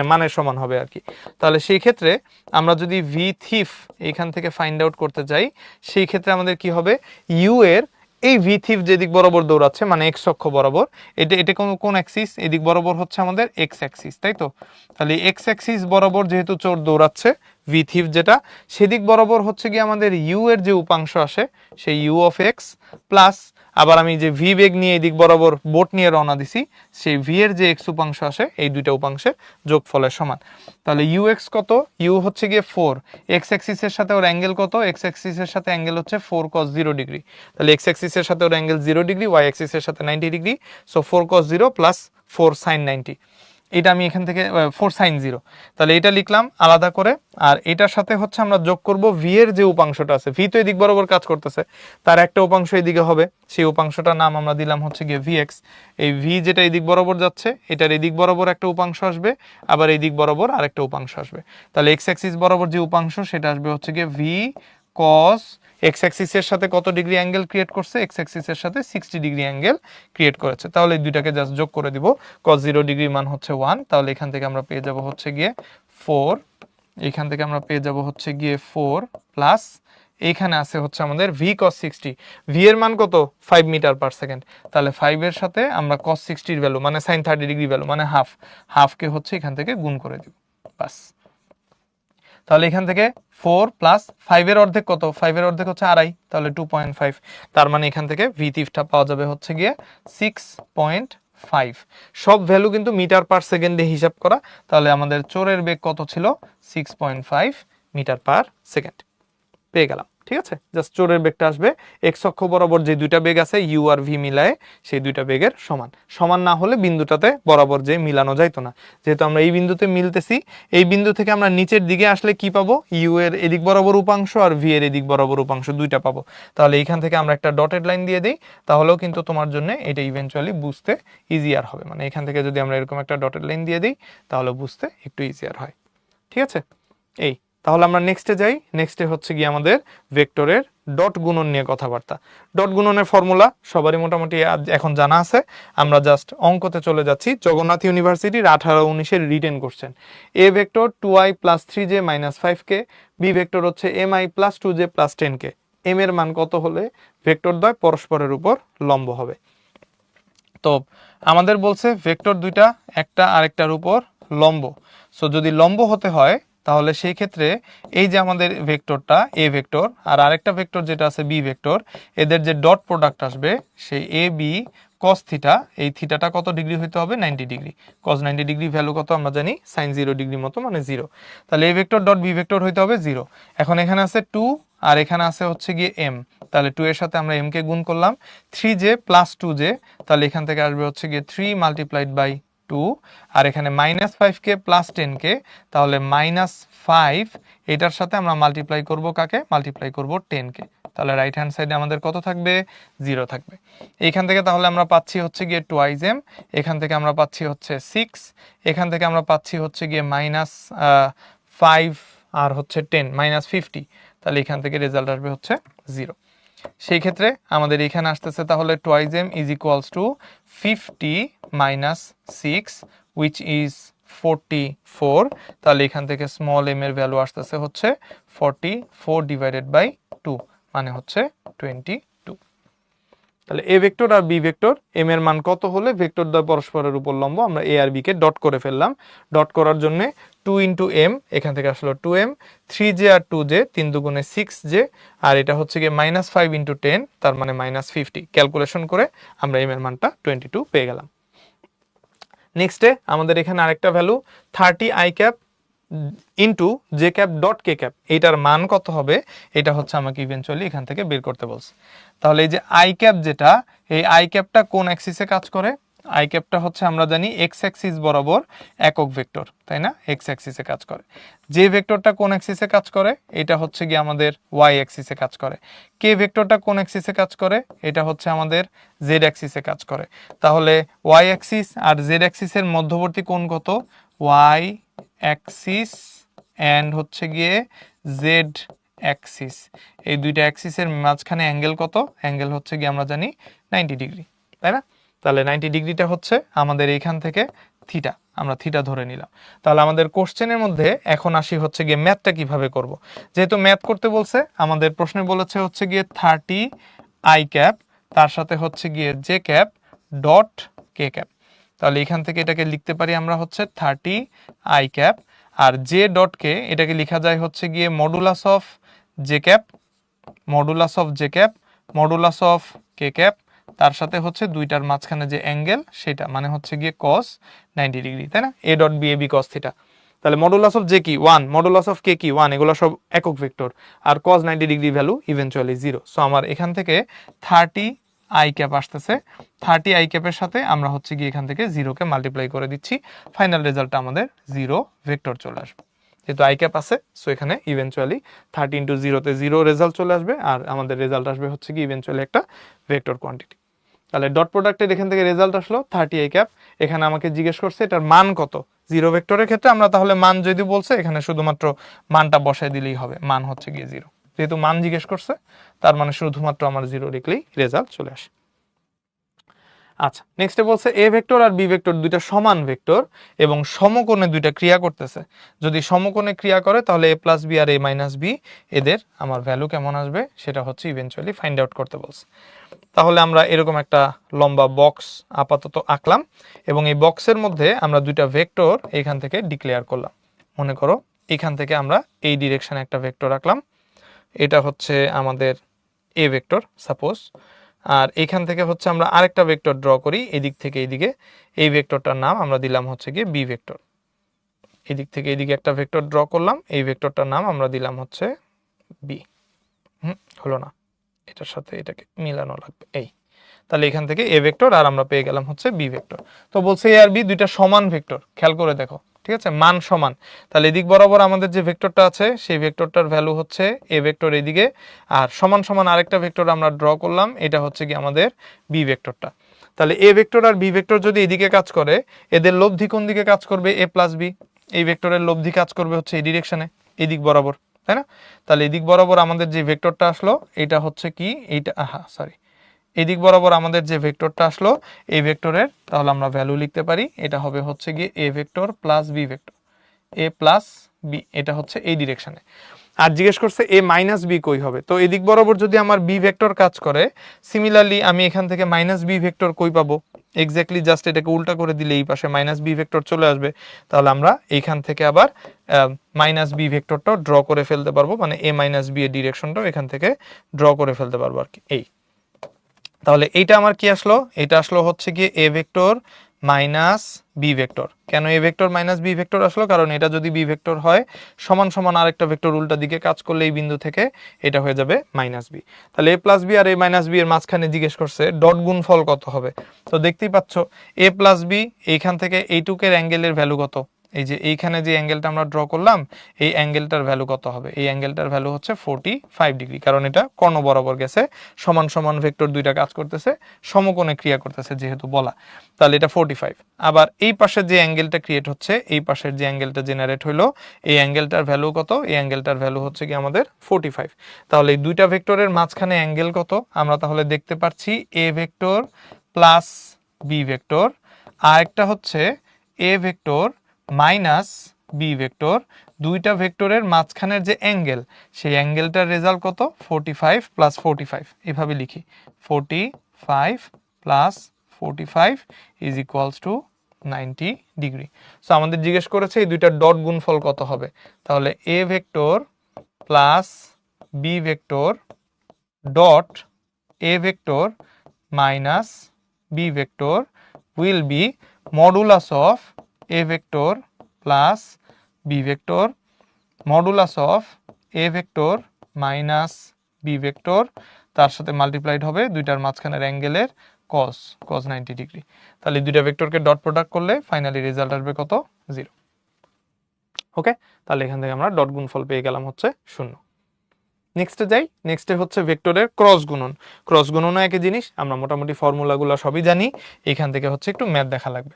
মানের সমান হবে আর কি। তাহলে সেই ক্ষেত্রে আমরা যদি ভি থিফ এইখান থেকে ফাইন্ড আউট করতে যাই, সেই ক্ষেত্রে আমাদের কি হবে? ইউ এর এই ভি থিফ যেদিক বরাবর দৌড়াচ্ছে মানে এক্স অক্ষ বরাবর, এটা কোন অ্যাক্সিস? এদিক বরাবর হচ্ছে আমাদের এক্স অ্যাক্সিস, তাই তো? তাহলে এক্স অ্যাক্সিস বরাবর যেহেতু চোর দৌড়াচ্ছে, ভি থিফ যেটা সেদিক বরাবর হচ্ছে কি আমাদের ইউ এর যে উপাংশ আসে সেই ইউ অফ এক্স, প্লাস আবার আমি যে ভি বেগ নিয়ে এদিক বরাবর বোট নিয়ে রওনা দিছি সেই ভি এর যে এক্স উপাংশ আসে এই দুইটা উপাংশের যোগফলের সমান। তাহলে ইউ এক্স কত? ইউ হচ্ছে গিয়ে 4, এক্স অ্যাক্সিসের সাথে ওর অ্যাঙ্গেল কত? এক্স অ্যাক্সিসের সাথে অ্যাঙ্গেল হচ্ছে 4 cos 0 ডিগ্রি। তাহলে এক্স অ্যাক্সিসের সাথে ওর অ্যাঙ্গেল 0 ডিগ্রি, ওয়াই অ্যাক্সিসের সাথে 90 degree, so 4 cos 0 plus 4 sin 90। এটা আমি এখান থেকে 4 sin 0, তাহলে এটা লিখলাম আলাদা করে। আর এটার সাথে হচ্ছে আমরা যোগ করব ভি এর যে উপাংশটা আছে, ভি তো এদিক বরাবর কাজ করতেছে, তার একটা উপাংশ এদিকে হবে, সেই উপাংশটার নাম আমরা দিলাম হচ্ছে গিয়ে ভি এক্স। এই ভি যেটা এদিক বরাবর যাচ্ছে, এটার এদিক বরাবর একটা উপাংশ আসবে, আবার এই দিক বরাবর আরেকটা উপাংশ আসবে। তাহলে এক্স অ্যাক্সিস বরাবর যে উপাংশ সেটা আসবে হচ্ছে গিয়ে ভি কস, এক্স অ্যাক্সিসের সাথে কত ডিগ্রি অ্যাঙ্গেল ক্রিয়েট করছে, এক্স অ্যাক্সিসের সাথে 60 ডিগ্রি অ্যাঙ্গেল ক্রিয়েট করেছে। তাহলে এই দুইটাকে জাস্ট যোগ করে দিব, কস 0 ডিগ্রি মান হচ্ছে 1, তাহলে এখান থেকে আমরা পেয়ে যাব হচ্ছে গিয়ে 4, এখান থেকে আমরা পেয়ে যাব হচ্ছে গিয়ে 4 প্লাস এইখানে আছে হচ্ছে আমাদের ভি কস 60, ভি এর মান কত 5 মিটার পার সেকেন্ড, তাহলে 5 এর সাথে আমরা কস 60 এর ভ্যালু মানে সাইন 30 ডিগ্রি ভ্যালু মানে হাফকে হচ্ছে এখান থেকে গুণ করে দিব, বাস। তাহলে এখান থেকে 4 প্লাস 5 এর অর্ধেক কত, 5 এর অর্ধেক হচ্ছে আড়াই, তাহলে 2.5, তার মানে এখান থেকে ভি টিপটা পাওয়া যাবে হচ্ছে গিয়ে 6.5। সব ভ্যালু কিন্তু মিটার পার সেকেন্ডে হিসাব করা, তাহলে আমাদের চোরের বেগ কত ছিল 6.5 মিটার পার সেকেন্ড পেয়ে গেলাম। ঠিক আছে, জাস্ট চোরের বেগটা আসবে এক্স অক্ষ বরাবর যে দুইটা বেগ আছে ইউ আর ভি মিলায়ে সেই দুইটা বেগের সমান, সমান না হলে বিন্দুটাতে বরাবর যে মিলানো যাইতো না। যেহেতু আমরা এই বিন্দুতে মিলতেছি, এই বিন্দু থেকে আমরা নিচের দিকে আসলে কি পাবো, ইউ এর এদিক বরাবর উপাংশ আর ভি এর এদিক বরাবর উপাংশ দুইটা পাবো। তাহলে এইখান থেকে আমরা একটা ডটেড লাইন দিয়ে দিই, তাহলেও কিন্তু তোমার জন্য এটা ইভেন্চুয়ালি বুঝতে ইজিয়ার হবে। মানে এখান থেকে যদি আমরা এরকম একটা ডটেড লাইন দিয়ে দিই তাহলে বুঝতে একটু ইজিয়ার হয়। ঠিক আছে, এই তাহলে আমরা নেক্সটে যাই। নেক্সটে হচ্ছে গিয়ে আমাদের ভেক্টরের ডট গুণন নিয়ে কথাবার্তা। ডট গুণনের ফর্মুলা সবারই মোটামুটি এখন জানা আছে, আমরা জাস্ট অঙ্কতে চলে যাচ্ছি। জগন্নাথ ইউনিভার্সিটির 18-19 written question. A vector 2i + 3j - 5k, B vector হচ্ছে mi + 2j + 10k, এম এর মান কত হলে ভেক্টর দ্বয় পরস্পরের উপর লম্ব হবে। তো আমাদের বলছে ভেক্টর দুইটা একটা আরেকটার উপর লম্ব, সো যদি লম্ব হতে হয় তাহলে সেই ক্ষেত্রে এই যে আমাদের ভেক্টরটা এ ভেক্টর আর আরেকটা ভেক্টর যেটা আছে বি ভেক্টর, এদের যে ডট প্রোডাক্ট আসবে সেই এ বি কস থিটা, এই থিটাটা কত ডিগ্রি হইতে হবে 90 ডিগ্রি। কস 90 ডিগ্রি ভ্যালু কত আমরা জানি সাইন 0 ডিগ্রি মতো মানে 0, তাহলে A vector dot B vector হইতে হবে 0। এখন এখানে আছে 2 আর এখানে আছে হচ্ছে গিয়ে এম, তাহলে 2 এর সাথে আমরা এম কে গুণ করলাম, 3j + 2j, তাহলে এখান থেকে আসবে হচ্ছে গিয়ে 3 × 2, আর এখানে -5k + 10k, তাহলে -5 এটার সাথে আমরা মাল্টিপ্লাই করব কাকে, মাল্টিপ্লাই করব 10k, তাহলে রাইট হ্যান্ড সাইডে আমাদের কত থাকবে 0 থাকবে। এইখান থেকে তাহলে আমরা পাচ্ছি হচ্ছে গিয়ে 2im, এখান থেকে আমরা পাচ্ছি হচ্ছে 6, এখান থেকে আমরা পাচ্ছি হচ্ছে গিয়ে -5 আর হচ্ছে 10 -50, তাহলে এখান থেকে রেজাল্ট আসবে হচ্ছে 0। সেই ক্ষেত্রে আমাদের এখানে আসতেছে তাহলে 2m = 50 - 6 which is 44, তাহলে এখান থেকে স্মল m এর ভ্যালু আসতেছে হচ্ছে 44/2 মানে হচ্ছে 22। তাহলে এ ভেক্টর আর বি ভেক্টর এম এর মান কত হলে ভেক্টর দ্বয় পরস্পরের উপর লম্ব, আমরা এ আর বি কে ডট করে ফেললাম। ডট করার জন্য 2 × m, এখান থেকে আসলো 2m, 3j আর 2j 3 × 6j, আর এটা হচ্ছে গিয়ে -5 × 10 তার মানে -50, ক্যালকুলেশন করে আমরা m এর মানটা 22 পেয়ে গেলাম। নেক্সটে আমাদের এখানে আরেকটা value 30i cap into J cap dot K cap, এইটার মান কত হবে এটা হচ্ছে আমাকে ইভেন্চুয়ালি এখান থেকে বের করতে বলছে। তাহলে এই যে আই ক্যাপ যেটা, এই আই ক্যাপটা কোন অ্যাক্সিসে কাজ করে, আই ক্যাপটা হচ্ছে আমরা জানি এক্স অ্যাক্সিস বরাবর একক ভেক্টর, তাই না, এক্স অ্যাক্সিসে কাজ করে। যে ভেক্টরটা কোন অ্যাক্সিসে কাজ করে, এটা হচ্ছে গিয়ে আমাদের ওয়াই অ্যাক্সিসে কাজ করে। কে ভেক্টরটা কোন অ্যাক্সিসে কাজ করে, এটা হচ্ছে আমাদের জেড অ্যাক্সিসে কাজ করে। তাহলে ওয়াই অ্যাক্সিস আর জেড অ্যাক্সিসের মধ্যবর্তী কোণ কত, ওয়াই অ্যাক্সিস এন্ড হচ্ছে গিয়ে জেড অ্যাক্সিস, এই দুইটা অ্যাক্সিসের মাঝখানে অ্যাঙ্গেল কত, অ্যাঙ্গেল হচ্ছে গিয়ে আমরা জানি 90 ডিগ্রি, তাই না। তাহলে 90 ডিগ্রিটা হচ্ছে আমাদের এইখান থেকে থিটা, আমরা থিটা ধরে নিলাম। তাহলে আমাদের কোশ্চেনের মধ্যে এখন আসি হচ্ছে গিয়ে ম্যাথটা কিভাবে করব। যেহেতু ম্যাথ করতে বলছে, আমাদের প্রশ্নে বলেছে হচ্ছে গিয়ে 30i ক্যাপ তার সাথে হচ্ছে গিয়ে J cap dot K cap, তাহলে এখান থেকে এটাকে লিখতে পারি আমরা হচ্ছে 30i ক্যাপ, আর জে ডট কে এটাকে লেখা যায় হচ্ছে গিয়ে modulus of J cap, modulus of J cap, modulus of K cap, তার সাথে হচ্ছে দুইটার মাঝখানে যে অ্যাঙ্গেল সেটা মানে হচ্ছে গিয়ে cos 90 ডিগ্রি, তাই না, A dot B A B cos theta. তাহলে মডুলাস অফ জে কি 1, মডুলাস অফ কে কি 1, এগুলো সব একক ভেক্টর, আর cos 90 degree value eventually 0। So আমার এখান থেকে 30 আই ক্যাপ আসতেছে, 30 আই ক্যাপের সাথে আমরা হচ্ছে গিয়ে এখান থেকে 0-কে মাল্টিপ্লাই করে দিচ্ছি, ফাইনাল রেজাল্টটা আমাদের 0 ভেক্টর চলে আসবে। যেহেতু আই ক্যাপ আছে, সো এখানে ইভেনচুয়ালি 30 × 0-তে 0 রেজাল্ট চলে আসবে, আর আমাদের রেজাল্ট আসবে হচ্ছে কি ইভেনচুয়ালি একটা ভেক্টর কোয়ান্টিটি। তাহলে ডট প্রোডাক্টের এখান থেকে রেজাল্ট আসলো 30 আই ক্যাপ। এখানে আমাকে জিজ্ঞেস করছে এটার মান কত। 0 ভেক্টরের ক্ষেত্রে আমরা তাহলে মান যদি বলছে এখানে শুধুমাত্র মানটা বসায় দিলেই হবে, মান হচ্ছে গিয়ে 0। যেহেতু মান জিজ্ঞেস করছে তার মানে শুধুমাত্র আমার 0 লিখলেই রেজাল্ট চলে আসে। আচ্ছা, নেক্সটে বলছে এ ভেক্টর আর বি ভেক্টর দুইটা সমান ভেক্টর এবং সমকোণে দুইটা ক্রিয়া করতেছে। যদি সমকোণে ক্রিয়া করে তাহলে a প্লাস বি আর a মাইনাস বি এদের আমার ভ্যালু কেমন আসবে সেটা হচ্ছে ইভেনচুয়ালি ফাইন্ড আউট করতে বলছে। তাহলে আমরা এরকম একটা লম্বা বক্স আপাতত আঁকলাম এবং এই বক্সের মধ্যে আমরা দুইটা ভেক্টর এখান থেকে ডিক্লেয়ার করলাম। মনে করো এখান থেকে আমরা এই ডিরেকশনে একটা ভেক্টর আঁকলাম, এটা হচ্ছে আমাদের এ ভেক্টর সাপোজ, আর এখান থেকে হচ্ছে আমরা আরেকটা ভেক্টর ড্র করি এদিক থেকে এইদিকে, এই ভেক্টরটার নাম আমরা দিলাম হচ্ছে গিয়ে বি ভেক্টর। এদিক থেকে এইদিকে একটা ভেক্টর ড্র করলাম, এই ভেক্টরটার নাম আমরা দিলাম হচ্ছে বি। হলো না, এটার সাথে এটাকে মিলানো লাগবে, এই। তাহলে এখান থেকে এ ভেক্টর আর আমরা পেয়ে গেলাম হচ্ছে বি ভেক্টর। তো বলছে এ আর বি দুইটা সমান ভেক্টর, খেয়াল করে দেখো, ঠিক আছে, মান সমান। তাহলে এদিক বরাবর আমাদের যে ভেক্টরটা আছে সেই ভেক্টরটার ভ্যালু হচ্ছে এ ভেক্টর এদিকে, আর সমান সমান আরেকটা ভেক্টর আমরা ড্র করলাম, এটা হচ্ছে কি আমাদের বি ভেক্টরটা। তাহলে এ ভেক্টর আর বি ভেক্টর যদি এদিকে কাজ করে, এদের লব্ধি কোন দিকে কাজ করবে? এ প্লাস বি। এই ভেক্টরের লব্ধি কাজ করবে হচ্ছে এই ডিরেকশনে, এদিক বরাবর, তাই না? তাহলে এদিক বরাবর আমাদের যে ভেক্টরটা আসলো এটা হচ্ছে কি এইটা, এদিক বরাবর আমাদের যে ভেক্টরটা আসলো এই ভেক্টরের তাহলে আমরা ভ্যালু লিখতে পারি, এটা হবে হচ্ছে গিয়ে A vector plus B vector, A plus B, এটা হচ্ছে এই ডিরেকশনে। আর জিজ্ঞেস করছে এ মাইনাস বি কই হবে, তো এদিক বরাবর যদি আমার বি ভেক্টর কাজ করে, সিমিলারলি আমি এখান থেকে মাইনাস বি ভেক্টর কই পাবো? এক্স্যাক্টলি জাস্ট এটাকে উল্টা করে দিলে এই পাশে মাইনাস বি ভেক্টর চলে আসবে। তাহলে আমরা এইখান থেকে আবার মাইনাস বি ভেক্টরটাও ড্র করে ফেলতে পারবো, মানে এ মাইনাস বি এর ডিরেকশনটাও এখান থেকে ড্র করে ফেলতে পারবো আর কি, এই। তাহলে এইটা আমার কি আসলো? এটা আসলো হচ্ছে গিয়ে A vector minus B vector. কেন A vector minus B vector আসলো? কারণ এটা যদি বি ভেক্টর হয়, সমান সমান আরেকটা ভেক্টর উল্টা দিকে কাজ করলে এই বিন্দু থেকে এটা হয়ে যাবে মাইনাস বি। তাহলে এ প্লাস বি আর এ মাইনাস বি এর মাঝখানে জিজ্ঞেস করছে ডট গুণফল কত হবে। তো দেখতেই পাচ্ছ এ প্লাস বি, এইখান থেকে এইটুকের অ্যাঙ্গেলের ভ্যালু কত? এই যে এইখানে যে অ্যাঙ্গেলটা আমরা ড্র করলাম এই অ্যাঙ্গেলটার ভ্যালু কত হবে? এই অ্যাঙ্গেলটার ভ্যালু হচ্ছে 45 ডিগ্রি, কারণ এটা কর্ণ বরাবর গেছে, সমান সমান ভেক্টর দুইটা কাজ করতেছে, সমকোণে ক্রিয়া করতেছে যেহেতু বলা, তাহলে এটা 45। আবার এই পাশের যে অ্যাঙ্গেলটা ক্রিয়েট হচ্ছে, এই পাশের যে অ্যাঙ্গেলটা জেনারেট হইলো, এই অ্যাঙ্গেলটার ভ্যালু কত? এই অ্যাঙ্গেলটার ভ্যালু হচ্ছে কি আমাদের 45। তাহলে এই দুইটা ভেক্টরের মাঝখানে অ্যাঙ্গেল কত? আমরা তাহলে দেখতে পাচ্ছি A vector plus B vector, আর একটা হচ্ছে A vector minus B vector. দুইটা ভেক্টরের মাঝখানের যে অ্যাঙ্গেল সেই অ্যাঙ্গেলটার রেজাল্ট কত? 45 প্লাস 45, এভাবে লিখি 45 plus 45 is equals two 90 degree. So আমাদের জিজ্ঞেস করেছে এই দুইটার ডট গুণফল কত হবে। তাহলে A vector plus B vector dot A vector minus B vector will be modulus of A vector plus B vector modulus of A vector minus B vector, তার সাথে মাল্টিপ্লাইড হবে দুইটার মাঝখানের অ্যাঙ্গেলের cos 90 ডিগ্রি। তাহলে দুইটা ভেক্টরকে ডট প্রোডাক্ট করলে finally result আসবে কত? 0। ওকে, তাহলে এখান থেকে আমরা ডট গুণফল পেয়ে গেলাম হচ্ছে 0। নেক্সটে যাই, নেক্সটে হচ্ছে ভেক্টরের ক্রস গুণন। ক্রস গুণনও একই জিনিস, আমরা মোটামুটি ফর্মুলাগুলো সবই জানি, এখান থেকে হচ্ছে একটু ম্যাথ দেখা লাগবে।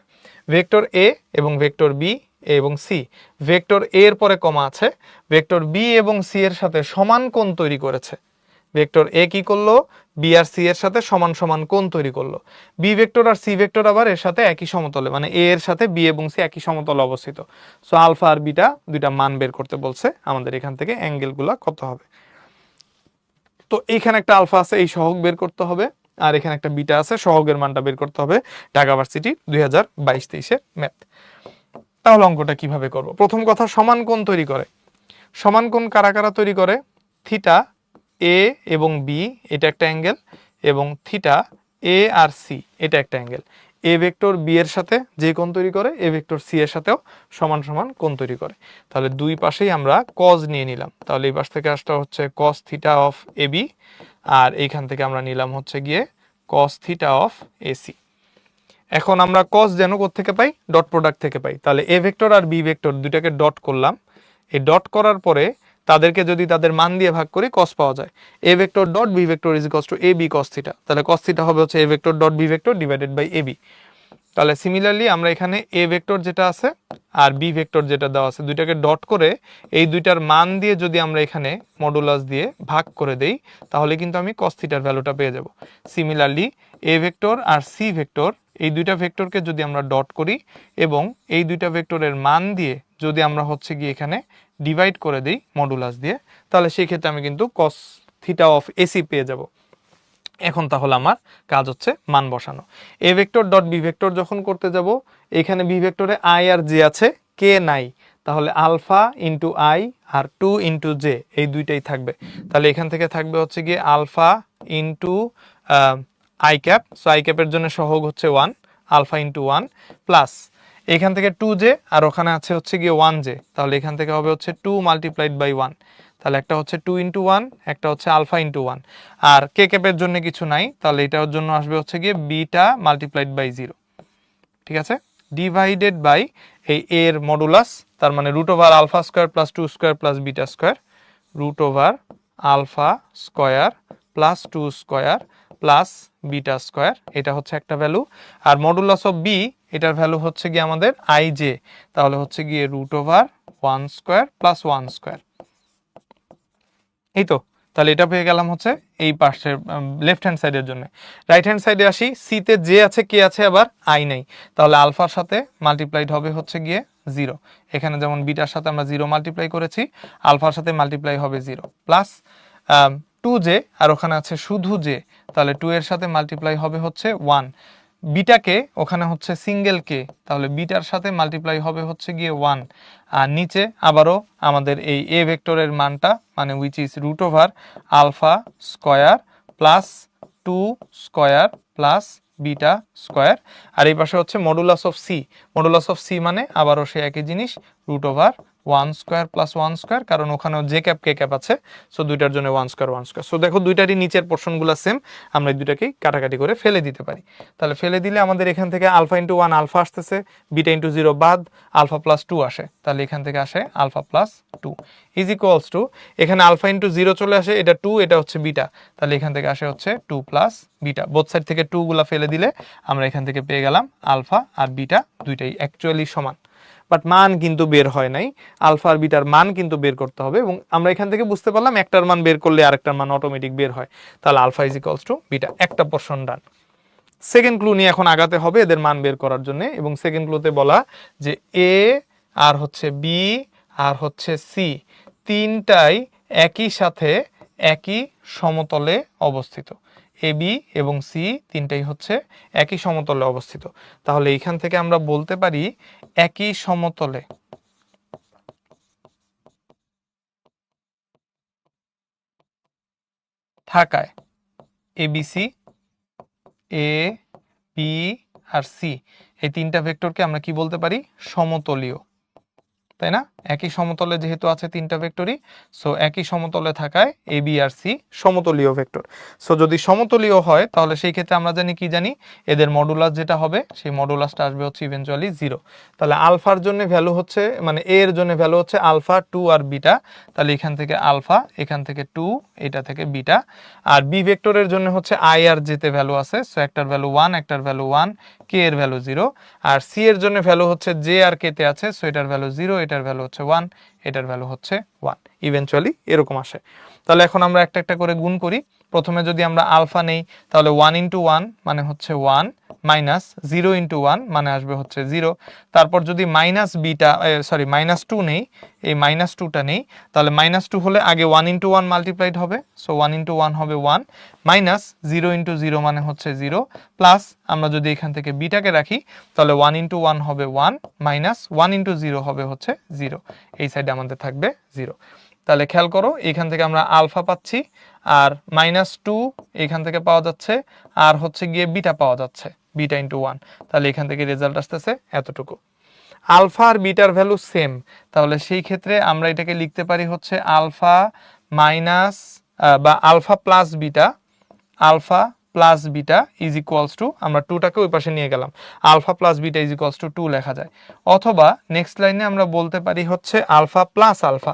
ভেক্টর এ এবং ভেক্টর বি এবং সি, ভেক্টর এ এর পরে কমা আছে, ভেক্টর বি এবং সি এর সাথে সমান কোণ তৈরি করেছে। ভেক্টর এ কি করলো? বি আর সি এর সাথে সমান সমান কোণ তৈরি করলো। বি ভেক্টর আর সি ভেক্টর আবার এর সাথে একই সমতলে, মানে এ এর সাথে বি এবং সি একই সমতলে অবস্থিত। সো আলফা আর বিটা দুইটা মান বের করতে বলছে আমাদের, এখান থেকে অ্যাঙ্গেলগুলো কত হবে। তো এইখানে একটা আলফা আছে, এই সহগ বের করতে হবে, আর এখানে একটা বিটা আছে, সহগের মানটা বের করতে হবে। Dhaka varsity 2022-23 math. তাহলে অঙ্কটা কিভাবে করব? প্রথম কথা, সমান কোণ তৈরি করে। সমান কোণ কারা কারা তৈরি করে? থিটা এ এবং বি এটা একটা অ্যাঙ্গেল, এবং থিটা এ আর সি এটা একটা অ্যাঙ্গেল। এ ভেক্টর বি এর সাথে যে কোণ তৈরি করে, এ ভেক্টর সি এর সাথেও সমান সমান কোণ তৈরি করে। তাহলে দুই পাশেই আমরা কজ নিয়ে নিলাম, তাহলে এই পাশ থেকে আসটা হচ্ছে cos theta of A B, আর এইখান থেকে আমরা নিলাম হচ্ছে গিয়ে cos থিটা অফ এসি। এখন আমরা cos যেন কোত্থেকে পাই, ডট প্রোডাক্ট থেকে পাই। তাহলে এ ভেক্টর আর বি ভেক্টর দুইটাকে ডট করলাম, এই ডট করার পরে তাদেরকে যদি তাদের মান দিয়ে ভাগ করি cos পাওয়া যায়। A vector dot B vector is equals to A B cos theta. তাহলে cos থিটা হবে হচ্ছে A vector dot B vector divided by A B. তাহলে সিমিলারলি আমরা এখানে এ ভেক্টর যেটা আছে আর বি ভেক্টর যেটা দেওয়া আছে দুইটাকে ডট করে এই দুইটার মান দিয়ে যদি আমরা এখানে মডুলাস দিয়ে ভাগ করে দেই তাহলে কিন্তু আমি cos থিটার ভ্যালুটা পেয়ে যাব। সিমিলারলি এ ভেক্টর আর সি ভেক্টর এই দুইটা ভেক্টরকে যদি আমরা ডট করি এবং এই দুইটা ভেক্টরের মান দিয়ে যদি আমরা হচ্ছে গিয়ে এখানে ডিভাইড করে দেই মডুলাস দিয়ে, তাহলে সেই ক্ষেত্রে আমি কিন্তু cos থিটা অফ এসি পেয়ে যাব। এখন তাহলে আমার কাজ হচ্ছে মান বসানো। A vector dot B vector যখন করতে যাব এখানে বি ভেক্টরে আই আর জে আছে, কে নাই, তাহলে আলফা ইন্টু আই আর 2 ইন্টু জে এই দুইটাই থাকবে। তাহলে এখান থেকে থাকবে হচ্ছে গিয়ে alpha into I cap, so I ক্যাপের জন্য সহগ হচ্ছে 1, আলফা ইন্টু 1 প্লাস এখান থেকে 2 জে আর ওখানে আছে হচ্ছে গিয়ে 1 জে, তাহলে এখান থেকে হবে হচ্ছে 2 মাল্টিপ্লাইড বাই 1। তাহলে একটা হচ্ছে 2 ইন্টু 1, একটা হচ্ছে আলফা ইন্টু 1, আর কে ক্যাপের জন্য কিছু নাই, তাহলে এটার জন্য আসবে হচ্ছে গিয়ে বিটা মাল্টিপ্লাইড বাই 0। ঠিক আছে, ডিভাইডেড বাই এই এর মডুলাস, তার মানে root over alpha square plus 2 square plus beta square, root over alpha square plus 2 square plus beta square, এটা হচ্ছে একটা ভ্যালু। আর মডুলাস অফ বি এটার ভ্যালু হচ্ছে গিয়ে আমাদের আই জে, তাহলে হচ্ছে গিয়ে root over 1 square plus 1 square. এই তো, তাহলে এটা পেয়ে গেলাম হচ্ছে এই পাশের লেফট হ্যান্ড সাইডের জন্য। রাইট হ্যান্ড সাইডে আসি, সিতে জে আছে, কে আছে, আবার আই নেই, তাহলে আলফার সাথে মাল্টিপ্লাইড হবে হচ্ছে গিয়ে 0। এখানে যেমন বিটার সাথে আমরা 0 মাল্টিপ্লাই করেছি, আলফার সাথে মাল্টিপ্লাই হবে 0 প্লাস 2 জে আর ওখানে আছে শুধু জে, তাহলে 2 এর সাথে মাল্টিপ্লাই হবে হচ্ছে 1। বিটাকে ওখানে হচ্ছে সিঙ্গেল কে, তাহলে বিটার সাথে মাল্টিপ্লাই হবে হচ্ছে গিয়ে 1। আর নিচে আবারও আমাদের এই এ ভেক্টরের মানটা মানে which is root over alpha square plus 2 square plus beta square, আর এই পাশে হচ্ছে modulus of C. Modulus of C মানে আবারও সে একই জিনিস, root over 1 square plus 1 square, কারণ ওখানেও জে ক্যাপ কে ক্যাপ আছে, সো দুইটার জন্য 1 স্কোয়ার 1 স্কোয়ার। সো দেখো দুইটারই নিচের পোর্শনগুলো সেম, আমরা এই দুইটাকেই কাটাকাটি করে ফেলে দিতে পারি। তাহলে ফেলে দিলে আমাদের এখান থেকে আলফা ইন্টু 1 আলফা আসতেছে, বিটা ইন্টু 0 বাদ, আলফা প্লাস 2 আসে, তাহলে এখান থেকে আসে alpha plus 2 is equals to, এখানে আলফা ইন্টু 0 চলে আসে, এটা 2, এটা হচ্ছে বিটা, তাহলে এখান থেকে আসে হচ্ছে 2 প্লাস বিটা। বোথ সাইড থেকে 2 গুলা ফেলে দিলে আমরা এখান থেকে পেয়ে গেলাম আলফা আর বিটা দুইটাই অ্যাকচুয়ালি সমান, বাট মান কিন্তু বের হয় নাই। আলফা আর বিটার মান কিন্তু বের করতে হবে, এবং আমরা এখান থেকে বুঝতে পারলাম একটার মান বের করলে আরেকটার মান অটোমেটিক বের হয়, তাহলে alpha is equals to beta. একটা পোর্শন ডান। সেকেন্ড ক্লু নিয়ে এখন আগাতে হবে এদের মান বের করার জন্য, এবং সেকেন্ড ক্লুতে বলা যে এ আর হচ্ছে বি আর হচ্ছে সি তিনটাই একই সাথে একই সমতলে অবস্থিত। এ বি এবং সি তিনটাই হচ্ছে একই সমতলে অবস্থিত, তাহলে এইখান থেকে আমরা বলতে পারি একই সমতলে থাকায় এবিসি, এ বি আর সি এই তিনটা ভেক্টরকে আমরা কি বলতে পারি, সমতলীয়, তাই না? একই সমতলে যেহেতু আছে তিনটা ভেক্টরই, সো একই সমতলে থাকায় এ বি আর সি সমতলীয় ভেক্টর। সো যদি সমতলীয় হয় তাহলে সেই ক্ষেত্রে আমরা জানি কি জানি, এদের মডুলাস যেটা হবে সেই মডুলাসটা আসবে হচ্ছে ইভেনচুয়ালি 0। তাহলে আলফার জন্য ভ্যালু হচ্ছে মানে এ এর জন্য ভ্যালু হচ্ছে আলফা 2 আর বিটা, তাহলে এখান থেকে আলফা, এখান থেকে 2, এটা থেকে বিটা। আর বি ভেক্টরের জন্য হচ্ছে আই আর জেতে ভ্যালু আছে, সো একটার ভ্যালু 1, একটার ভ্যালু 1, কে এর ভ্যালু 0। আর সি এর জন্য ভ্যালু হচ্ছে জে আর কে তে আছে, সো এটার ভ্যালু 0, এটার ভ্যালু হচ্ছে 1, এটার ভ্যালু হচ্ছে 1। ইভেনচুয়ালি এরকম আসে। তাহলে এখন আমরা একটা একটা করে গুণ করি। প্রথমে যদি আমরা আলফা নেই তাহলে 1 ইন্টু 1 মানে হচ্ছে 1 মাইনাস 0 ইন্টু 1 মানে আসবে হচ্ছে 0। তারপর যদি মাইনাস বিটা সরি মাইনাস 2 নেই, এই মাইনাস 2টা নেই, তাহলে মাইনাস 2 হলে আগে 1 ইন্টু 1 মাল্টিপ্লাইড হবে, সো 1 ইন্টু 1 হবে 1 মাইনাস 0 ইন্টু 0 মানে হচ্ছে 0 প্লাস আমরা যদি এখান থেকে বিটাকে রাখি তাহলে 1 ইন্টু 1 হবে 1 মাইনাস 1 ইন্টু 0 হবে হচ্ছে 0, এই সাইডে আমাদের থাকবে 0। তাহলে খেয়াল করো এখান থেকে আমরা আলফা পাচ্ছি আর মাইনাস 2 এখান থেকে পাওয়া যাচ্ছে, আর হচ্ছে গিয়ে বিটা পাওয়া যাচ্ছে, বিটা ইন্টু 1, তাহলে এখান থেকে রেজাল্ট আসতেছে এতটুকু। আলফা আর বিটার ভ্যালু সেম, তাহলে সেই ক্ষেত্রে আমরা এটাকে লিখতে পারি হচ্ছে আলফা মাইনাস বা alpha plus beta, alpha plus beta is equals to, আমরা 2টাকে ওই পাশে নিয়ে গেলাম, alpha plus beta is equals to 2 লেখা যায়। অথবা নেক্সট লাইনে আমরা বলতে পারি হচ্ছে alpha plus alpha,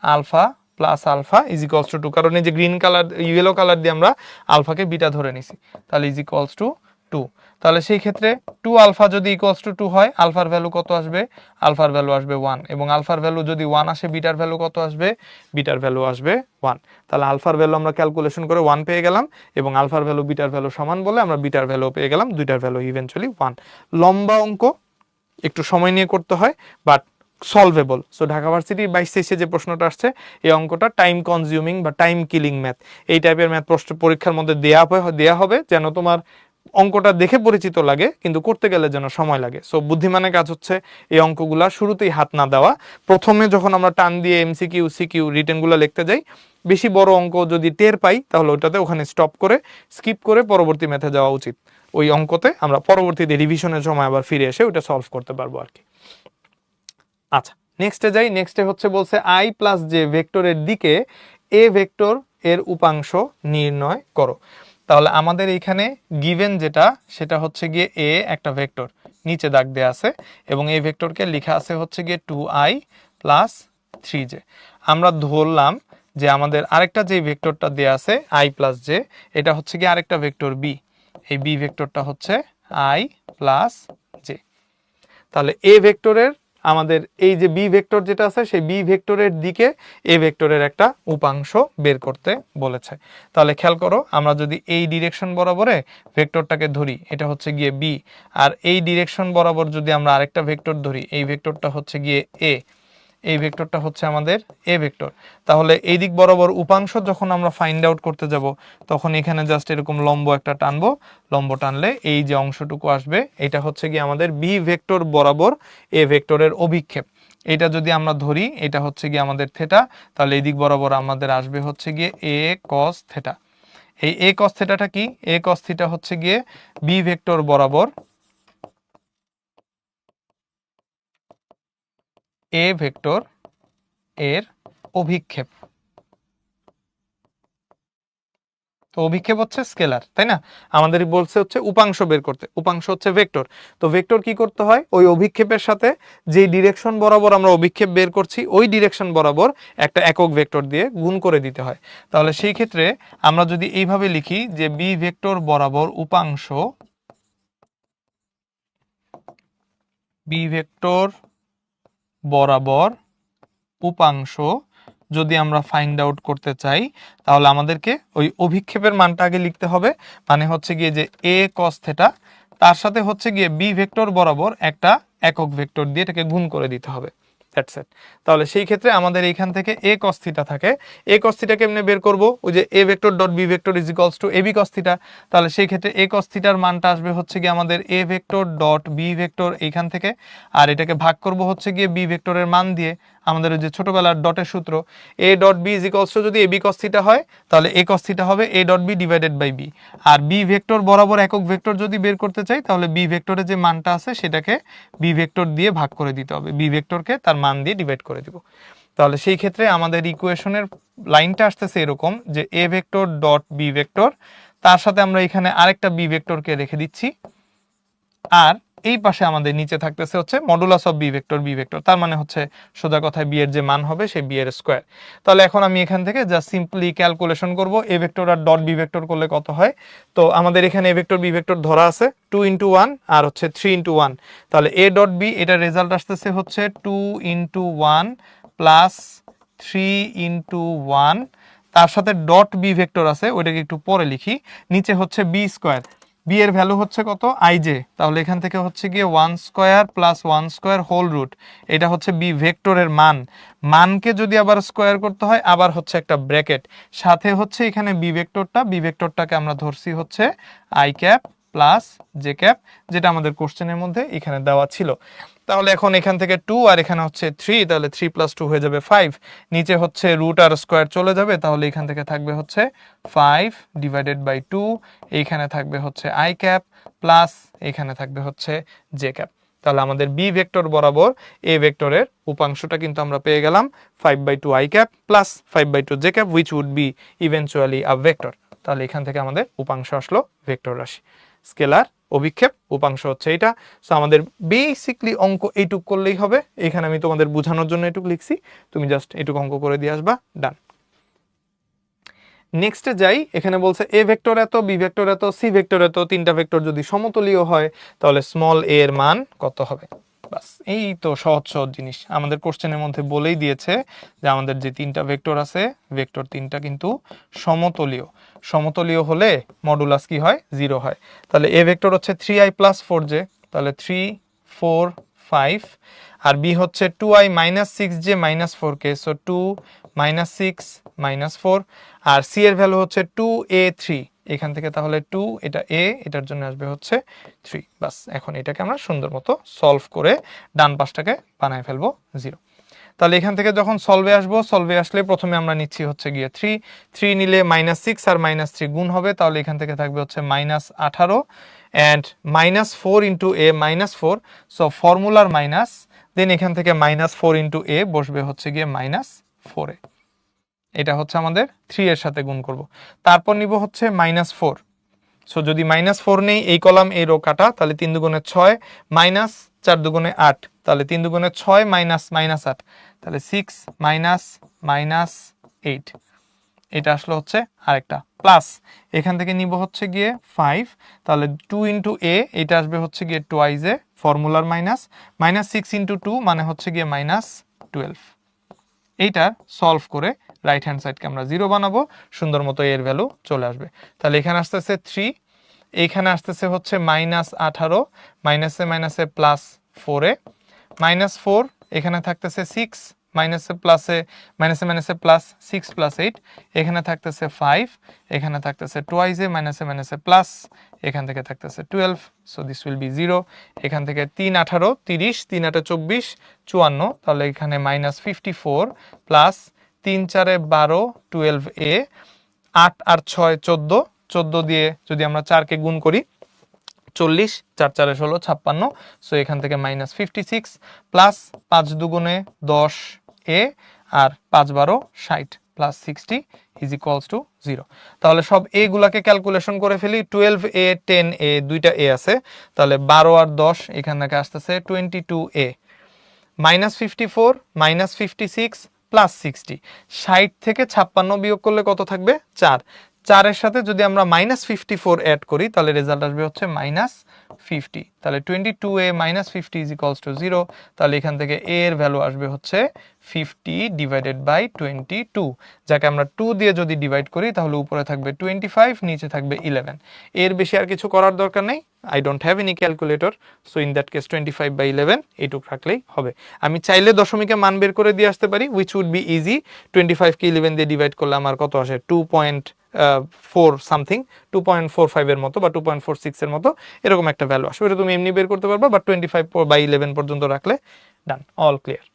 alpha plus alpha is equals to 2, কারণ এই যে গ্রিন কালার ইয়েলো কালার দিয়ে আমরা আলফাকে বিটা ধরে নিছি, তাহলে ইজ ইকুয়ালস টু 2। তাহলে সেই ক্ষেত্রে 2 আলফা যদি ইকুয়ালস টু 2 হয়, আলফার ভ্যালু কত আসবে? আলফার ভ্যালু আসবে 1, এবং আলফার ভ্যালু যদি 1 আসে, বিটার ভ্যালু কত আসবে? বিটার ভ্যালু আসবে 1। তাহলে আলফার ভ্যালু আমরা ক্যালকুলেশন করে 1 পেয়ে গেলাম, এবং আলফার ভ্যালু বিটার ভ্যালু সমান বলে আমরা বিটার ভ্যালু পেয়ে গেলাম, দুইটার ভ্যালু ইভেনচুয়ালি 1। লম্বা অঙ্ক, একটু সময় নিয়ে করতে হয়, বাট সলভেবল। সো ঢাকা ভার্সিটির 22-23 যে প্রশ্নটা আসছে, এই অঙ্কটা টাইম কনজিউমিং বা টাইম কিলিং ম্যাথ, এই টাইপের ম্যাথ প্রশ্ন পরীক্ষার মধ্যে দেয়া হবে যেন তোমার অঙ্কটা দেখে পরিচিত লাগে কিন্তু করতে গেলে যেন সময় লাগে। সো বুদ্ধিমানের কাজ হচ্ছে এই অঙ্কগুলা শুরুতেই হাত না দেওয়া। প্রথমে যখন আমরা টান দিয়ে এমসিকিউ সিকিউ রিটেনগুলো লিখতে যাই, বেশি বড় অঙ্ক যদি টের পাই তাহলে ওটাতে ওখানে স্টপ করে স্কিপ করে পরবর্তী ম্যাথে যাওয়া উচিত। ওই অঙ্কতে আমরা পরবর্তীতে রিভিশনের সময় আবার ফিরে এসে ওটা সলভ করতে পারবো আর কি। আচ্ছা, নেক্সটে যাই। নেক্সটে হচ্ছে বলছে আই প্লাস জে ভেক্টরের দিকে এ ভেক্টর এর উপাংশ নির্ণয় করো। তাহলে আমাদের এইখানে গিভেন যেটা, সেটা হচ্ছে গিয়ে এ একটা ভেক্টর, নিচে দাগ দেয়া আছে, এবং এই ভেক্টরকে লেখা আছে হচ্ছে গিয়ে 2i প্লাস 3j। আমরা ধরলাম যে আমাদের আরেকটা যে ভেক্টরটা দেয়া আছে i প্লাস জে, এটা হচ্ছে গিয়ে আরেকটা ভেক্টর বি, এই বি ভেক্টরটা হচ্ছে i প্লাস জে। তাহলে এ ভেক্টরের আমাদের এই যে বি ভেক্টর যেটা আছে, সেই বি ভেক্টরের দিকে এ ভেক্টরের একটা উপাংশ বের করতে বলেছে। তাহলে খেয়াল করো, আমরা যদি এই ডিরেকশন বরাবরে ভেক্টরটাকে ধরি, এটা হচ্ছে গিয়ে বি, আর এই ডিরেকশন বরাবর যদি আমরা আরেকটা ভেক্টর ধরি, এই ভেক্টরটা হচ্ছে গিয়ে এ, এই ভেক্টরটা হচ্ছে আমাদের এ ভেক্টর। তাহলে এই দিক বরাবর উপাংশ যখন আমরা ফাইন্ড আউট করতে যাব, তখন এখানে জাস্ট এরকম লম্ব একটা টানবো, লম্ব টানলে এই যে অংশটুকু আসবে, এটা হচ্ছে গিয়ে আমাদের বি ভেক্টর বরাবর এ ভেক্টরের অভিক্ষেপ। এটা যদি আমরা ধরি, এটা হচ্ছে গিয়ে আমাদের থেটা, তাহলে এই দিক বরাবর আমাদের আসবে হচ্ছে গিয়ে এ কস থেটা। এই এ কস থেটাটা কি? এ কস থিটা হচ্ছে গিয়ে বি ভেক্টর বরাবর এ ভেক্টর এর অভিক্ষেপ। তো অভিক্ষেপ হচ্ছে স্কেলার, তাই না? আমাদের বলছে হচ্ছে উপাংশ বের করতে, উপাংশ হচ্ছে ভেক্টর। তো ভেক্টর কি করতে হয়? ওই অভিক্ষেপের সাথে যে ডিরেকশন বরাবর আমরা অভিক্ষেপ বের করছি, ওই ডিরেকশন বরাবর একটা একক ভেক্টর দিয়ে গুণ করে দিতে হয়। তাহলে সেই ক্ষেত্রে আমরা যদি এইভাবে লিখি যে বি ভেক্টর বরাবর উপাংশ, বি ভেক্টর বরাবর উপাংশ যদি আমরা ফাইন্ড আউট করতে চাই, তাহলে আমাদেরকে ওই অভিক্ষেপের মানটা আগে লিখতে হবে। মানে হচ্ছে গিয়ে যে এ কস থেটা, তার সাথে হচ্ছে গিয়ে বি ভেক্টর বরাবর একটা একক ভেক্টর দিয়ে এটাকে গুণ করে দিতে হবে। That's it. তাহলে সেই ক্ষেত্রে আমাদের এইখান থেকে এ কস থিটা থাকে। এ কস থিটা কেমনে বের করব? ওই যে A vector dot B vector is equals to A B cos theta. তাহলে সেই ক্ষেত্রে এ কস থিটার মানটা আসবে হচ্ছে গিয়ে আমাদের A vector dot B vector এইখান থেকে, আর এটাকে ভাগ করব হচ্ছে গিয়ে বি ভেক্টরের মান দিয়ে। আমাদের ওই যে ছোটবেলার ডটের সূত্র, A dot B is equals to যদি এ বি কস থিটা হয়, তাহলে এ কস থিটা হবে A dot B divided by B. আর বি ভেক্টর বরাবর একক ভেক্টর যদি বের করতে চাই, তাহলে বি ভেক্টরের যে মানটা আছে সেটাকে বি ভেক্টর দিয়ে ভাগ করে দিতে হবে, বি ভেক্টরকে তার মান দিয়ে ডিভাইড করে দিব। তাহলে সেই ক্ষেত্রে আমাদের ইকুয়েশনের লাইনটা আসতেছে এরকম যে A vector dot B vector, তার সাথে আমরা এখানে আরেকটা বি ভেক্টরকে রেখে দিচ্ছি, আর এই পাশে আমাদের নিচে থাকতেছে হচ্ছে modulus of B vector, B vector তার মানে হচ্ছে সোজা কথায় বি এর যে মান হবে সেই বি এর স্কয়ার। তাহলে এখন আমি এখান থেকে জাস্ট সিম্পলি ক্যালকুলেশন করব এ ভেক্টর আর ডট বি ভেক্টর করলে কত হয়। তো আমাদের এখানে এ ভেক্টর বি ভেক্টর ধরা আছে 2 × 1 আর হচ্ছে 3 × 1। তাহলে এ ডট বি এটার রেজাল্ট আসতেছে হচ্ছে 2 × 1 প্লাস 3 × 1, তার সাথে ডট বি ভেক্টর আছে, ওইটাকে একটু পরে লিখি। নিচে হচ্ছে বি স্কয়ার, বি এর ভ্যালু হচ্ছে কত? I J. তাহলে এখান থেকে হচ্ছে গিয়ে 1 square plus 1 square whole root, এটা হচ্ছে বি ভেক্টরের মান। মানকে যদি আবার স্কয়ার করতে হয়, আবার হচ্ছে একটা ব্র্যাকেট, সাথে হচ্ছে এখানে বি ভেক্টরটাকে আমরা ধরছি হচ্ছে I cap plus J cap, যেটা আমাদের কোশ্চেনের মধ্যে এখানে দেওয়া ছিল। তাহলে এখন এখান থেকে 2 আর এখানে হচ্ছে 3, তাহলে 3 + 2 হয়ে যাবে 5। নিচে হচ্ছে রুট আর স্কয়ার চলে যাবে, তাহলে এখান থেকে থাকবে হচ্ছে 5 ডিভাইডেড বাই 2, এইখানে থাকবে হচ্ছে আই ক্যাপ প্লাস এখানে থাকবে হচ্ছে জে ক্যাপ। তাহলে আমাদের বি ভেক্টর বরাবর এ ভেক্টরের উপাংশটা কিন্তু আমরা পেয়ে গেলাম 5/2 I cap plus 5/2 J cap, which would be eventually a vector. তাহলে এখান থেকে আমাদের উপাংশ আসলো ভেক্টর রাশি। স্কেলার অভিক্ষেপ উপাংশ হচ্ছে এটা। সো আমাদের বেসিকলি অঙ্ক এইটুক করলেই হবে। এখানে আমি তোমাদের বোঝানোর জন্য এটুক লিখছি, তুমি জাস্ট এটুক অঙ্ক করে দিয়ে আসবা, ডান। নেক্সটে যাই, এখানে বলছে এ ভেক্টর এত, বি ভেক্টর এত, সি ভেক্টর এত, তিনটা ভেক্টর যদি সমতলীয় হয় তাহলে স্মল এ এর মান কত হবে। বাস এই তো সহজ সহজ জিনিস আমাদের কোশ্চেনের মধ্যে বলেই দিয়েছে যে আমাদের যে তিনটা ভেক্টর আছে, ভেক্টর তিনটা কিন্তু সমতলীয়। সমতলীয় হলে মডুলাস কি হয়, 0 হয়। তাহলে এ ভেক্টর হচ্ছে 3i + 4j, তাহলে 3 4 5, আর বি হচ্ছে 2i - 6j - 4k, সো 2 - 6 - 4, আর সি এর ভ্যালু হচ্ছে 2a3, এখান থেকে তাহলে 2, এটা a, এটার জন্য আসবে হচ্ছে 3। বাস এখন এটাকে আমরা সুন্দর মতো সলভ করে ডান পাশটাকে বানায় ফেলবো 0। তাহলে এখান থেকে যখন সলভে আসবো, সলভে আসলে প্রথমে আমরা নিচ্ছি হচ্ছে গিয়ে 3, 3 নিলে -6 আর -3 গুণ হবে, তাহলে এখান থেকে থাকবে হচ্ছে -18 অ্যান্ড -4 ইন্টু a -4, সো ফর্মুলার মাইনাস, দেন এখান থেকে -4 ইন্টু a বসবে হচ্ছে গিয়ে -4a। এটা হচ্ছে আমাদের 3 এর সাথে গুণ করব, তারপর নিব হচ্ছে -4। সো যদি -4 নেই, এই কলাম এই রো কাটা, তাহলে 3 দুগুণে 6 মাইনাস 4 দুগুণে 8, তাহলে 3 দুগুণে 6 মাইনাস -8, তাহলে 6 -8, এটা আসলো হচ্ছে আরেকটা প্লাস। এখান থেকে নিব হচ্ছে গিয়ে 5, তাহলে 2 ইন্টু a, এটা আসবে হচ্ছে গিয়ে টুয়াইজ এ, ফর্মুলার মাইনাস, -6 ইন্টু 2 মানে হচ্ছে গিয়ে -12। এইটা সলভ করে রাইট হ্যান্ড সাইডকে আমরা 0 বানাবো, সুন্দর মতো এর ভ্যালু চলে আসবে। তাহলে এখানে আসতেছে 3, এইখানে আসতেছে হচ্ছে -18, মাইনাসে মাইনাসে +4a, -4, এখানে থাকতেছে 6, মাইনাসে প্লাসে মাইনাসে মাইনাসে +6 + 8, এখানে থাকতেছে 5, এখানে থাকতেছে টুয়াইজ এ, মাইনাসে মাইনাসে প্লাস, এখান থেকে থাকতেছে 12, সো দিস উইল বি 0। এখান থেকে 3 18 30, 3 8 24 54, তাহলে এখানে -54 প্লাস 3 4 12 12a, 8 আর 6 14, 14 দিয়ে যদি আমরা 4কে গুণ করি 40, 4 4 16 56, সো এখান থেকে -56 প্লাস 5 দুগুণে 10a আর 5 12 60 প্লাস 60 ইজ ইকুয়ালস টু 0। তাহলে সব এ গুলাকে ক্যালকুলেশন করে ফেলি, 12a 10a, দুইটা এ আছে, তাহলে 12 আর 10 এখান থেকে আসতেছে 22a, -54 -56 প্লাস 60, 60 থেকে 56 বিয়োগ করলে কত থাকবে, 4, 4 এর সাথে যদি আমরা -54 অ্যাড করি তাহলে রেজাল্ট আসবে হচ্ছে -50, তাহলে 22a -50 ইজ ইকুয়ালস টু 0। তাহলে এখান থেকে a এর ভ্যালু আসবে হচ্ছে 50 ডিভাইডেড বাই 22, যাকে আমরা 2 দিয়ে যদি ডিভাইড করি তাহলে উপরে থাকবে 25, নিচে থাকবে 11। এর বেশি আর কিছু করার দরকার নেই, I don't have any calculator, so in that case 25/11 এইটুক রাখলেই হবে। আমি চাইলে দশমিকে মান বের করে দিয়ে আসতে পারি, which would be easy। 25 কে 11 দিয়ে ডিভাইড করলে আমার কত আসে, 2.4 সামথিং, 2.45 এর মতো বা 2.46 এর মতো এরকম একটা ভ্যালু আসবে, এটা তুমি এমনি বের করতে পারবা, বাট 25/11 পর্যন্ত রাখলে ডান, অল ক্লিয়ার।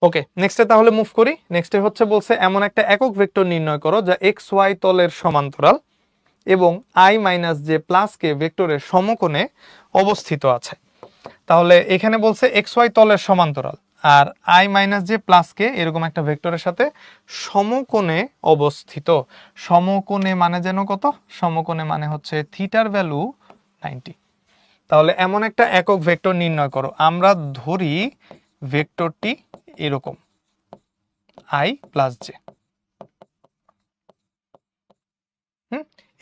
ওকে, নেক্সটে তাহলে মুভ করি। নেক্সটে হচ্ছে বলছে এমন একটা একক ভেক্টর নির্ণয় করো যা এক্স ওয়াই তলের সমান্তরাল এবং i - j + k ভেক্টরের সমকোণে অবস্থিত আছে। তাহলে এখানে বলছে এক্স ওয়াই তলের সমান্তরাল আর i - j + k এরকম একটা ভেক্টরের সাথে সমকোণে অবস্থিত। সমকোণে মানে যেন কত, সমকোণে মানে হচ্ছে থিটার ভ্যালু 90। তাহলে এমন একটা একক ভেক্টর নির্ণয় করো, আমরা ধরি ভেক্টরটি এরকম i + j,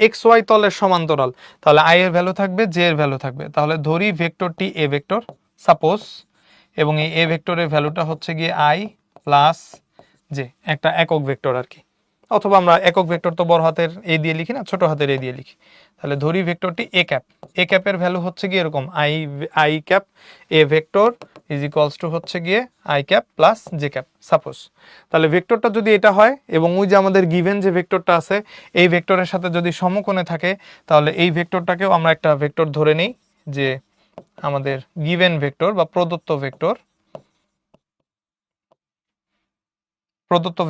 এক্স ওয়াই তলের সমান্তরাল, তাহলে i এর ভ্যালু থাকবে, j এর ভ্যালু থাকবে। তাহলে ধরি ভেক্টরটি a ভেক্টর সাপোজ, এবং এই a ভেক্টরের ভ্যালুটা হচ্ছে গিয়ে i + j, একটা একক ভেক্টর আর কি, অথবা আমরা একক ভেক্টর তো বড় হাতের a দিয়ে লিখি না, ছোট হাতের a দিয়ে লিখি। তাহলে ধরি ভেক্টরটি a ক্যাপ, a ক্যাপের ভ্যালু হচ্ছে গিয়ে এরকম i cap a vector is equals to হচ্ছে গিয়ে i cap plus j cap suppose. তাহলে ভেক্টরটা যদি এটা হয় এবং ওই যে আমাদের গিভেন যে ভেক্টরটা আছে এই ভেক্টরের সাথে যদি সমকোণে থাকে, তাহলে এই ভেক্টরটাকেও আমরা একটা ভেক্টর ধরে নেই যে আমাদের গিভেন ভেক্টর বা প্রদত্ত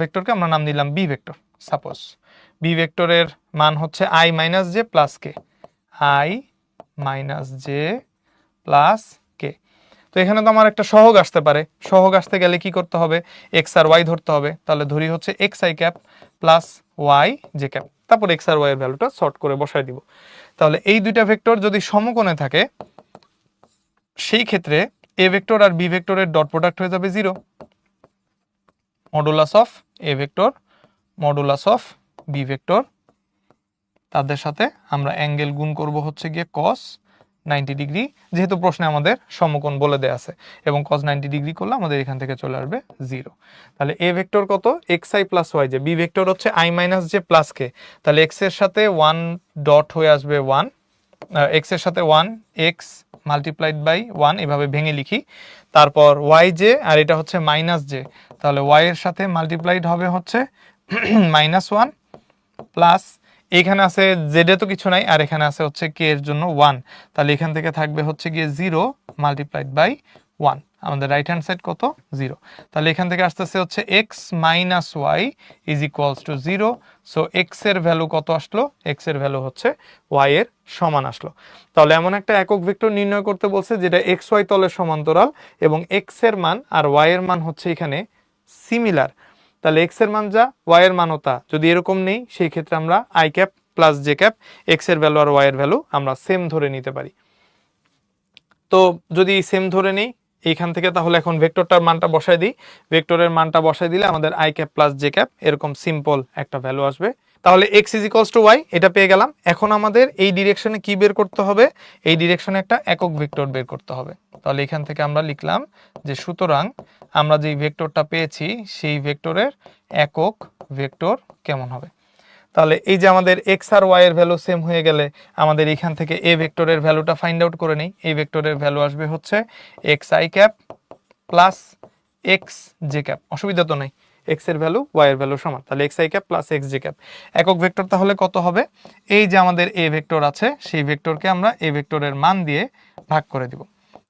ভেক্টরকে আমরা নাম দিলাম বি ভেক্টর সাপোজ। বি ভেক্টরের মান হচ্ছে i - j + k, i - j + k। তো এখানে তো আমার একটা সহগ আসতে পারে, সহগ আসতে গেলে কি করতে হবে, এক্স আর ওয়াই ধরতে হবে। তাহলে ধরি হচ্ছে X I cap plus Y J cap, তারপর এক্স আর ওয়াই এর ভ্যালুটা সর্ট করে বসাই দিব। তাহলে এই দুইটা ভেক্টর যদি সমকোণে থাকে সেই ক্ষেত্রে এ ভেক্টর আর বি ভেক্টরের ডট প্রোডাক্ট হয়ে যাবে 0, modulus of A vector modulus of B vector, তাদের সাথে আমরা অ্যাঙ্গেল গুণ করব হচ্ছে গিয়ে cos 90 ডিগ্রি, যেহেতু প্রশ্নে আমাদের সমকোণ বলে দেয়া আছে, এবং cos 90 ডিগ্রি করলে আমাদের এখান থেকে চলে আসবে 0। তাহলে এ ভেক্টর কত, xi plus Y J, B vector হচ্ছে i minus J plus K, তাহলে x এর সাথে 1 ডট হয়ে আসবে 1, x এর সাথে 1 x মাল্টিপ্লাইড বাই 1 এভাবে ভেঙে লিখি, তারপর ওয়াই জে আর এটা হচ্ছে মাইনাস জে, তাহলে ওয়াই এর সাথে মাল্টিপ্লাইড হবে হচ্ছে -1 প্লাস এখানে আছে জেড এ তো কিছু নাই, আর এখানে আছে হচ্ছে কে এর জন্য 1, তাহলে এখান থেকে থাকবে হচ্ছে গিয়ে 0 মাল্টিপ্লাইড বাই 1, আমাদের রাইট হ্যান্ড সাইড কত 0, তাহলে এখান থেকে আসতেছে হচ্ছে x minus Y is equals to 0। So x এর ভ্যালু কত আসলো, x এর ভ্যালু হচ্ছে y এর সমান আসলো। তাহলে এমন একটা একক ভেক্টর নির্ণয় করতে বলছে যেটা x y তলের সমান্তরাল এবং x এর মান আর y এর মান হচ্ছে এখানে সিমিলার, তাহলে x এর মান যা y এর মানও তা, যদি এরকম নেই সেই ক্ষেত্রে আমরা i cap plus J cap, x এর ভ্যালু আর y এর ভ্যালু আমরা সেম ধরে নিতে পারি। তো যদি সেম ধরে নেই এইখান থেকে, তাহলে এখন ভেক্টরটার মানটা বসাই দিই, ভেক্টরের মানটা বসাই দিলে আমাদের i cap plus J cap এরকম সিম্পল একটা ভ্যালু আসবে। তাহলে x is equals two y এটা পেয়ে গেলাম। এখন আমাদের এই ডিরেকশনে কি বের করতে হবে, এই ডিরেকশনে একটা একক ভেক্টর বের করতে হবে। তাহলে এখান থেকে আমরা লিখলাম যে সুতরাং আমরা যেই ভেক্টরটা পেয়েছি সেই ভেক্টরের একক ভেক্টর কেমন হবে। তাহলে এই যে আমাদের x আর y এর ভ্যালু সেম হয়ে গেলে আমাদের এখান থেকে a ভেক্টরের ভ্যালুটা ফাইন্ড আউট করে নেই। a ভেক্টরের ভ্যালু আসবে হচ্ছে xi cap plus x j cap, অসুবিধা তো নাই, x এর ভ্যালু y এর ভ্যালু সমান, তাহলে xi cap plus x j cap. একক ভেক্টর তাহলে কত হবে, এই যে আমাদের a ভেক্টর আছে সেই ভেক্টরকে আমরা a ভেক্টরের মান দিয়ে ভাগ করে দিব।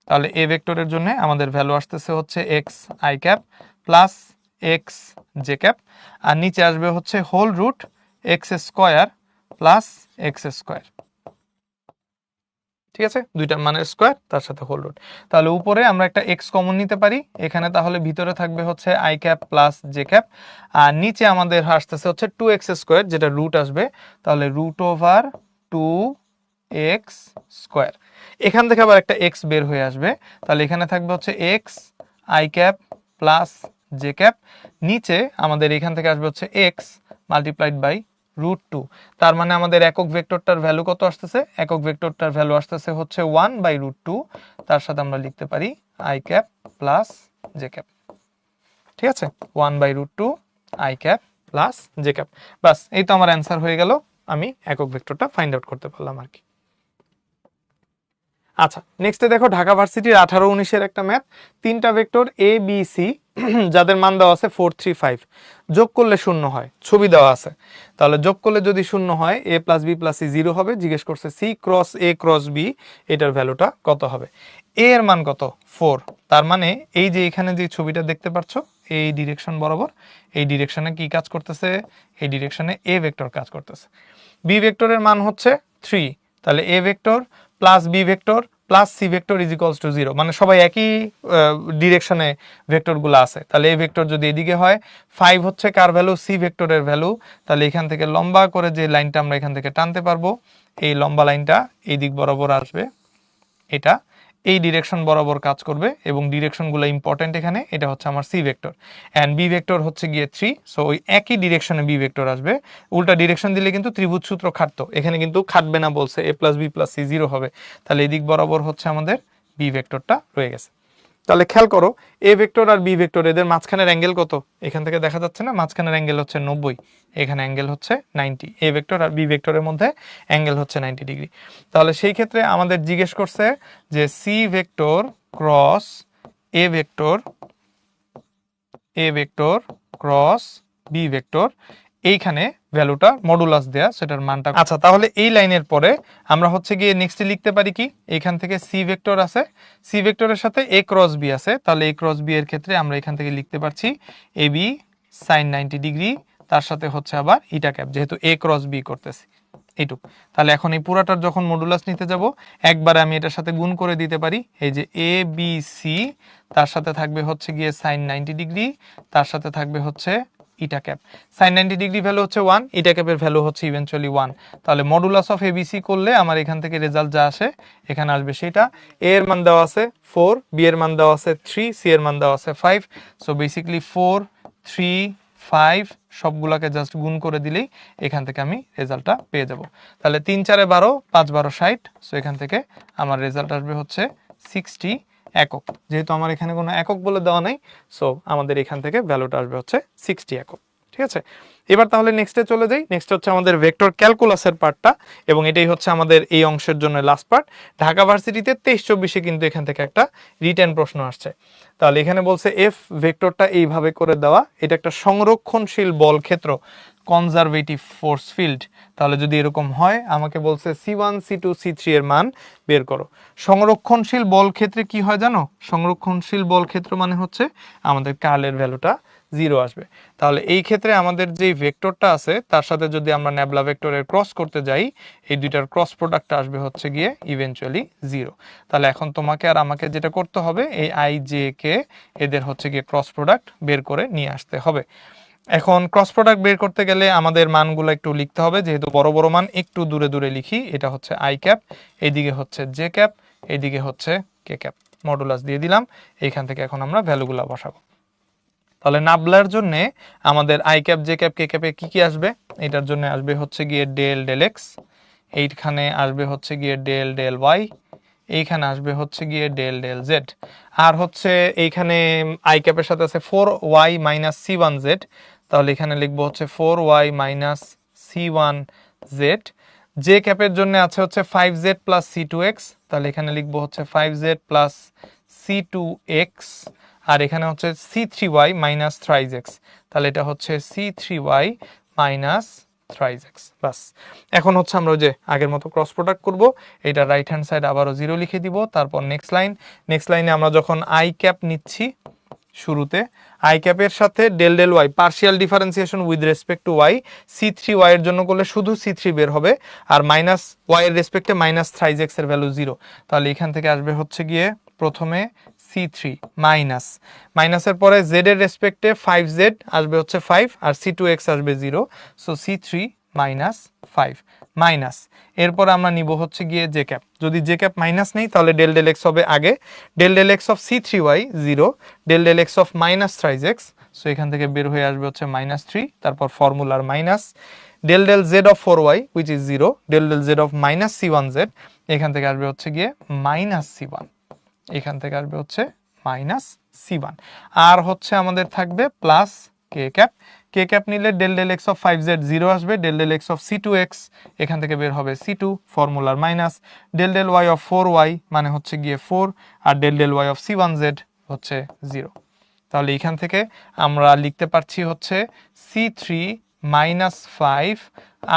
তাহলে a ভেক্টরের জন্য আমাদের ভ্যালু আসতেছে হচ্ছে xi cap plus x j cap, আর নিচে আসবে হচ্ছে whole root x square plus x square, ঠিক আছে, দুইটার মানের স্কয়ার তার সাথে হোল রুট। তাহলে উপরে আমরা একটা x কমন নিতে পারি, এখানে তাহলে ভিতরে থাকবে হচ্ছে i cap plus J cap, আর নিচে আমাদের আসতেছে হচ্ছে 2x স্কয়ার যেটা রুট আসবে, তাহলে রুট ওভার 2x স্কয়ার। এখান থেকে আবার একটা x বের হয়ে আসবে, তাহলে এখানে থাকবে হচ্ছে x i cap plus J cap, নিচে আমাদের এখান থেকে আসবে হচ্ছে x মাল্টিপ্লাইড বাই রুট 2, তার মানে আমাদের একক ভেক্টরটার ভ্যালু কত আসতেছে, একক ভেক্টরটার ভ্যালু আসতেছে হচ্ছে 1 বাই রুট 2, তার সাথে আমরা লিখতে পারি i cap plus J cap, ঠিক আছে, 1 by root 2 i cap plus J cap. বাস এই তো আমার অ্যান্সার হয়ে গেল, আমি একক ভেক্টরটা ফাইন্ড আউট করতে পারলাম আর কি। আচ্ছা, নেক্সটে দেখো ঢাকা ভার্সিটির 18-19 একটা ম্যাথ, তিনটা ভেক্টর এ বি সি যাদের মান দেওয়া আছে 4 3 5, যোগ করলে শূন্য হয়, ছবি দেওয়া আছে, তাহলে যোগ করলে যদি শূন্য হয় a plus B plus C 0 হবে, জিজ্ঞেস করছে C cross A cross B এটার ভ্যালুটা কত হবে। a এর মান কত 4, তার মানে এই যে এখানে যে ছবিটা দেখতে পাচ্ছ এই ডিরেকশন বরাবর, এই ডিরেকশনে কি কাজ করতেছে, এই ডিরেকশনে a ভেক্টর কাজ করতেছে। b ভেক্টরের মান হচ্ছে 3, তাহলে a vector plus B vector plus C vector is equals to 0, মানে সবাই একই ডিরেকশনে ভেক্টরগুলো আছে। তাহলে এই ভেক্টর যদি এদিকে হয়, 5 হচ্ছে কার ভ্যালু, সি ভেক্টরের ভ্যালু, তাহলে এখান থেকে লম্বা করে যে লাইনটা আমরা এখান থেকে টানতে পারবো, এই লম্বা লাইনটা এই দিক বরাবর আসবে, এটা এই ডিরেকশন বরাবর কাজ করবে, এবং ডিরেকশনগুলো ইম্পর্টেন্ট এখানে, এটা হচ্ছে আমার C vector and B vector হচ্ছে গিয়ে 3, সো ওই একই ডিরেকশনে বি ভেক্টর আসবে। উল্টা ডিরেকশন দিলে কিন্তু ত্রিভুজ সূত্র খাটতো, এখানে কিন্তু খাটবে না, বলছে a plus B plus C 0 হবে, তাহলে এই দিক বরাবর হচ্ছে আমাদের বি ভেক্টরটা রয়ে গেছে। তাহলে খেয়াল করো এ ভেক্টর আর বি ভেক্টর এদের মাঝখানের অ্যাঙ্গেল কত, এখান থেকে দেখা যাচ্ছে না, মাঝখানের অ্যাঙ্গেল হচ্ছে 90, এখানে অ্যাঙ্গেল হচ্ছে 90, এ ভেক্টর আর বি ভেক্টরের মধ্যে অ্যাঙ্গেল হচ্ছে 90 ডিগ্রি। তাহলে সেই ক্ষেত্রে আমাদের জিজ্ঞেস করছে যে C vector cross A vector cross B vector, এইখানে ভ্যালুটা মডুলাস দেয়া, সেটার মানটা। আচ্ছা, তাহলে এই লাইনের পরে আমরা হচ্ছে গিয়ে নেক্সটে লিখতে পারি কি, এখান থেকে সি ভেক্টর আছে, সি ভেক্টরের সাথে এ ক্রস বি আছে, তাহলে এ ক্রস বি এর ক্ষেত্রে আমরা এখান থেকে লিখতে পারছি এ বি সাইন 90 ডিগ্রি, তার সাথে হচ্ছে আবার ইটা ক্যাপ, যেহেতু এ ক্রস বি করতেছি, এইটুক। তাহলে এখন এই পুরাটার যখন মডুলাস নিতে যাব একবারে আমি এটার সাথে গুণ করে দিতে পারি। এই যে এ বি সি তার সাথে থাকবে হচ্ছে গিয়ে সাইন 90 ডিগ্রি, তার সাথে থাকবে হচ্ছে ইটা ক্যাপ। সাইন 90 ডিগ্রি ভ্যালু হচ্ছে 1, ইটা ক্যাপের ভ্যালু হচ্ছে ইভেনচুয়ালি 1। তাহলে মডুলাস অফ এবিসি করলে আমার এখান থেকে রেজাল্ট যা আসে এখানে আসবে সেটা। এ এর মান দেওয়া আছে 4, বি এর মান দেওয়া আছে 3, সি এর মান দেওয়া আছে 5। সো বেসিক্যালি 4, 3, 5 সবগুলাকে জাস্ট গুণ করে দিলেই এখান থেকে আমি রেজাল্টটা পেয়ে যাব। তাহলে 3 4 12, 5 12 60। সো এখান থেকে আমার রেজাল্ট আসবে হচ্ছে 60 একক। যেহেতু আমার এখানে কোনো একক বলে দেওয়া নাই, সো আমাদের এখান থেকে ভ্যালুটা আসবে হচ্ছে 60 একক। ঠিক আছে, এবার তাহলে নেক্সটে চলে যাই। নেক্সট হচ্ছে আমাদের ভেক্টর ক্যালকুলাসের পার্টটা, এবং এটাই হচ্ছে আমাদের এই অংশের জন্য লাস্ট পার্ট। ঢাকা ভার্সিটিতে 23-24 কিন্তু এখান থেকে একটা রিটেন প্রশ্ন আসছে। তাহলে এখানে বলছে এফ ভেক্টরটা এইভাবে করে দেওয়া, এটা একটা সংরক্ষণশীল বল ক্ষেত্র, কনজারভেটিভ ফোর্স ফিল্ড। তাহলে যদি এরকম হয় আমাকে বলছে C1 C2 C3 এর মান বের করো। সংরক্ষণশীল বল ক্ষেত্রে কি হয় জানো? সংরক্ষণশীল বল ক্ষেত্র মানে হচ্ছে আমাদের কার্লের ভ্যালুটা 0 আসবে। তাহলে এই ক্ষেত্রে আমাদের যে ভেক্টরটা আছে তার সাথে যদি আমরা ন্যাবলা ভেক্টরের ক্রস করতে যাই, এই দুইটার ক্রস প্রোডাক্ট আসবে হচ্ছে গিয়ে ইভেনচুয়ালি 0। তাহলে এখন তোমাকে আর আমাকে যেটা করতে হবে, এই আই জে কে এদের হচ্ছে গিয়ে ক্রস প্রোডাক্ট বের করে নিয়ে আসতে হবে। এখন ক্রস প্রোডাক্ট বের করতে গেলে আমাদের মানগুলো একটু লিখতে হবে, যেহেতু বড় বড় মান একটু দূরে দূরে লিখি। এটা হচ্ছে আই ক্যাপ, এইদিকে হচ্ছে জে ক্যাপ, এইদিকে হচ্ছে কে ক্যাপ। মডুলাস দিয়ে দিলাম, এইখান থেকে এখন আমরা ভ্যালুগুলো বসাবো। তাহলে নাবলার জন্য আমাদের আই ক্যাপ জে ক্যাপ কে ক্যাপে কি কি আসবে? এটার জন্য আসবে হচ্ছে গিয়ে ডেল ডেল এক্স, এইখানে আসবে হচ্ছে গিয়ে ডেল ডেল ওয়াই, এইখানে আসবে হচ্ছে গিয়ে ডেল ডেল জেড, আর হচ্ছে এইখানে আই ক্যাপের সাথে আছে 4y মাইনাস C1 জেড। তাহলে এখানে লিখবো হচ্ছে 4y minus C1 Z. J ক্যাপের জন্য আছে হচ্ছে 5z প্লাস C2x, তাহলে এখানে লিখবো হচ্ছে 5z প্লাস C2x। আর এখানে হচ্ছে C3y মাইনাস থ্রাইজ এক্স, তাহলে এটা হচ্ছে C3y মাইনাস থ্রাইজ এক্স। বাস, এখন হচ্ছে আমরা ওই যে আগের মতো ক্রস প্রোডাক্ট করব। এটা রাইট হ্যান্ড সাইড আবারও 0 লিখে দিব। তারপর নেক্সট লাইন, নেক্সট লাইনে আমরা যখন আই ক্যাপ নিচ্ছি শুরুতে, আই ক্যাপের সাথে del del Y partial differentiation with respect to Y, C3y এর জন্য করলে শুধু C3 বের হবে, আর মাইনাস ওয়াই এর রেসপেক্টে মাইনাস থ্রাইজ এক্স এর ভ্যালু 0। তাহলে এখান থেকে আসবে হচ্ছে গিয়ে প্রথমে C3 মাইনাস, মাইনাসের পরে z এর রেসপেক্টে 5z আসবে হচ্ছে 5, আর C2x আসবে 0। সো C3 মাইনাস 5 মাইনাস, এরপর আমরা নিব হচ্ছে গিয়ে জে ক্যাপ। যদি জে ক্যাপ মাইনাস নেই তাহলে ডেল ডেল এক্স হবে আগে, del del X of C3y 0, del del X of minus thrice X. So এখান থেকে বের হয়ে আসবে হচ্ছে মাইনাস 3, তারপর ফর্মুলার minus del del Z of 4y which is 0, del del Z of minus C1 Z, এখান থেকে আসবে হচ্ছে গিয়ে মাইনাস C1, এখান থেকে আসবে হচ্ছে মাইনাস C1। আর হচ্ছে আমাদের থাকবে plus K cap. K cap নিলে del del X of 5z 0 আসবে, del del X of C2x এখান থেকে বের হবে C2, ফর্মুলার minus del del Y of 4y মানে হচ্ছে গিয়ে 4, আর del del Y of C1z হচ্ছে 0। তাহলে এখান থেকে আমরা লিখতে পারছি হচ্ছে C3 minus 5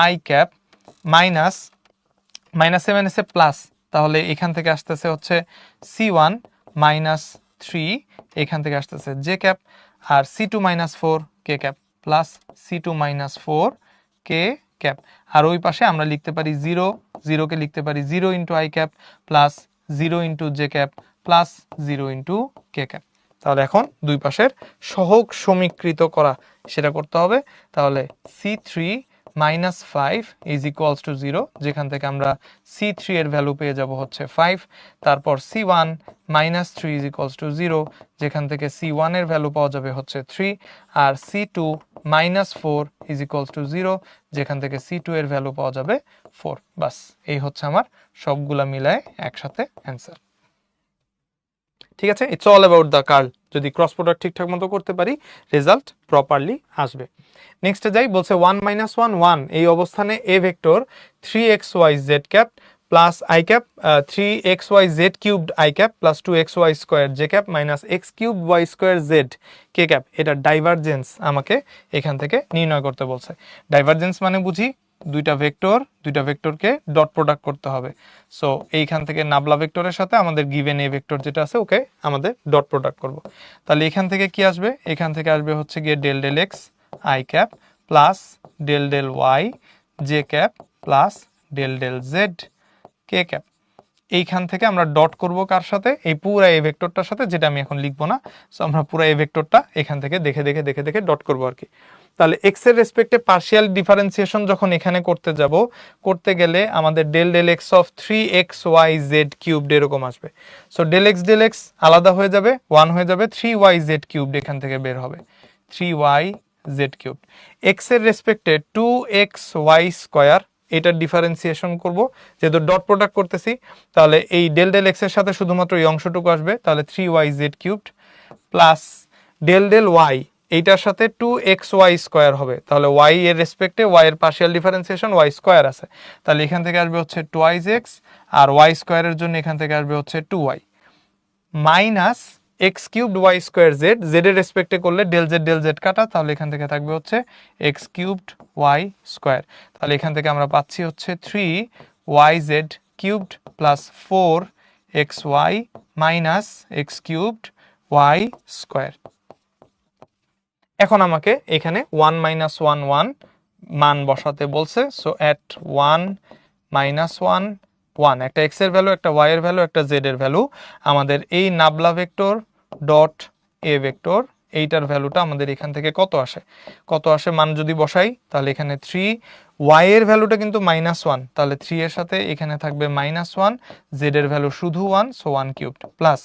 I cap minus, minus এ মাইনাসে প্লাস, তাহলে এখান থেকে আসতেছে হচ্ছে C1 মাইনাস 3, এখান থেকে আসতেছে জে ক্যাপ, আর C2 মাইনাস 4 কে ক্যাপ প্লাস C2 মাইনাস 4 কে ক্যাপ। আর ওই পাশে আমরা লিখতে পারি 0, 0 কে লিখতে পারি 0 into I cap plus 0 into J cap plus 0 into k cap. তাহলে এখন দুই পাশের সহগ সমীকৃত করা সেটা করতে হবে। তাহলে C3 minus 5 is equals to 0, যেখান থেকে আমরা C3 এর ভ্যালু পেয়ে যাব হচ্ছে 5, তারপর C1 minus 3 is equals to 0, যেখান থেকে C1 এর ভ্যালু পাওয়া যাবে হচ্ছে 3, আর C2 minus 4 is equals to 0, যেখান থেকে C2 এর ভ্যালু পাওয়া যাবে 4। বাস, এই হচ্ছে আমার সবগুলা মিলায় একসাথে অ্যান্সার। ঠিক আছে, it's all about the curl. যদি ক্রস প্রোডাক্ট ঠিকঠাক মতো করতে পারি রেজাল্ট প্রপারলি আসবে। নেক্সটে যাই, বলছে 1 মাইনাস 1 1, এই অবস্থানে এ vector 3xy z cap plus I cap 3xy z cubed I cap plus 2xy square J cap minus x cube y square z K cap, এটা ডাইভারজেন্স আমাকে এখান থেকে নির্ণয় করতে বলছে। ডাইভারজেন্স মানে বুঝি দুইটা ভেক্টরকে ডট প্রোডাক্ট করতে হবে। সো এইখান থেকে নাবলা ভেক্টরের সাথে আমাদের গিভেন এ ভেক্টর যেটা আছে ওকে আমাদের ডট প্রোডাক্ট করব। তাহলে এখান থেকে কি আসবে? এখান থেকে আসবে হচ্ছে গিয়ে del del X I cap plus del del Y J cap plus del del Z K cap. এইখান থেকে আমরা ডট করব কার সাথে, এই পুরো এই ভেক্টরটার সাথে, যেটা আমি এখন লিখবো না। সো আমরা পুরো এই ভেক্টরটা এখান থেকে দেখে দেখে দেখে দেখে ডট করবো আর কি। তাহলে এক্স এর রেসপেক্টে পার্শিয়াল ডিফারেন্সিয়েশন যখন এখানে করতে গেলে আমাদের del del X of 3xyz cubed এরকম আসবে। সো ডেল এক্স আলাদা হয়ে যাবে, 1 হয়ে যাবে, 3yz কিউবড এখান থেকে বের হবে, 3yz কিউবড। এক্স এর রেসপেক্টে 2xy স্কয়ার, এটার ডিফারেন্সিয়েশন করব, যেহেতু ডট প্রোডাক্ট করতেছি তাহলে এই ডেল ডেল এক্স এর সাথে শুধুমাত্র এই অংশটুকু আসবে, তাহলে 3yz cubed plus del del Y, এইটার সাথে 2xy স্কয়ার হবে, তাহলে y এর রেসপেক্টে y এর পার্শিয়াল ডিফারেন্সিয়েশন y স্কয়ার আছে, তাহলে এখান থেকে আসবে হচ্ছে 2x, আর y স্কয়ারের জন্য এখান থেকে আসবে হচ্ছে 2y minus X cubed Y square Z, Z এর রেসপেক্টে করলে ডেল জেড কাটা, তাহলে এখান থেকে থাকবে হচ্ছে এক্স কিউবড ওয়াই স্কোয়ার। তাহলে এখান থেকে আমরা পাচ্ছি হচ্ছে 3yz cubed plus 4xy minus X cubed Y square. এখন আমাকে এখানে 1 মাইনাস 1 মান বসাতে বলছে। সো অ্যাট 1 মাইনাস 1 একটা এক্স এর ভ্যালু, একটা ওয়াই এর ভ্যালু, একটা জেড এর ভ্যালু, আমাদের এই নাবলা ভেক্টর ডট এ ভেক্টর এইটার ভ্যালুটা আমাদের এখান থেকে কত আসে মান যদি বসাই, তাহলে এখানে 3, ওয়াই এর ভ্যালুটা কিন্তু -1, তাহলে 3 এর সাথে এখানে থাকবে -1, জেড এর ভ্যালু শুধু 1, সো 1 কিউবড প্লাস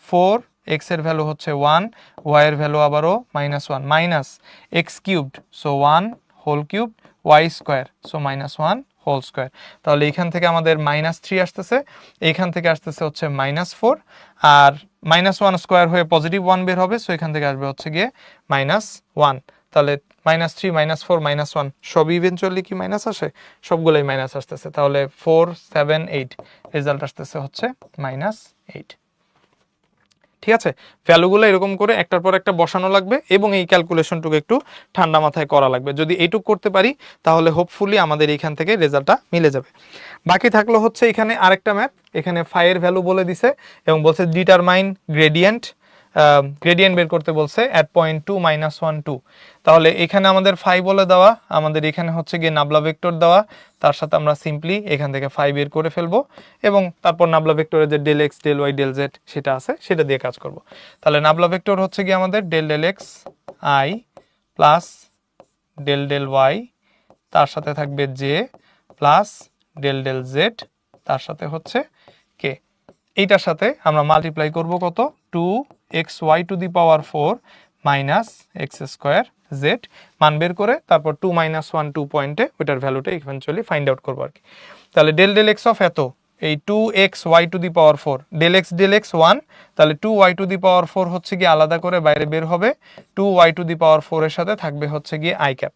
4, এক্স এর ভ্যালু হচ্ছে 1, ওয়াই এর ভ্যালু আবারও -1 minus X cubed, so 1 whole cube, Y square, so -1 whole square. তাহলে এখান থেকে আমাদের -3 আসতেছে, এইখান থেকে আসতেছে হচ্ছে -4, আর -1 স্কোয়ার হয়ে পজিটিভ 1 বের হবে, সো এখান থেকে আসবে হচ্ছে গিয়ে -1। তাহলে -3 -4 -1 সব ইভেনচুয়ালি কি মাইনাস আসে, সবগুলোই মাইনাস আসতেছে, তাহলে 4 7 8 রেজাল্ট আসতেছে হচ্ছে -8। ঠিক আছে, ভ্যালুগুলো এরকম করে একটার পর একটা বসানো লাগবে এবং এই ক্যালকুলেশনটুকু একটু ঠান্ডা মাথায় করা লাগবে। যদি এইটুকু করতে পারি তাহলে হোপফুলি আমাদের এইখান থেকে রেজাল্টটা মিলে যাবে। বাকি থাকলো হচ্ছে এখানে আরেকটা ম্যাথ, এখানে ফাই এর ভ্যালু বলে দিছে এবং বলছে ডিটারমাইন গ্রেডিয়েন্ট বের করতে বলছে অ্যাট পয়েন্ট 2 -1 2। তাহলে এখানে আমাদের ফাই বলে দেওয়া, আমাদের এখানে হচ্ছে গিয়ে নাবলা ভেক্টর দেওয়া, তার সাথে আমরা সিম্পলি এখান থেকে ফাই বের করে ফেলবো এবং তারপর নাবলা ভেক্টরে যে del X del Y del Z সেটা আছে সেটা দিয়ে কাজ করব। তাহলে নাবলা ভেক্টর হচ্ছে গিয়ে আমাদের del del X I plus del del Y, তার সাথে থাকবে J plus del del Z, তার সাথে হচ্ছে কে। এইটার সাথে আমরা মাল্টিপ্লাই করব কত, 2xy to the power 4 minus X square Z, মান বের করে তারপর 2 -1 2 পয়েন্টে ওইটার ভ্যালুটা ইভেনচুয়ালি ফাইন্ড আউট করবো আর কি। তাহলে ডেল ডেল এক্স অফ এত, এই 2xy to the power 4, del X 1, তাহলে 2y টু দি পাওয়ার 4 হচ্ছে গিয়ে আলাদা করে বাইরে বের হবে, 2y টু দি পাওয়ার 4 এর সাথে থাকবে হচ্ছে গিয়ে আই ক্যাপ।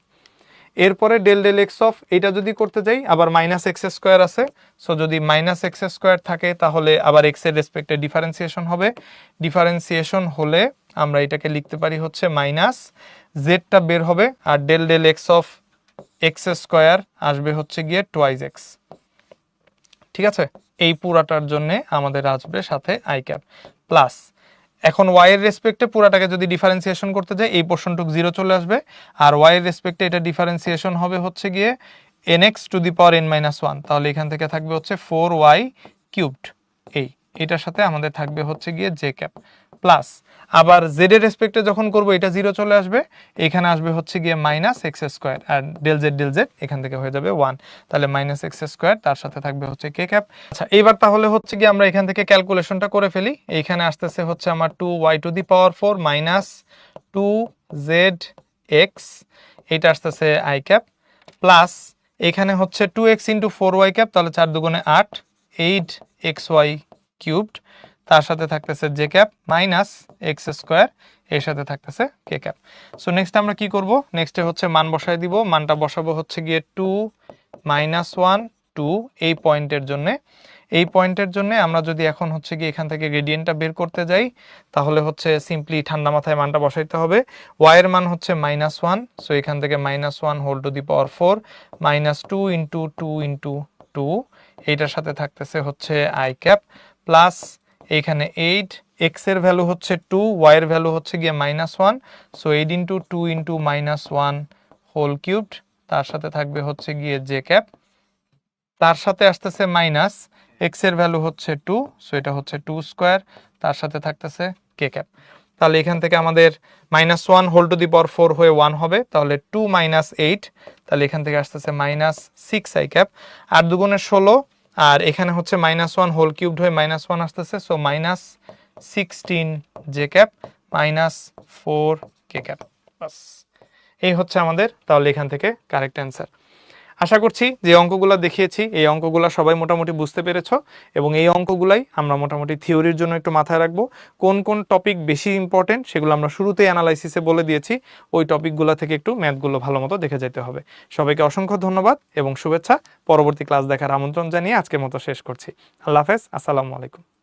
এরপরে ডেল ডেল এক্স অফ এটা যদি করতে যাই আবার মাইনাস এক্স স্কোয়ার আছে, সো যদি মাইনাস এক্স স্কোয়ার থাকে তাহলে আবার এক্স এর রেসপেক্টে ডিফারেন্সিয়েশন হবে, ডিফারেন্সিয়েশন হলে আমরা এটাকে লিখতে পারি হচ্ছে মাইনাস জেডটা বের হবে, আর del del X of X square আসবে হচ্ছে গিয়ে টুয়াইজ এক্স। ঠিক আছে, এই পুরাটার জন্য আমাদের আসবে সাথে আই ক্যাপ প্লাস, এখন ওয়াই এর রেসপেক্টে পুরাটাকে যদি ডিফারেন্সিয়েশন করতে যাই এই পোর্শনটুকু 0 চলে আসবে, আর ওয়াই এর রেসপেক্টে এটা ডিফারেন্সিয়েশন হবে হচ্ছে গিয়ে nx two the power n-1, তাহলে এখান থেকে থাকবে হচ্ছে 4y কিউবড, এটার সাথে আমাদের থাকবে হচ্ছে গিয়ে জে ক্যাপ প্লাস, আবার জেড এর রেসপেক্টে যখন করব এটা 0 চলে আসবে, এখানে আসবে হচ্ছে গিয়ে মাইনাস এক্স স্কোয়ার, আর ডেল জেড এখান থেকে হয়ে যাবে 1, তাহলে মাইনাস এক্স স্কোয়ার, তার সাথে থাকবে হচ্ছে কে ক্যাপ। আচ্ছা এইবার তাহলে হচ্ছে গিয়ে আমরা এখান থেকে ক্যালকুলেশনটা করে ফেলি, এইখানে আসতেছে হচ্ছে আমার 2y two the power 4 minus 2zx, এটা আসতেছে আই ক্যাপ প্লাস এখানে হচ্ছে 2x ইন্টু 4y ক্যাপ, তাহলে 4 দুগুণে 8, 8xy কিউবড, তার সাথে থাকতেছে J cap minus X square, এর সাথে থাকতেছে কে ক্যাপ। সো নেক্সট আমরা কি করব, নেক্সটে হচ্ছে মান বসাই দিব, মানটা বসাবো হচ্ছে গিয়ে 2 -1 2 এই পয়েন্টের জন্য আমরা যদি এখন হচ্ছে গিয়ে এখান থেকে গ্রেডিয়েন্টটা বের করতে যাই তাহলে হচ্ছে সিম্পলি ঠান্ডা মাথায় মানটা বসাইতে হবে, y এর মান হচ্ছে -1, সো এখান থেকে -1 whole to the power 4 -2 into 2 into 2, এইটার সাথে থাকতেছে হচ্ছে আই ক্যাপ প্লাস এইখানে 8, x এর ভ্যালু হচ্ছে 2, y এর ভ্যালু হচ্ছে গিয়ে -1, so 8 into 2 into -1 whole cubed, তার সাথে থাকবে হচ্ছে গিয়ে জে ক্যাপ তার সাথে আসতেছে মাইনাস এক্স এর ভ্যালু হচ্ছে 2, সো এটা হচ্ছে 2 স্কয়ার, তার সাথে থাকতেছে কে ক্যাপ। তাহলে এখান থেকে আমাদের -1 হোল টু দি পাওয়ার 4 হয়ে 1 হবে, তাহলে 2 - 8, তাহলে এখান থেকে আসতেছে -6 আই ক্যাপ। 8 দুগুণে 16, আর এখানে হচ্ছে -1 হোল কিউবড হয়ে -1 আসতেছে, সো -16 জে ক্যাপ -4 কে ক্যাপ। বাস, এই হচ্ছে আমাদের তাহলে এখান থেকে কারেক্ট অ্যান্সার। আশা করছি যে অঙ্কগুলো দেখিয়েছি এই অঙ্কগুলো সবাই মোটামুটি বুঝতে পেরেছো, এবং এই অঙ্কগুলাই আমরা মোটামুটি থিওরির জন্য একটু মাথায় রাখবো। কোন কোন টপিক বেশি ইম্পর্টেন্ট সেগুলো আমরা শুরুতেই অ্যানালাইসিসে বলে দিয়েছি, ওই টপিকগুলো থেকে একটু ম্যাথগুলো ভালো মতো দেখে যেতে হবে। সবাইকে অসংখ্য ধন্যবাদ এবং শুভেচ্ছা। পরবর্তী ক্লাস দেখার আমন্ত্রণ জানিয়ে আজকের মতো শেষ করছি। আল্লাহ হাফেজ, আসসালামু আলাইকুম।